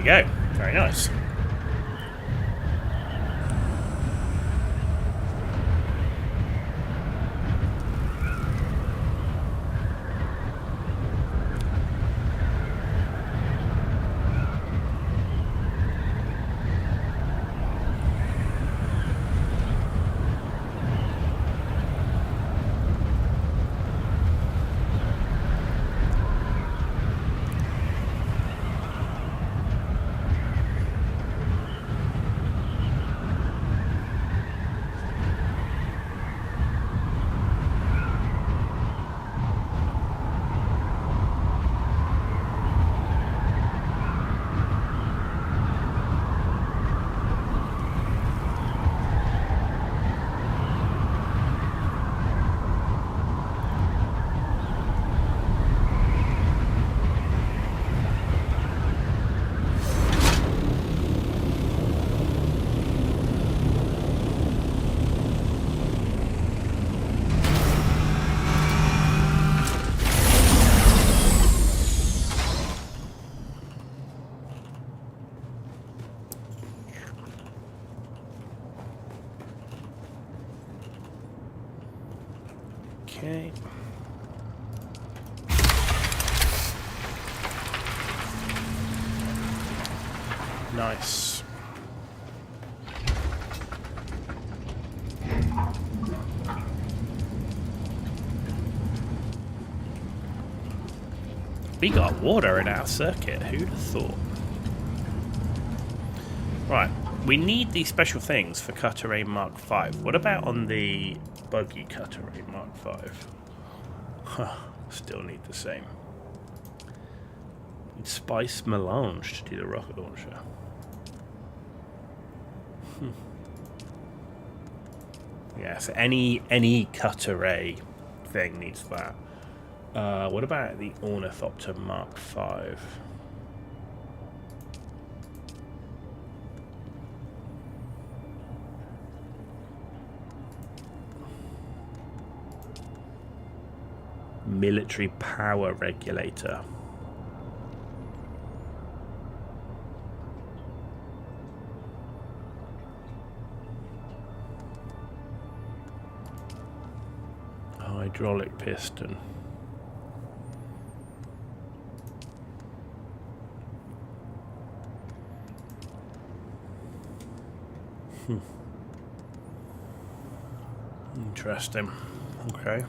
we go. Very nice. Okay. Nice. We got water in our circuit. Who'd have thought? Right. We need these special things for Cutter A Mark V. What about on the buggy Cutter A Mark V? Huh. Still need the same. Need spice melange to do the rocket launcher. Yeah, so any Cutter A thing needs that. What about the Ornithopter Mark V? Military power regulator. Hydraulic piston. Interesting. Okay.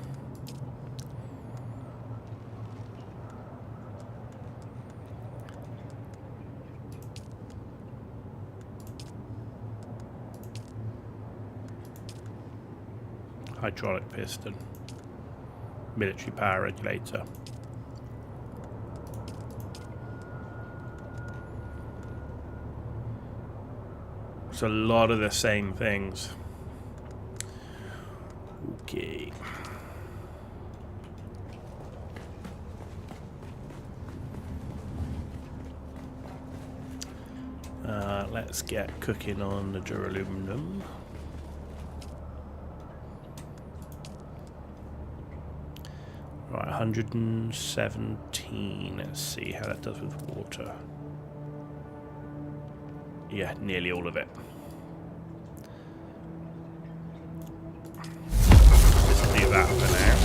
Hydraulic piston. Military power regulator. It's a lot of the same things. Okay. Let's get cooking on the duraluminum. Right, 117. Let's see how that does with water. Yeah, nearly all of it. Just do that for now.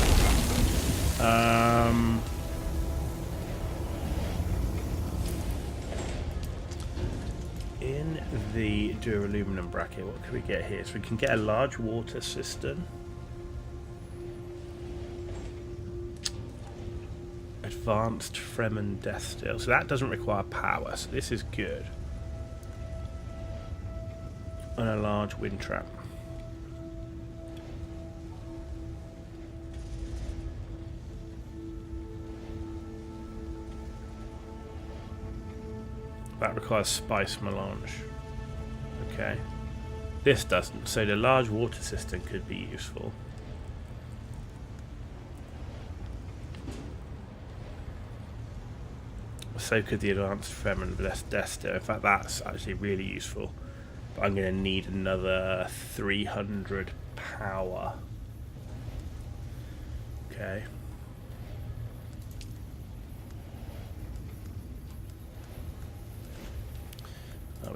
In the duraluminum bracket, what can we get here? So we can get a large water cistern. Advanced Fremen Death Still. So that doesn't require power, so this is good. And a large wind trap. That requires spice melange. Okay. This doesn't, so the large water cistern could be useful. So could the advanced Fremen Death Still. In fact, that's actually really useful. But I'm going to need another 300 power. Okay.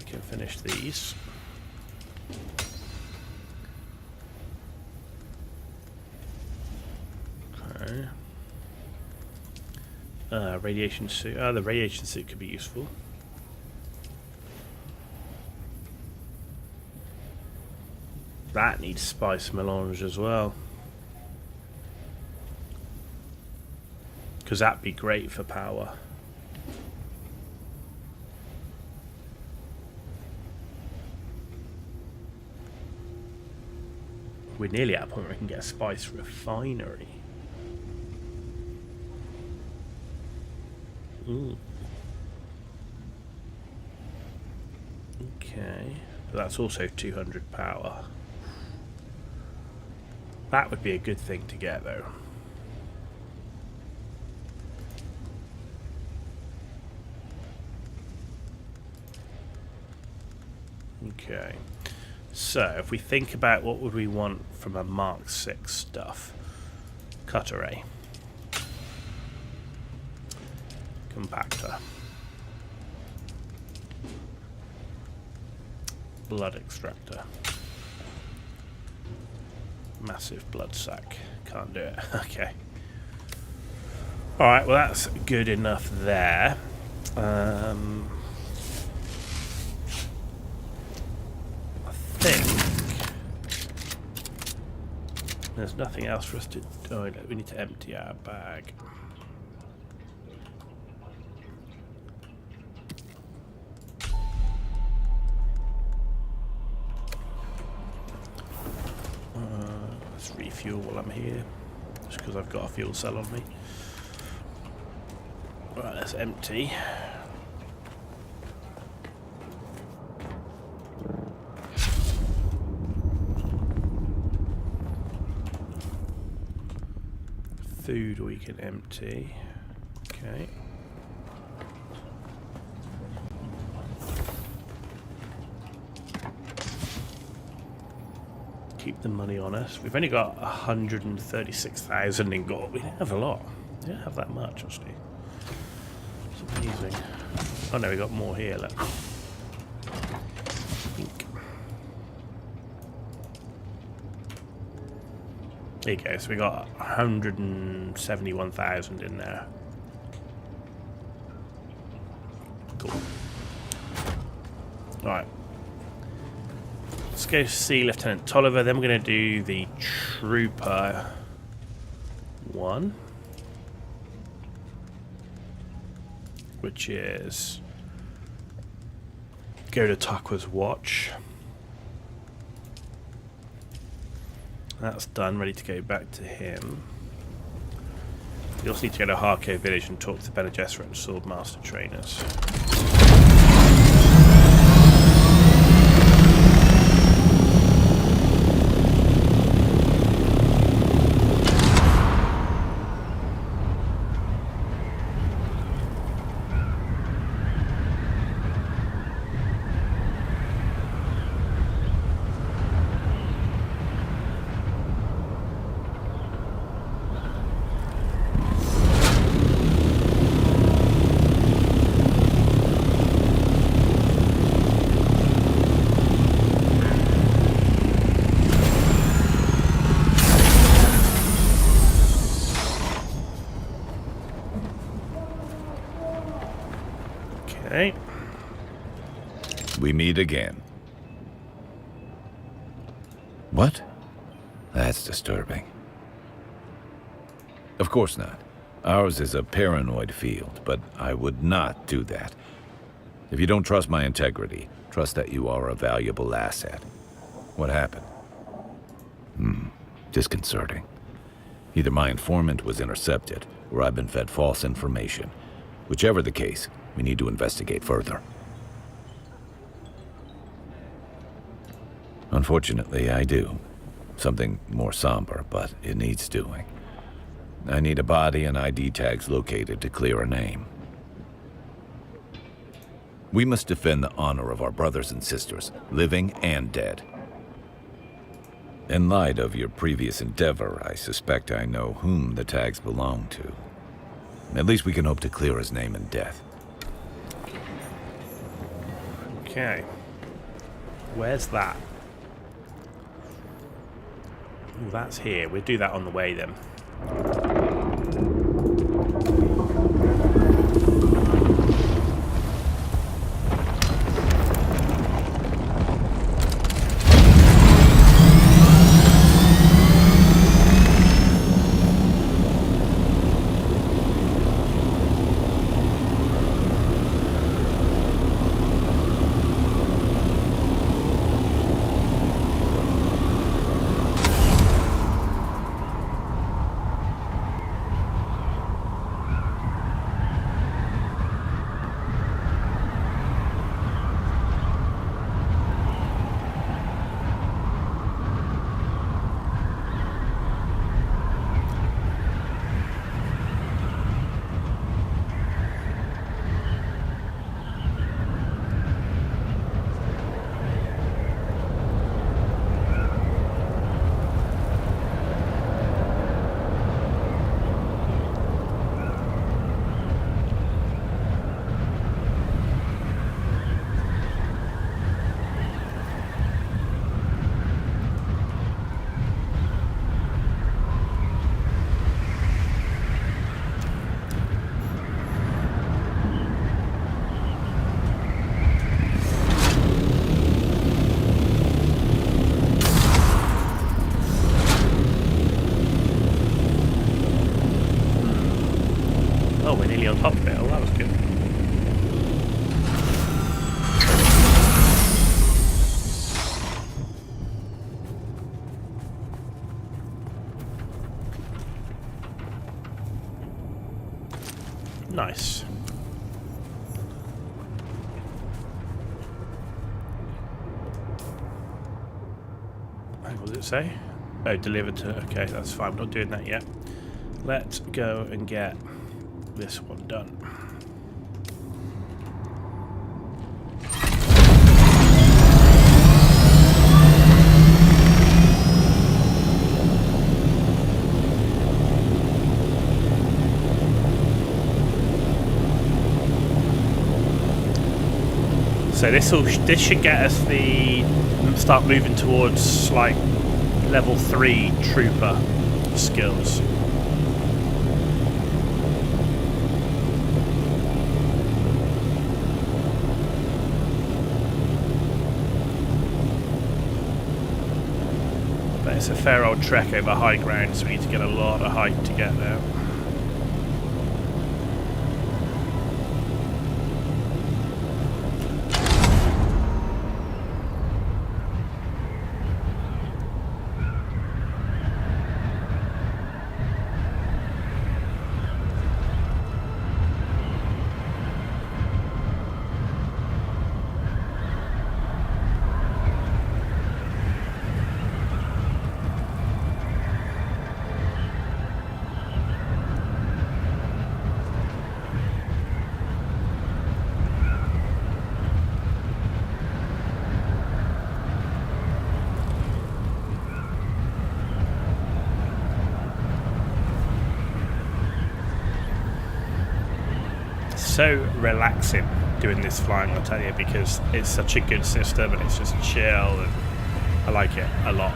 we can finish these. Okay. Radiation suit. The radiation suit could be useful. That needs spice melange as well. Because that'd be great for power. We're nearly at a point where we can get a spice refinery. Ooh. Okay. But that's also 200 power. That would be a good thing to get, though. Okay. So, if we think about what would we want from a Mark 6 stuff. Cutter A. Compactor. Blood extractor. Massive blood sac. Can't do it. Okay. Alright, well that's good enough there. I think there's nothing else for us to... Oh, we need to empty our bag. Let's refuel while I'm here, just because I've got a fuel cell on me. Right, that's empty. Food we can empty. Okay. Keep the money on us. We've only got 136,000 in gold. We don't have a lot. We don't have that much, actually. It's amazing. Oh no, we got more here. Look. There you go. So we got 171,000 in there. Cool. All right. Let's go see Lieutenant Tolliver. Then we're going to do the Trooper 1, which is go to Takwa's watch. That's done, ready to go back to him. We also need to go to Harko village and talk to the Bene Gesserit and Swordmaster trainers. Okay. We meet again. What? That's disturbing. Of course not. Ours is a paranoid field, but I would not do that. If you don't trust my integrity, trust that you are a valuable asset. What happened? Disconcerting. Either my informant was intercepted, or I've been fed false information. Whichever the case, we need to investigate further. Unfortunately, I do. Something more somber, but it needs doing. I need a body and ID tags located to clear a name. We must defend the honor of our brothers and sisters, living and dead. In light of your previous endeavor, I suspect I know whom the tags belong to. At least we can hope to clear his name in death. Okay. Where's that? Oh, that's here. We'll do that on the way then. Oh, we're nearly on top of it. Oh, that was good. Nice. What does it say? Oh, delivered to... Okay, that's fine. We're not doing that yet. Let's go and get this one done. So this should get us the start moving towards like level 3 trooper skills. But it's a fair old trek over high ground, so we need to get a lot of height to get there. So relaxing doing this flying, I'll tell you, because it's such a good system and it's just chill and I like it a lot.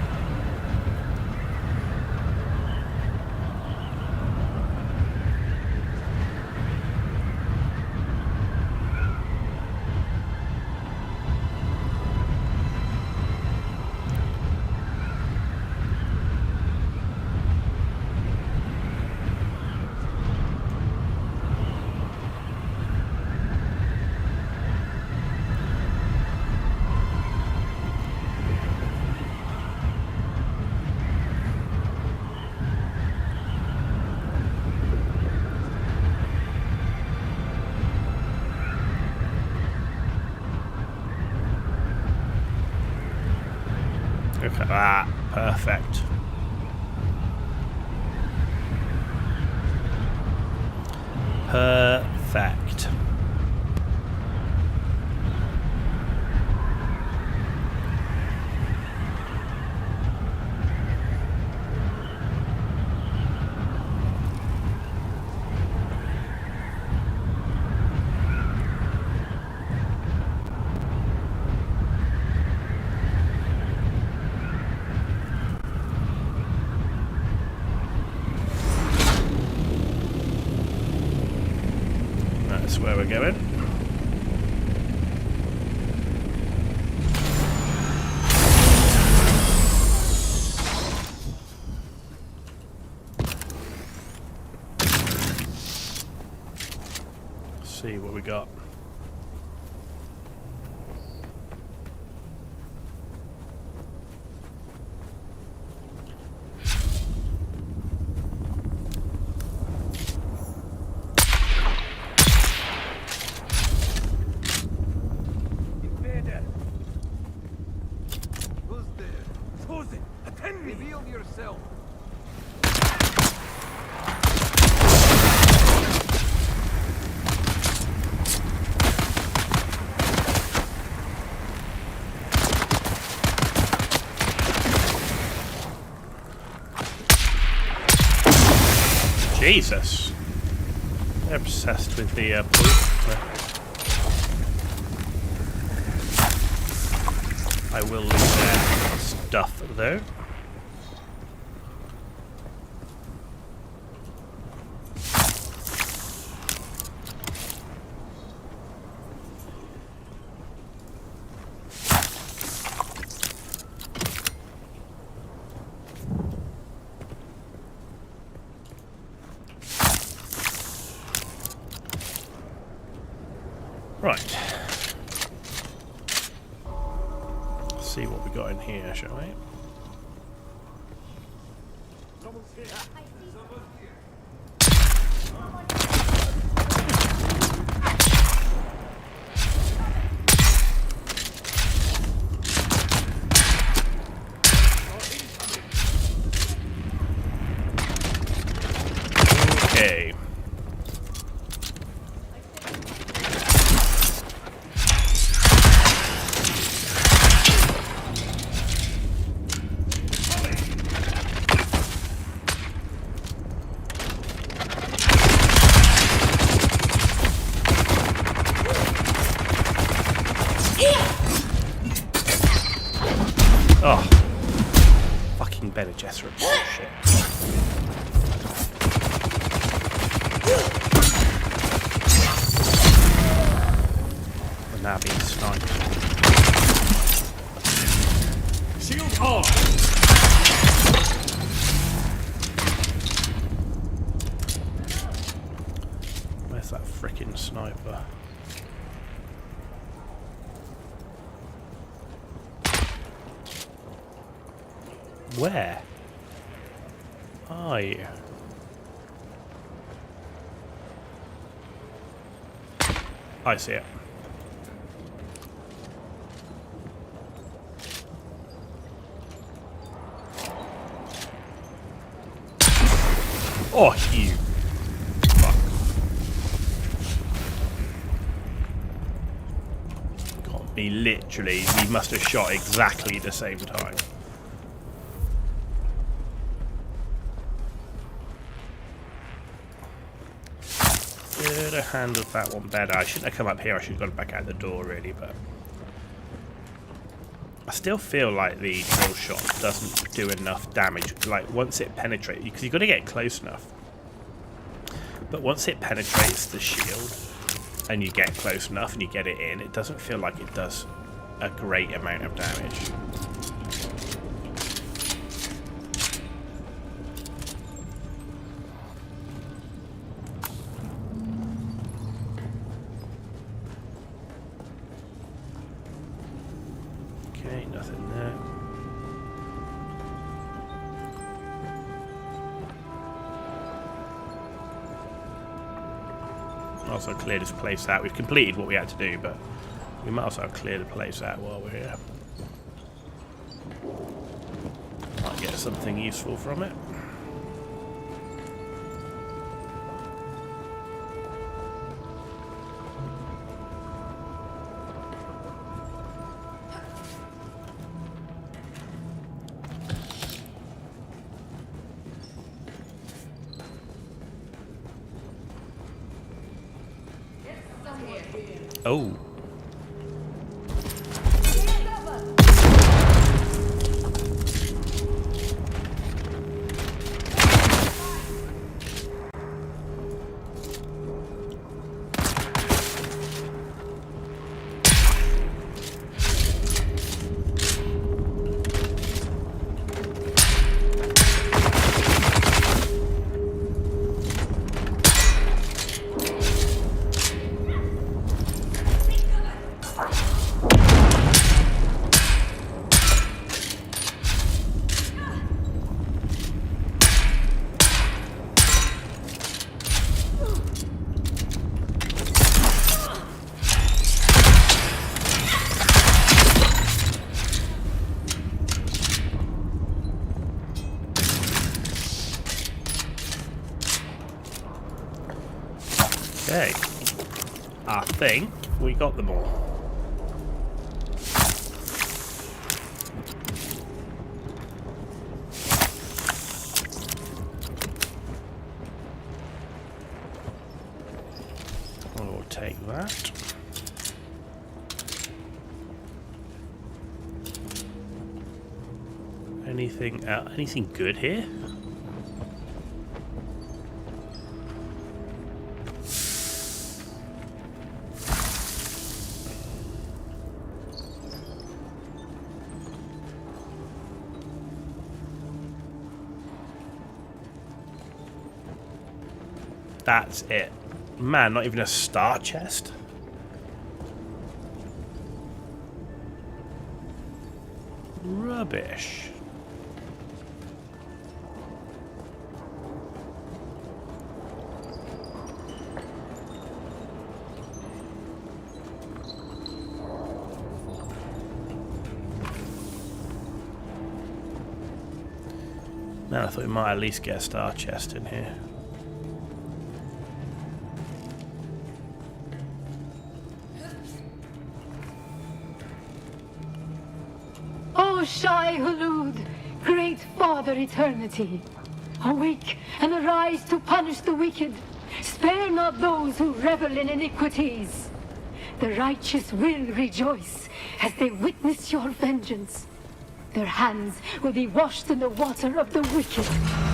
Look at that. Perfect. Perfect. this where we're going? See what we got. Invader! Who's there? Chosen! Attend me! Reveal yourself! Jesus. They're obsessed with the poison. I will leave their stuff though. Right. Let's see what we got in here, shall we? Someone's here! Someone's here! Okay. Oh. Fucking Bene Gesserit bullshit. We're now being sniped. Shield on! Where's that frickin' sniper? Where are you? I see it. Oh, you fuck. Can't be literally, we must have shot exactly the same time. Could have handled that one better. I shouldn't have come up here, I should have gone back out the door really, but I still feel like the drill shot doesn't do enough damage. Like once it penetrates, because you've got to get close enough. But once it penetrates the shield and you get close enough and you get it in, it doesn't feel like it does a great amount of damage. Okay, nothing there. Also clear this place out. We've completed what we had to do, but we might also clear the place out while we're here. Might get something useful from it. Oh. Okay. I think we got them all. We'll take that. Anything good here? That's it. Man, not even a star chest? Rubbish. Man, I thought we might at least get a star chest in here. O Shai Hulud, great Father Eternity, awake and arise to punish the wicked. Spare not those who revel in iniquities. The righteous will rejoice as they witness your vengeance. Their hands will be washed in the water of the wicked,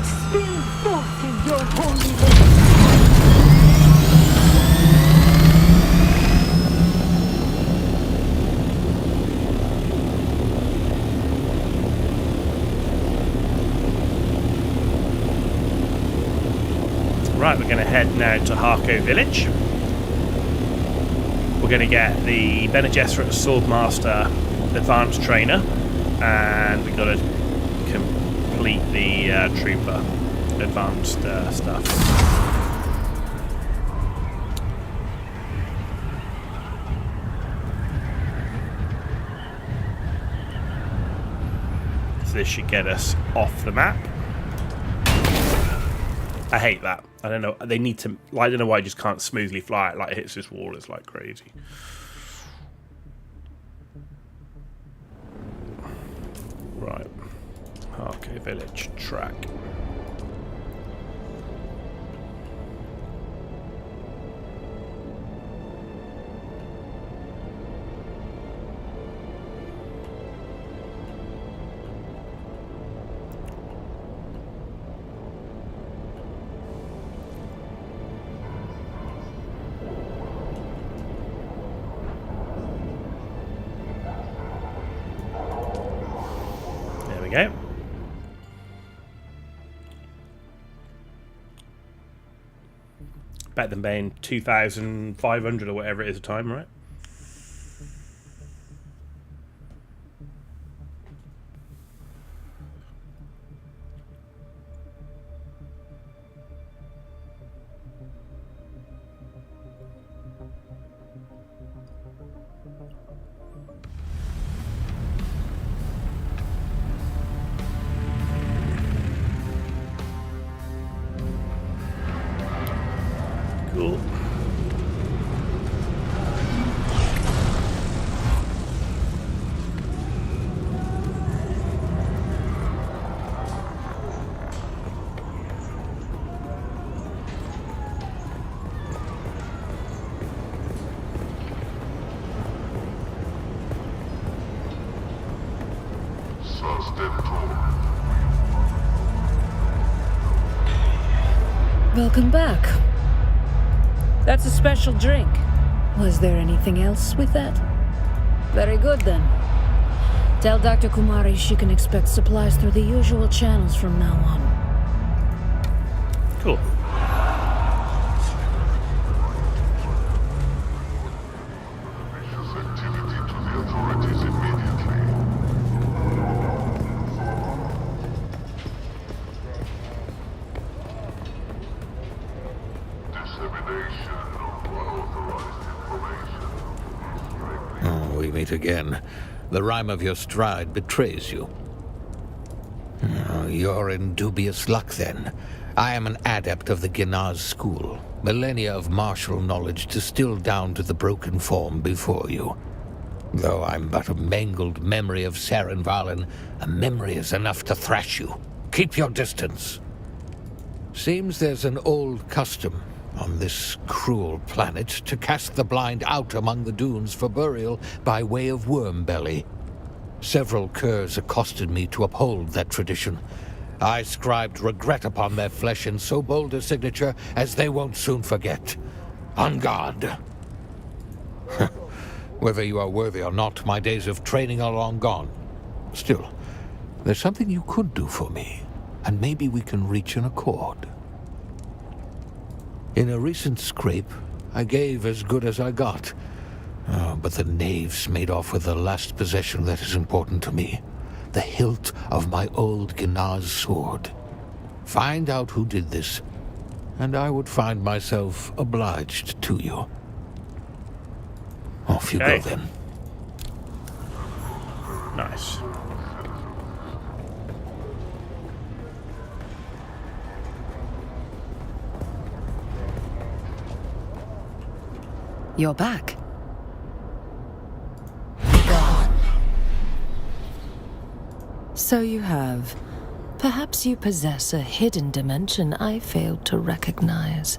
spilled forth in your holy name. Right, we're going to head now to Harko Village. We're going to get the Bene Gesserit Swordmaster Advanced Trainer, and we've got to complete the Trooper Advanced stuff. So this should get us off the map. I hate that. I don't know. They need to. I don't know why I just can't smoothly fly it. Like it hits this wall. It's like crazy. Right. Harko Village track. Okay. Better than paying 2,500 or whatever it is a time, right? Cool. Welcome back. That's a special drink. Was there anything else with that? Very good then. Tell Dr. Kumari she can expect supplies through the usual channels from now on. Cool. We meet again. The rhyme of your stride betrays you. Oh, you're in dubious luck, then. I am an adept of the Ginaz school. Millennia of martial knowledge distilled down to the broken form before you. Though I'm but a mangled memory of Saren Valen, a memory is enough to thrash you. Keep your distance. Seems there's an old custom on this cruel planet to cast the blind out among the dunes for burial by way of worm belly. Several curs accosted me to uphold that tradition. I scribed regret upon their flesh in so bold a signature as they won't soon forget. On guard. Whether you are worthy or not, my days of training are long gone. Still, there's something you could do for me, and maybe we can reach an accord. In a recent scrape, I gave as good as I got. Oh, but the knaves made off with the last possession that is important to me. The hilt of my old Ginaz sword. Find out who did this, and I would find myself obliged to you. Off you go, then. Nice. You're back. So you have. Perhaps you possess a hidden dimension I failed to recognize.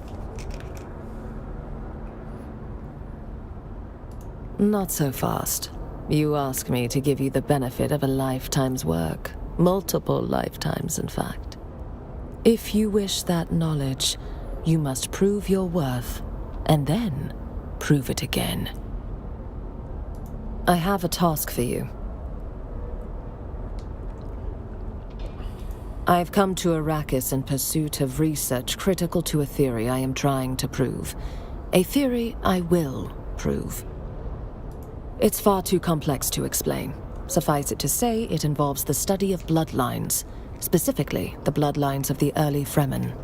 Not so fast. You ask me to give you the benefit of a lifetime's work. Multiple lifetimes, in fact. If you wish that knowledge, you must prove your worth, and then prove it again. I have a task for you. I've come to Arrakis in pursuit of research critical to a theory I am trying to prove. A theory I will prove. It's far too complex to explain. Suffice it to say, it involves the study of bloodlines, specifically the bloodlines of the early Fremen.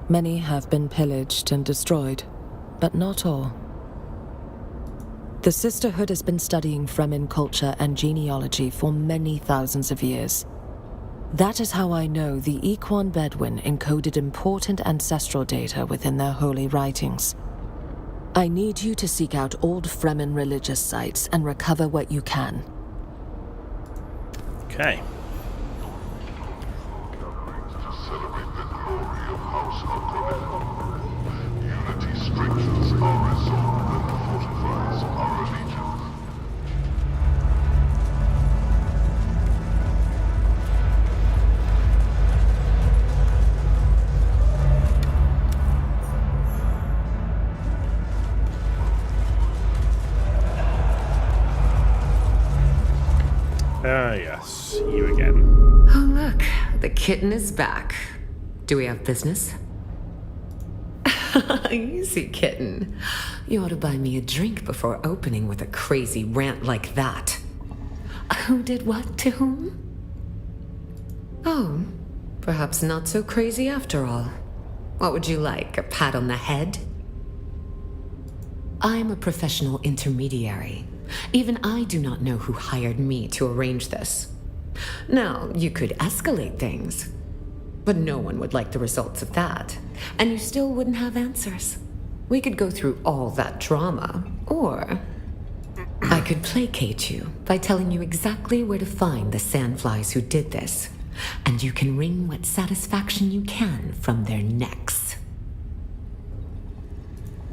Many have been pillaged and destroyed, but not all. The Sisterhood has been studying Fremen culture and genealogy for many thousands of years. That is how I know the Equan Bedouin encoded important ancestral data within their holy writings. I need you to seek out old Fremen religious sites and recover what you can. Okay. Unity strengthens our resolve and fortifies our allegiance. Ah, yes. You again. Oh, look. The kitten is back. Do we have business? Easy, kitten. You ought to buy me a drink before opening with a crazy rant like that. Who did what to whom? Oh, perhaps not so crazy after all. What would you like, a pat on the head? I'm a professional intermediary. Even I do not know who hired me to arrange this. Now, you could escalate things, but no one would like the results of that, and you still wouldn't have answers. We could go through all that drama, or I could placate you by telling you exactly where to find the sandflies who did this, and you can wring what satisfaction you can from their necks.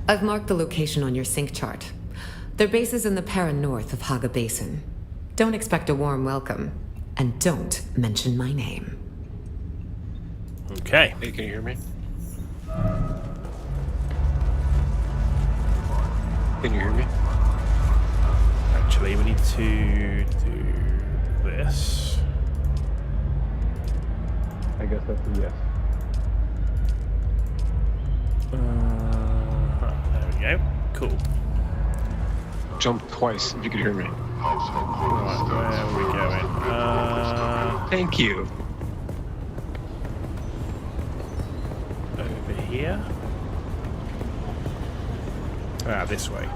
I've marked the location on your sync chart. Their base is in the Para north of Haga Basin. Don't expect a warm welcome, and don't mention my name. Okay. Hey, can you hear me? Can you hear me? Actually, we need to do this. I guess that's a yes. There we go. Cool. Jump twice if you could hear me. Right, where are we going? Thank you. Over here. Ah, this way.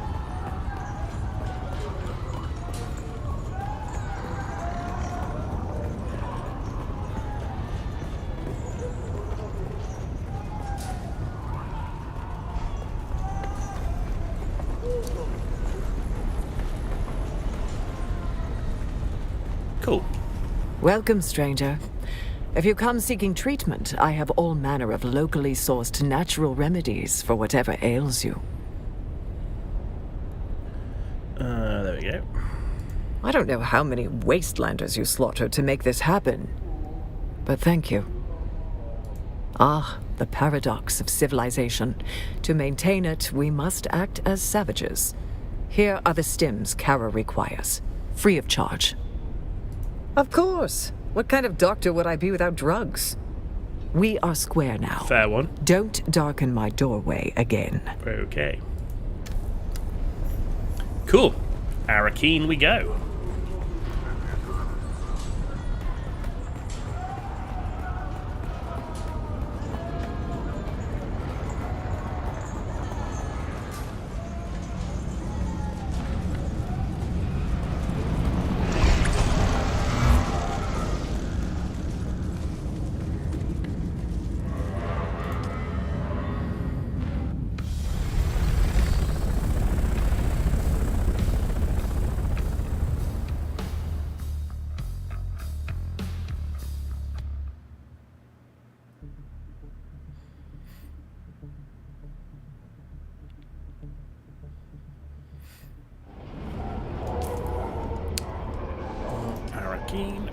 Cool. Welcome, stranger. If you come seeking treatment, I have all manner of locally sourced natural remedies for whatever ails you. There we go. I don't know how many wastelanders you slaughtered to make this happen, but thank you. Ah, the paradox of civilization. To maintain it, we must act as savages. Here are the stims Kara requires, free of charge. Of course. What kind of doctor would I be without drugs? We are square now. Fair one. Don't darken my doorway again. Okay. Cool. Arakeen we go. Arakeen.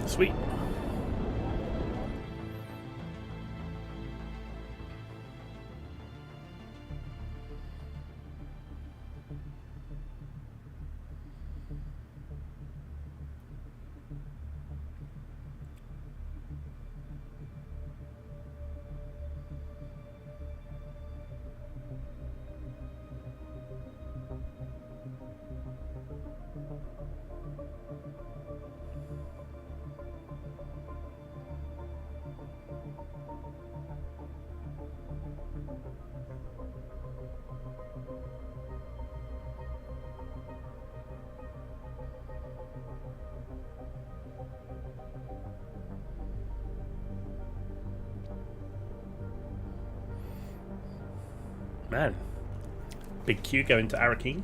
Sweet. Man. Big Q going to Arakeen.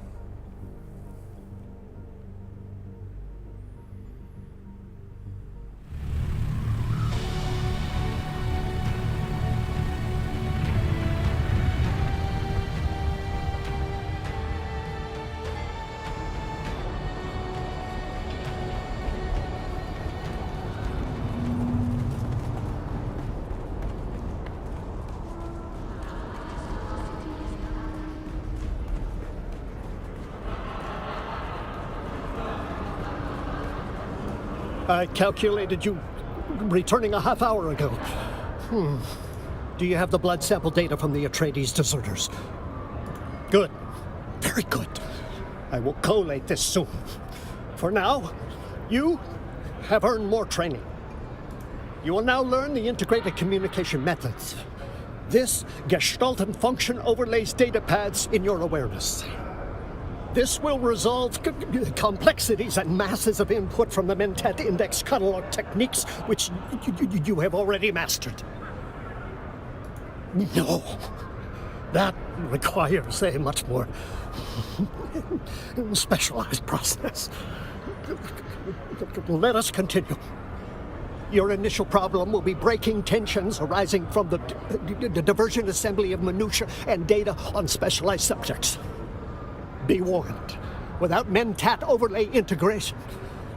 I calculated you returning a half hour ago. Do you have the blood sample data from the Atreides deserters? Good. Very good. I will collate this soon. For now, you have earned more training. You will now learn the integrated communication methods. This Gestalt and function overlays data pads in your awareness. This will resolve complexities and masses of input from the Mentat Index catalog techniques, which you have already mastered. No, that requires a much more specialized process. Let us continue. Your initial problem will be breaking tensions arising from the diversion assembly of minutiae and data on specialized subjects. Be warned, without Mentat overlay integration,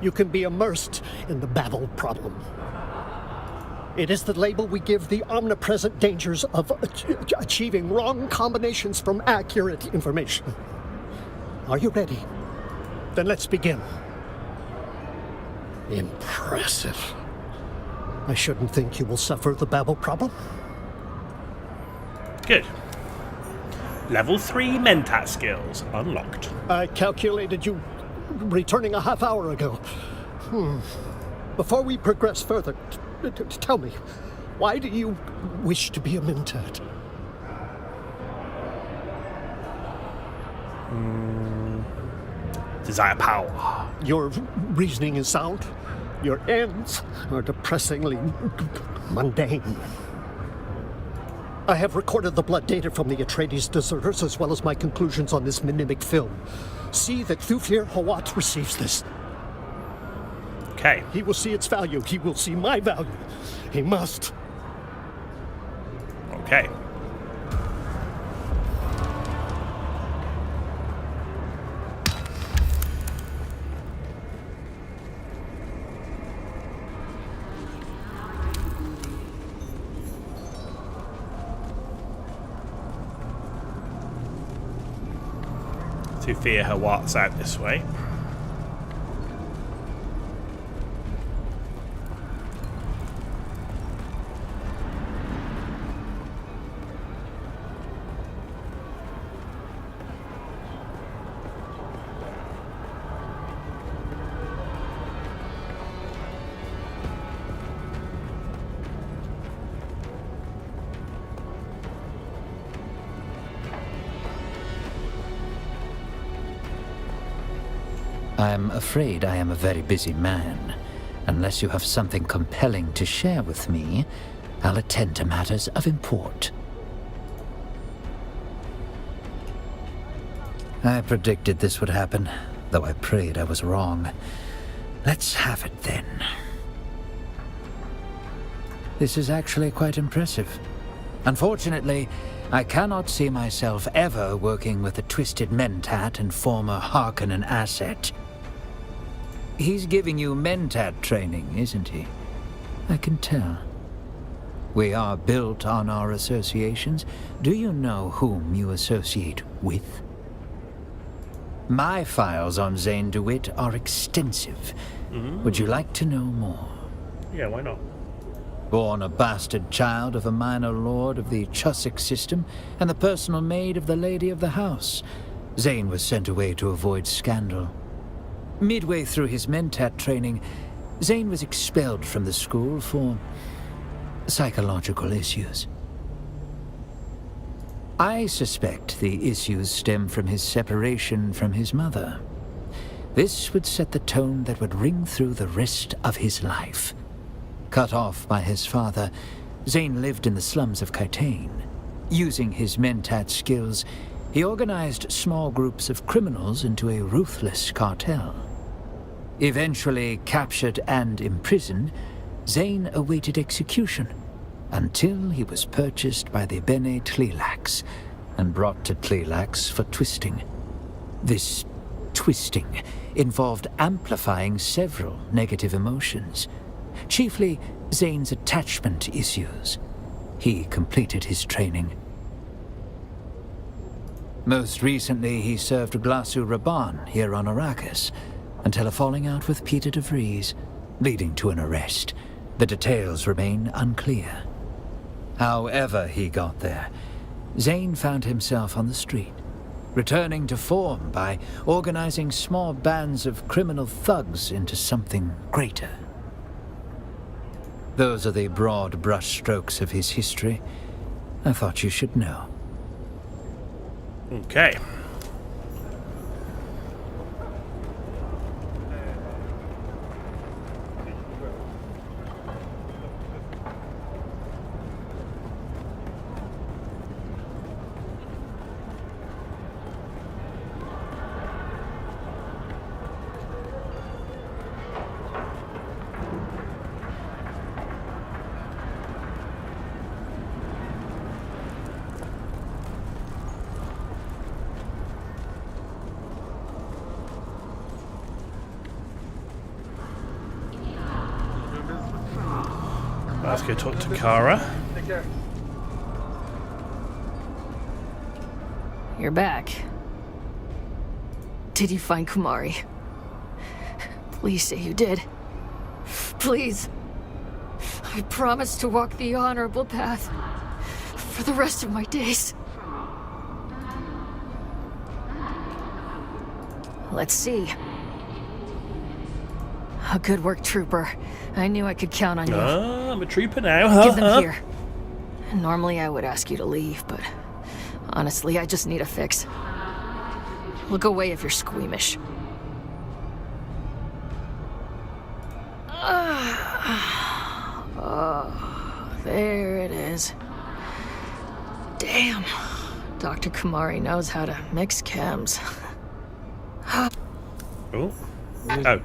you can be immersed in the battle problem. It is the label we give the omnipresent dangers of achieving wrong combinations from accurate information. Are you ready? Then let's begin. Impressive. I shouldn't think you will suffer the babble problem. Good. Level 3 Mentat skills unlocked. I calculated you returning a half hour ago. Before we progress further, tell me, why do you wish to be a Mentat? Desire power. Your reasoning is sound. Your ends are depressingly mundane. I have recorded the blood data from the Atreides deserters as well as my conclusions on this mimic film. See that Thufir Hawat receives this. Okay. He will see its value. He will see my value. He must. Okay. To fear her what's out this way. I'm afraid I am a very busy man. Unless you have something compelling to share with me, I'll attend to matters of import. I predicted this would happen, though I prayed I was wrong. Let's have it then. This is actually quite impressive. Unfortunately, I cannot see myself ever working with a twisted Mentat and former Harkonnen asset. He's giving you Mentat training, isn't he? I can tell. We are built on our associations. Do you know whom you associate with? My files on Zane DeWitt are extensive. Would you like to know more? Yeah, why not? Born a bastard child of a minor lord of the Chusik system and the personal maid of the Lady of the House, Zane was sent away to avoid scandal. Midway through his Mentat training, Zane was expelled from the school for psychological issues. I suspect the issues stem from his separation from his mother. This would set the tone that would ring through the rest of his life. Cut off by his father, Zane lived in the slums of Kaitane. Using his Mentat skills, he organized small groups of criminals into a ruthless cartel. Eventually captured and imprisoned, Zane awaited execution until he was purchased by the Bene Tleilax and brought to Tleilax for twisting. This twisting involved amplifying several negative emotions, chiefly Zane's attachment issues. He completed his training. Most recently, he served Glasu Raban here on Arrakis, until a falling out with Peter de Vries, leading to an arrest. The details remain unclear. However he got there, Zane found himself on the street, returning to form by organizing small bands of criminal thugs into something greater. Those are the broad brushstrokes of his history. I thought you should know. Okay. Let's go talk to Kara. Take care. You're back. Did you find Kumari? Please say you did. Please. I promise to walk the honorable path for the rest of my days. Let's see. Oh, good work, Trooper. I knew I could count on you. I'm a trooper now. Give them here. Normally I would ask you to leave, but honestly, I just need a fix. Look away if you're squeamish. Oh, there it is. Damn. Dr. Kumari knows how to mix chems. Oh,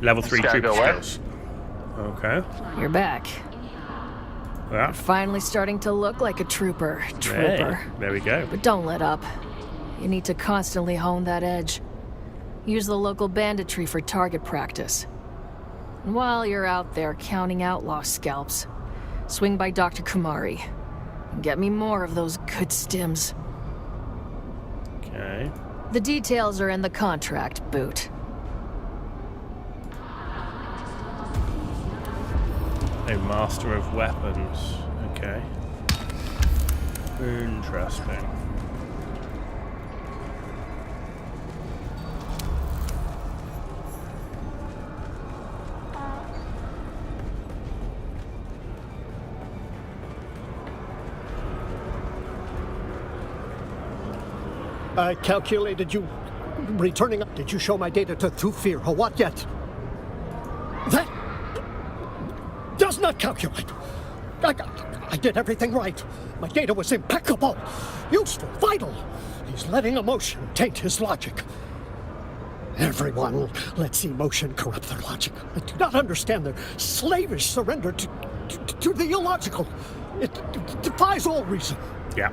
level 3 trooper skills. Okay. You're back. Yeah. You're finally starting to look like a trooper. Hey, there we go. But don't let up. You need to constantly hone that edge. Use the local banditry for target practice. And while you're out there counting outlaw scalps, swing by Dr. Kumari. And get me more of those good stims. Okay. The details are in the contract, Boot. A master of weapons. Okay. Interesting. I calculated you returning. Did you show my data to Thufir or what yet? That does not calculate. I did everything right. My data was impeccable, useful, vital. He's letting emotion taint his logic. Everyone lets emotion corrupt their logic. I do not understand their slavish surrender to the illogical. It defies all reason. Yeah.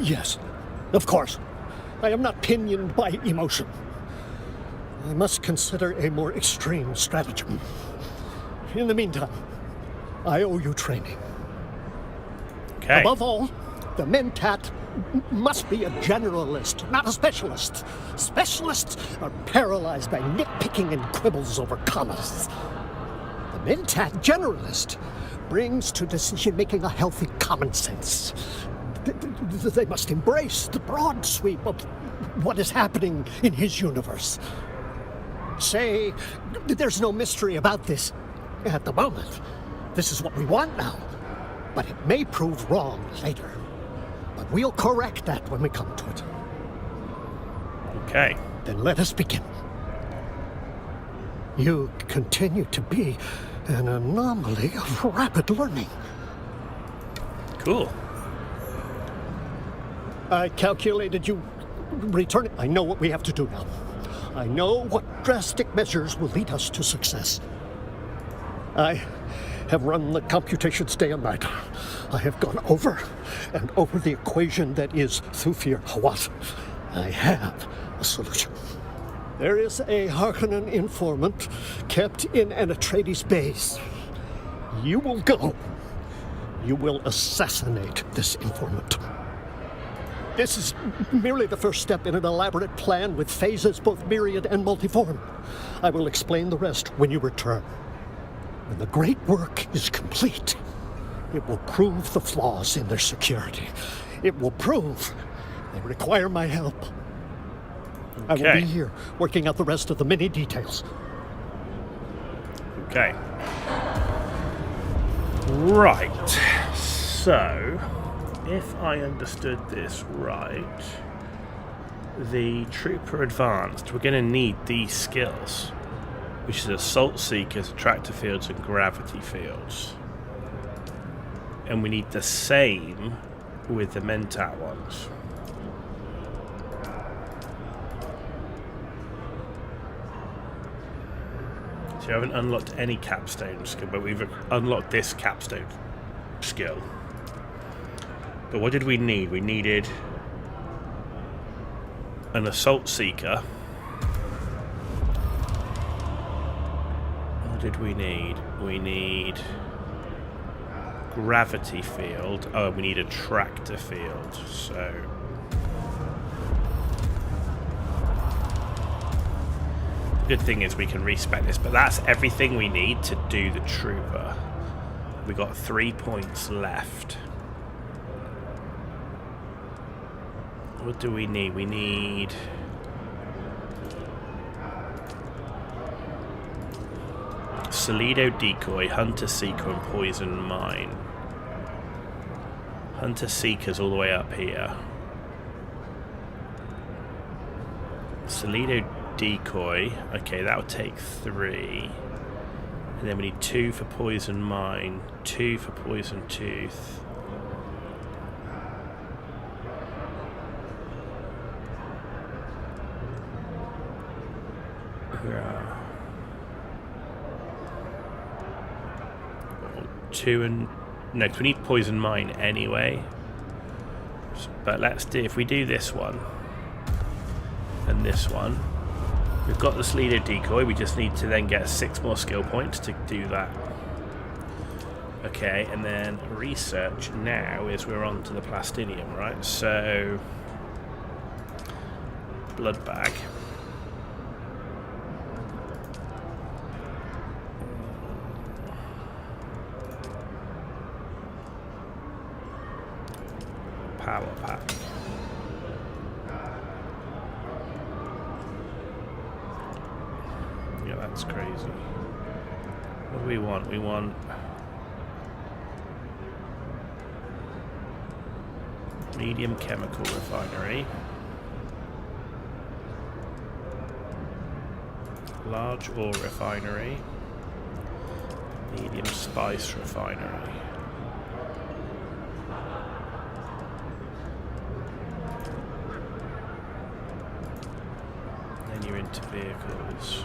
Yes, of course. I am not pinioned by emotion. I must consider a more extreme stratagem. In the meantime, I owe you training. Okay. Above all, the Mentat must be a generalist, not a specialist. Specialists are paralyzed by nitpicking and quibbles over commas. The Mentat generalist brings to decision-making a healthy common sense. They must embrace the broad sweep of what is happening in his universe. Say, there's no mystery about this at the moment. This is what we want now, but it may prove wrong later. But we'll correct that when we come to it. Okay. Then let us begin. You continue to be an anomaly of rapid learning. Cool. I calculated you returning. I know what we have to do now. I know what drastic measures will lead us to success. I have run the computations day and night. I have gone over and over the equation that is Thufir Hawat. I have a solution. There is a Harkonnen informant kept in an Atreides base. You will go. You will assassinate this informant. This is merely the first step in an elaborate plan with phases both myriad and multiform. I will explain the rest when you return. When the great work is complete, it will prove the flaws in their security. It will prove they require my help. I will be here working out the rest of the many details. Okay. Right. So, if I understood this right, the Trooper Advanced, we're going to need these skills, which is Assault Seekers, Attractor Fields, and Gravity Fields. And we need the same with the Mentat ones. So we haven't unlocked any capstone skill, but we've unlocked this capstone skill. But what did we need? We needed an Assault Seeker. What did we need? We need Gravity Field. Oh, we need a Tractor Field. So good thing is we can respec this, but that's everything we need to do the trooper. We got 3 points left. What do we need? We need Salido Decoy, Hunter Seeker, and Poison Mine. Hunter Seeker's all the way up here. Salido Decoy, okay, that would take 3. And then we need 2 for Poison Mine, 2 for Poison Tooth. Yeah. 2 and... No, 'cause we need Poison Mine anyway. But let's do... If we do this one and this one, we've got the Salido Decoy. We just need to then get 6 more skill points to do that. Okay, and then research now is we're on to the Plastinium, right? So... Blood bag. Power pack. Yeah, that's crazy. What do we want? We want medium chemical refinery, large ore refinery, medium spice refinery. You're into vehicles,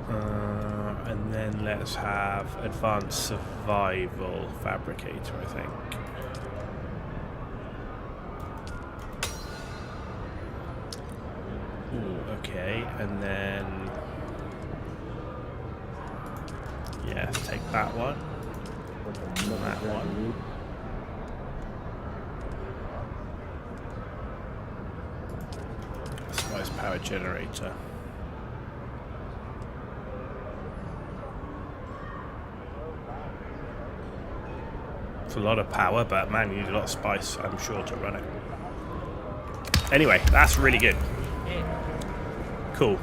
and then let's have advanced survival fabricator, I think. Ooh, okay, and then yeah, take that one and that one. Power generator. It's a lot of power, but man, you need a lot of spice, I'm sure, to run it. Anyway, that's really good. Cool.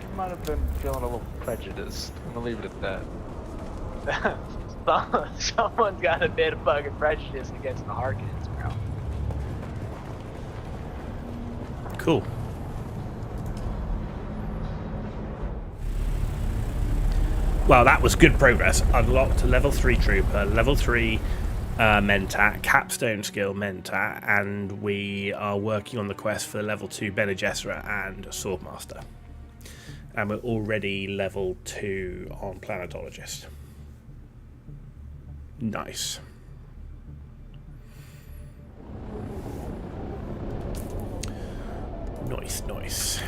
He might have been feeling a little prejudiced. I'm gonna leave it at that. Someone's got a bit of fucking prejudice against the Harkins, bro. Cool. Well, that was good progress. Unlocked level 3 trooper, level 3 Mentat, capstone skill Mentat, and we are working on the quest for level 2 Bene Gesserit and Swordmaster. And we're already level 2 on Planetologist. Nice. Nice, nice.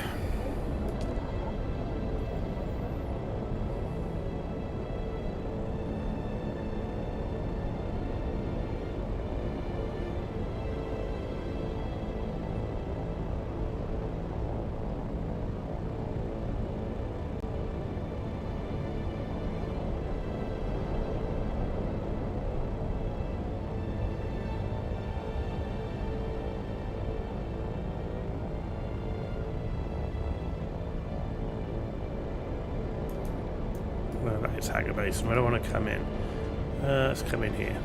It's Hanger Basin. Where do I want to come in? Let's come in here.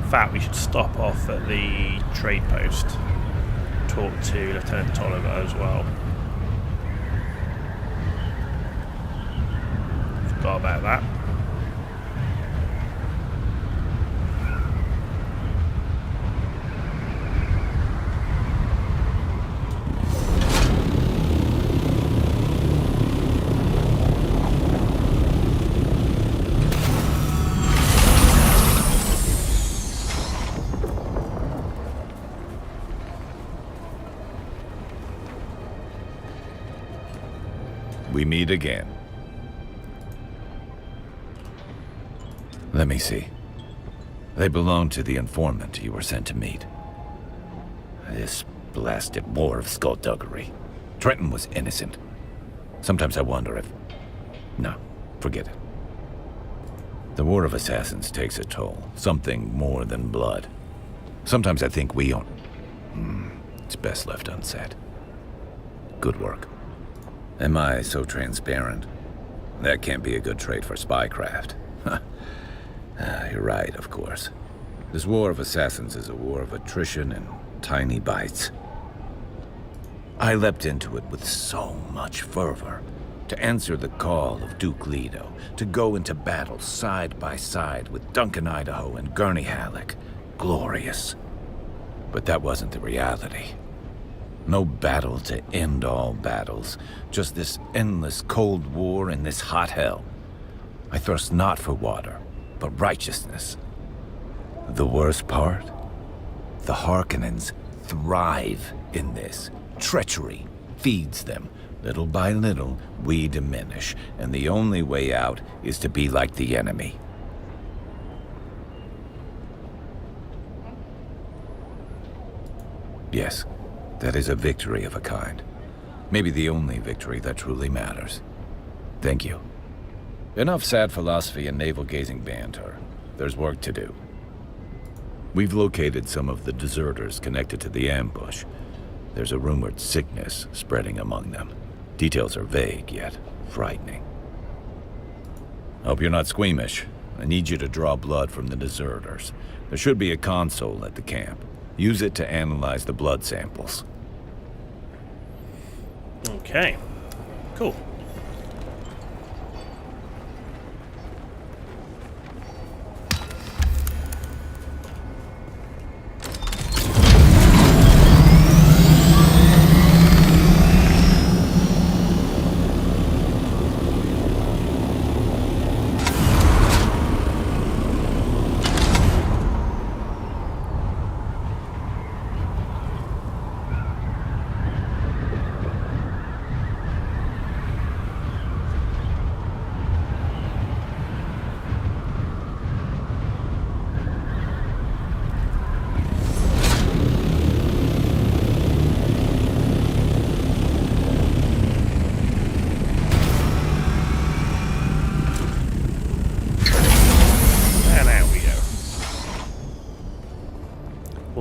fact, we should stop off at the trade post. Talk to Lieutenant Tolliver as well. Forgot about that. We meet again. Let me see. They belong to the informant you were sent to meet. This blasted war of skullduggery. Trenton was innocent. Sometimes I wonder if... No, forget it. The war of assassins takes a toll. Something more than blood. Sometimes I think we it's best left unsaid. Good work. Am I so transparent? That can't be a good trait for spycraft. You're right, of course. This war of assassins is a war of attrition and tiny bites. I leapt into it with so much fervor. To answer the call of Duke Leto. To go into battle side by side with Duncan Idaho and Gurney Halleck. Glorious. But that wasn't the reality. No battle to end all battles. Just this endless cold war in this hot hell. I thirst not for water, but righteousness. The worst part? The Harkonnens thrive in this. Treachery feeds them. Little by little, we diminish, and the only way out is to be like the enemy. Yes, that is a victory of a kind. Maybe the only victory that truly matters. Thank you. Enough sad philosophy and navel-gazing banter. There's work to do. We've located some of the deserters connected to the ambush. There's a rumored sickness spreading among them. Details are vague, yet frightening. Hope you're not squeamish. I need you to draw blood from the deserters. There should be a console at the camp. Use it to analyze the blood samples. Okay. Cool.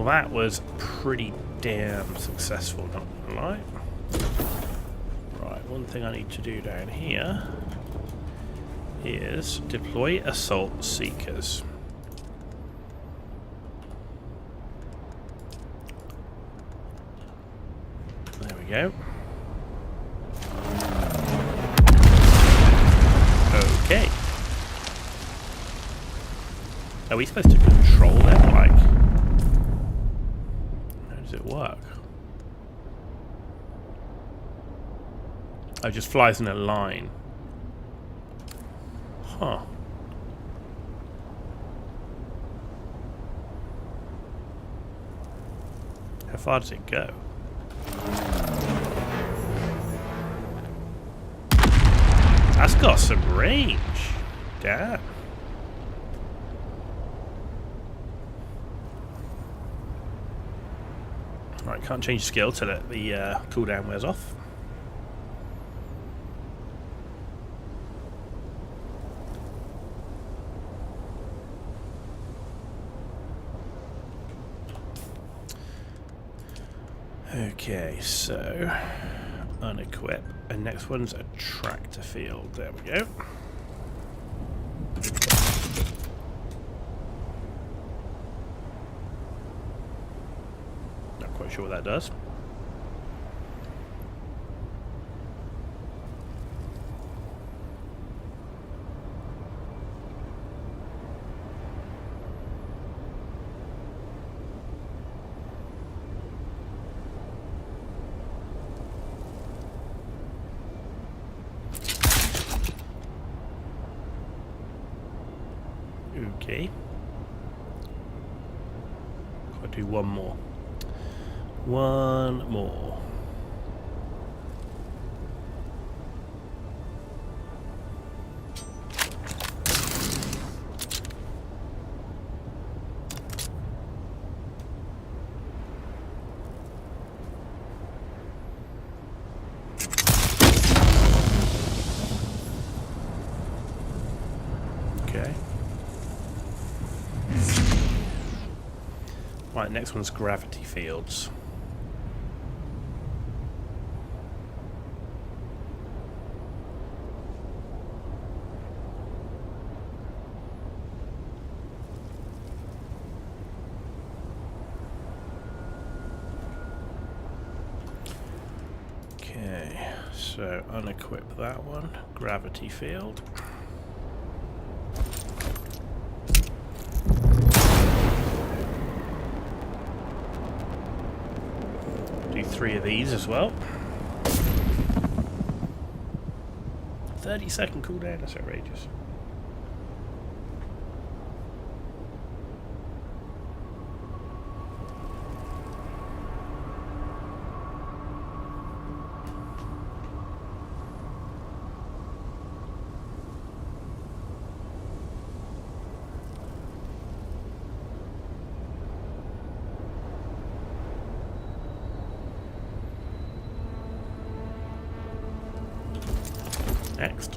That was pretty damn successful, not gonna lie. Right, one thing I need to do down here is deploy assault seekers. There we go. Okay. Are we supposed to control them, like? Does it work? Oh, it just flies in a line. Huh. How far does it go? That's got some range. Damn. Right, can't change skill till the cooldown wears off. Okay, so unequip, and next one's a tractor field. There we go. quite sure what that does. Okay. Gotta do one more. One more. Okay. Right, next one's gravity fields. Okay, so unequip that one. Gravity field. Do 3 of these as well. 30-second cooldown, that's outrageous. Next.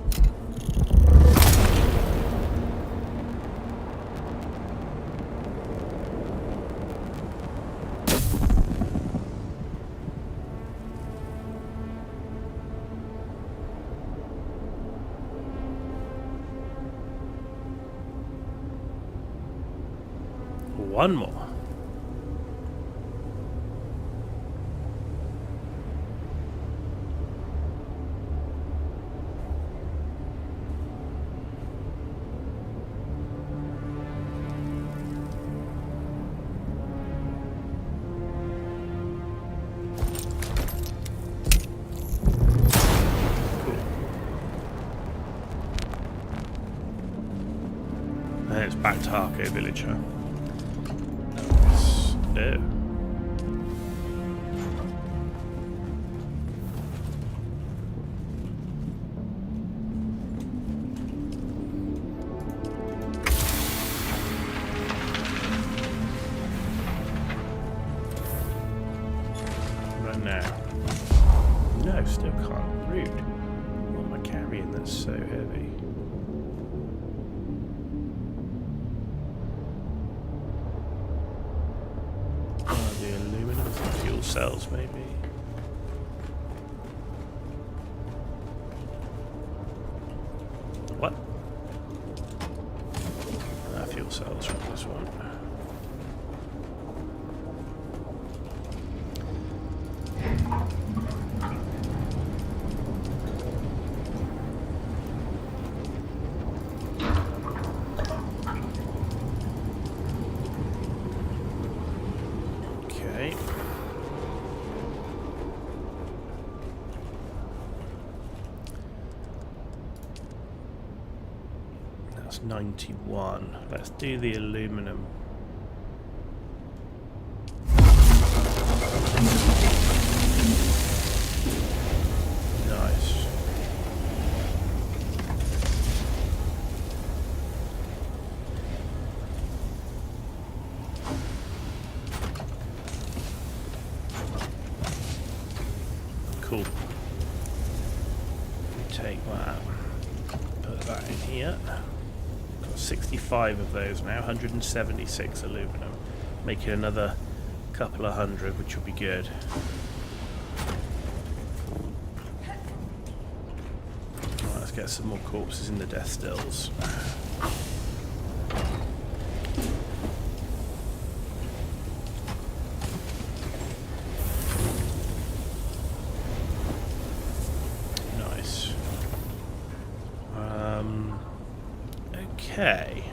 One more. And it's back to Harko Village, huh? No. Right now. No, still can't. Rude. What am I carrying that's so heavy? Fuel cells, maybe. What? Fuel cells from this one. Okay. That's 91. Let's do the aluminum. Nice. Cool. Take that. Put that in here. 65 of those now, 176 aluminum, making another couple of hundred, which will be good. Right, let's get some more corpses in the death stills. Okay.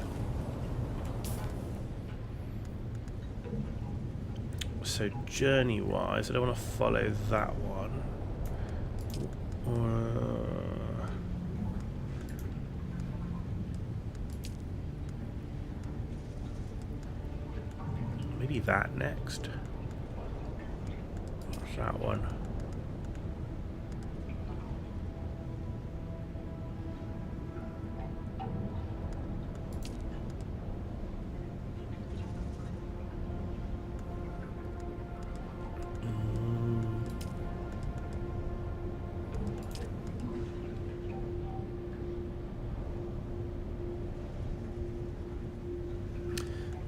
So journey-wise, I don't want to follow that one. Maybe that next. What's that one?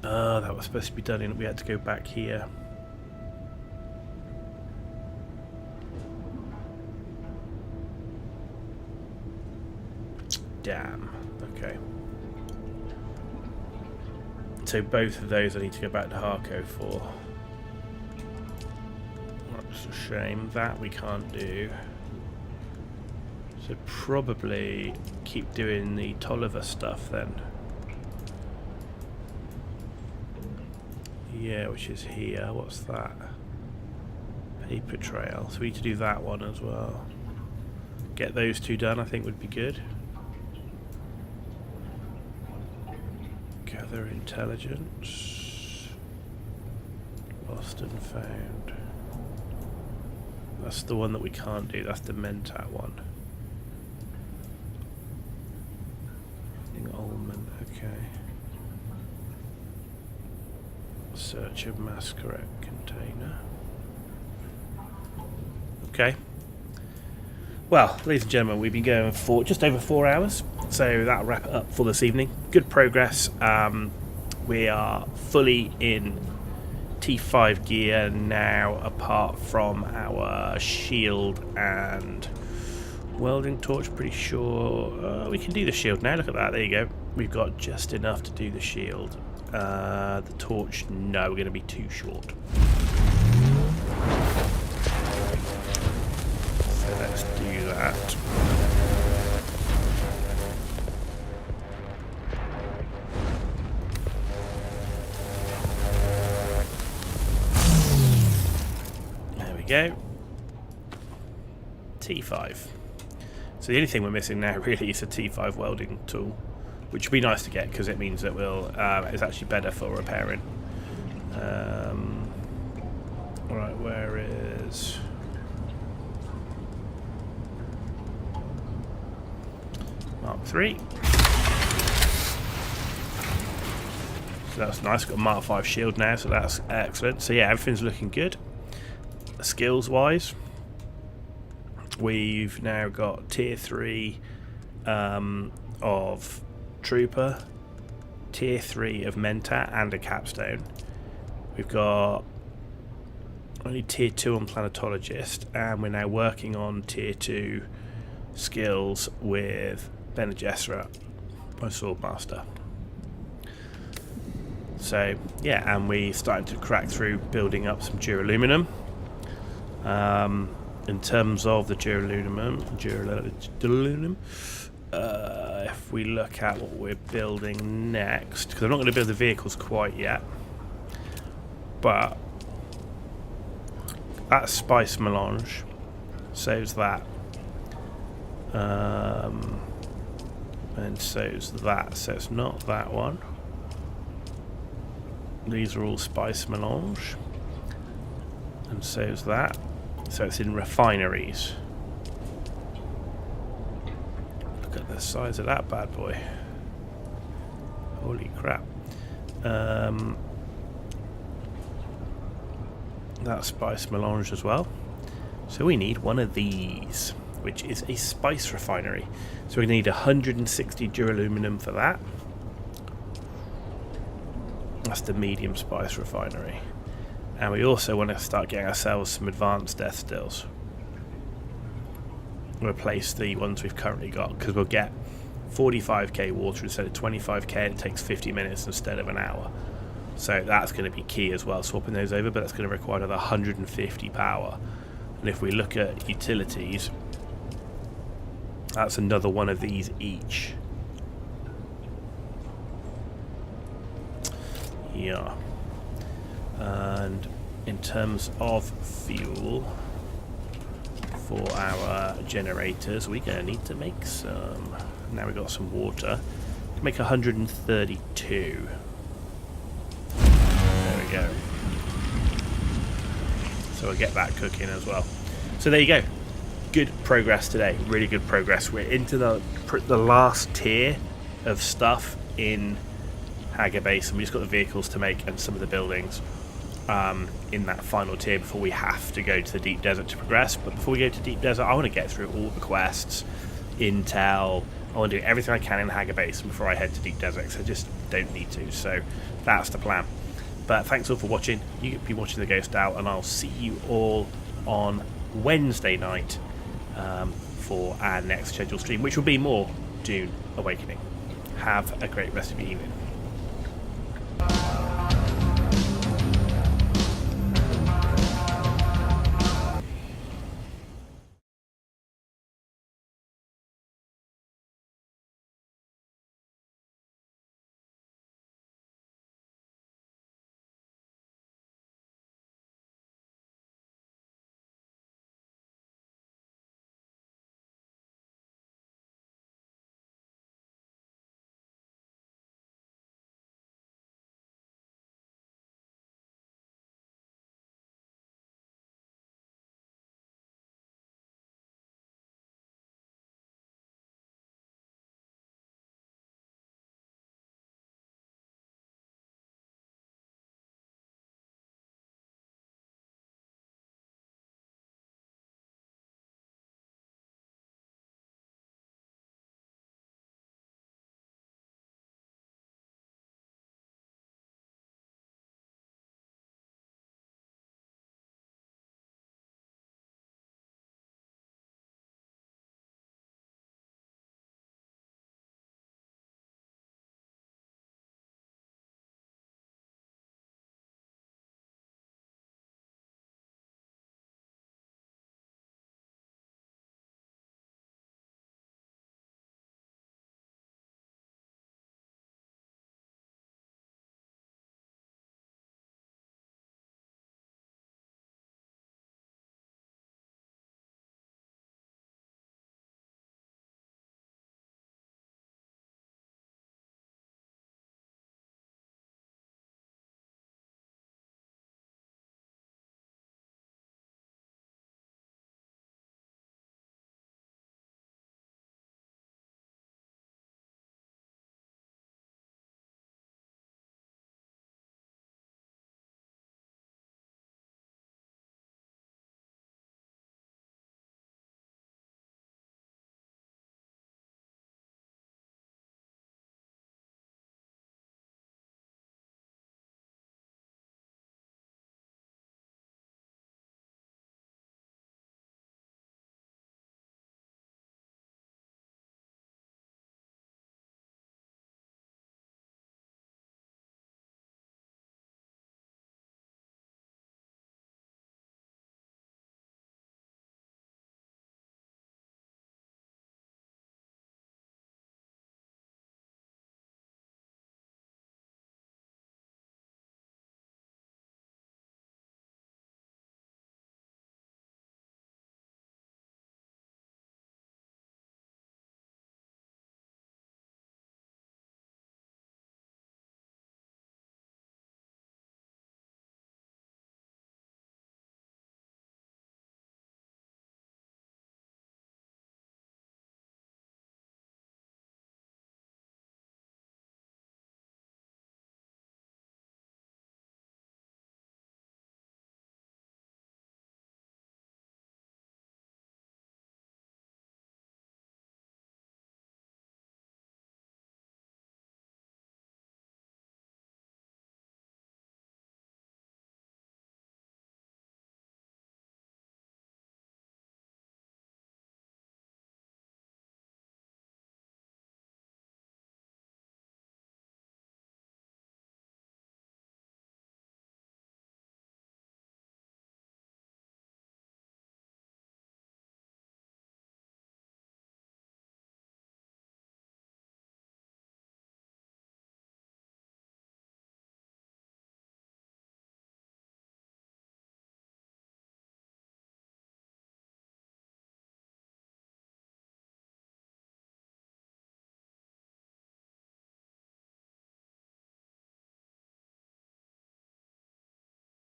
Oh, that was supposed to be done and we had to go back here. Damn. Okay. So both of those I need to go back to Harco for. That's a shame. That we can't do. So probably keep doing the Tolliver stuff then. Yeah, which is here. What's that? Paper trail. So we need to do that one as well. Get those two done, I think would be good. Gather intelligence. Lost and found. That's the one that we can't do. That's the Mentat one. Almond, okay. Search of masquerade container. Okay. Well, ladies and gentlemen, we've been going for just over 4 hours, so that'll wrap it up for this evening. Good progress. We are fully in T5 gear now, apart from our shield and welding torch. Pretty sure we can do the shield now. Look at that. There you go. We've got just enough to do the shield. The torch, no, we're going to be too short. So let's do that. There we go. T5. So the only thing we're missing now really is a T5 welding tool, which would be nice to get because it means that it's actually better for repairing. Right, where is... Mark 3. So that's nice, got a Mark 5 shield now, so that's excellent. So yeah, everything's looking good. Skills wise, we've now got tier 3 of Trooper, tier 3 of Mentat and a capstone. We've got only tier 2 on Planetologist, and we're now working on tier 2 skills with Bene Gesserit, my Swordmaster. So yeah, and we're starting to crack through building up some duraluminum. In terms of the duraluminum, if we look at what we're building next, because I'm not going to build the vehicles quite yet, but that spice melange saves that, and saves that, so it's not that one. These are all spice melange, and saves that, so it's in refineries. Look at the size of that bad boy. Holy crap. That spice melange as well. So we need one of these, which is a spice refinery. So we need 160 duraluminum for that. That's the medium spice refinery. And we also want to start getting ourselves some advanced death stills. Replace the ones we've currently got, because we'll get 45k water instead of 25k. It takes 50 minutes instead of an hour. So that's going to be key as well, swapping those over, but that's going to require another 150 power. And if we look at utilities, that's another one of these each. Yeah. And in terms of fuel for our generators, we're going to need to make some. Now we've got some water. Make 132. There we go. So we'll get that cooking as well. So there you go. Good progress today. Really good progress. We're into the last tier of stuff in Hager Base, and we just got the vehicles to make and some of the buildings in that final tier before we have to go to the Deep Desert to progress. But before we go to Deep Desert, I want to get through all the quests, intel. I want to do everything I can in Hager Base before I head to Deep Desert, because I just don't need to. So that's the plan. But thanks all for watching. You could be watching The Ghost Out, and I'll see you all on Wednesday night for our next scheduled stream, which will be more Dune Awakening. Have a great rest of your evening.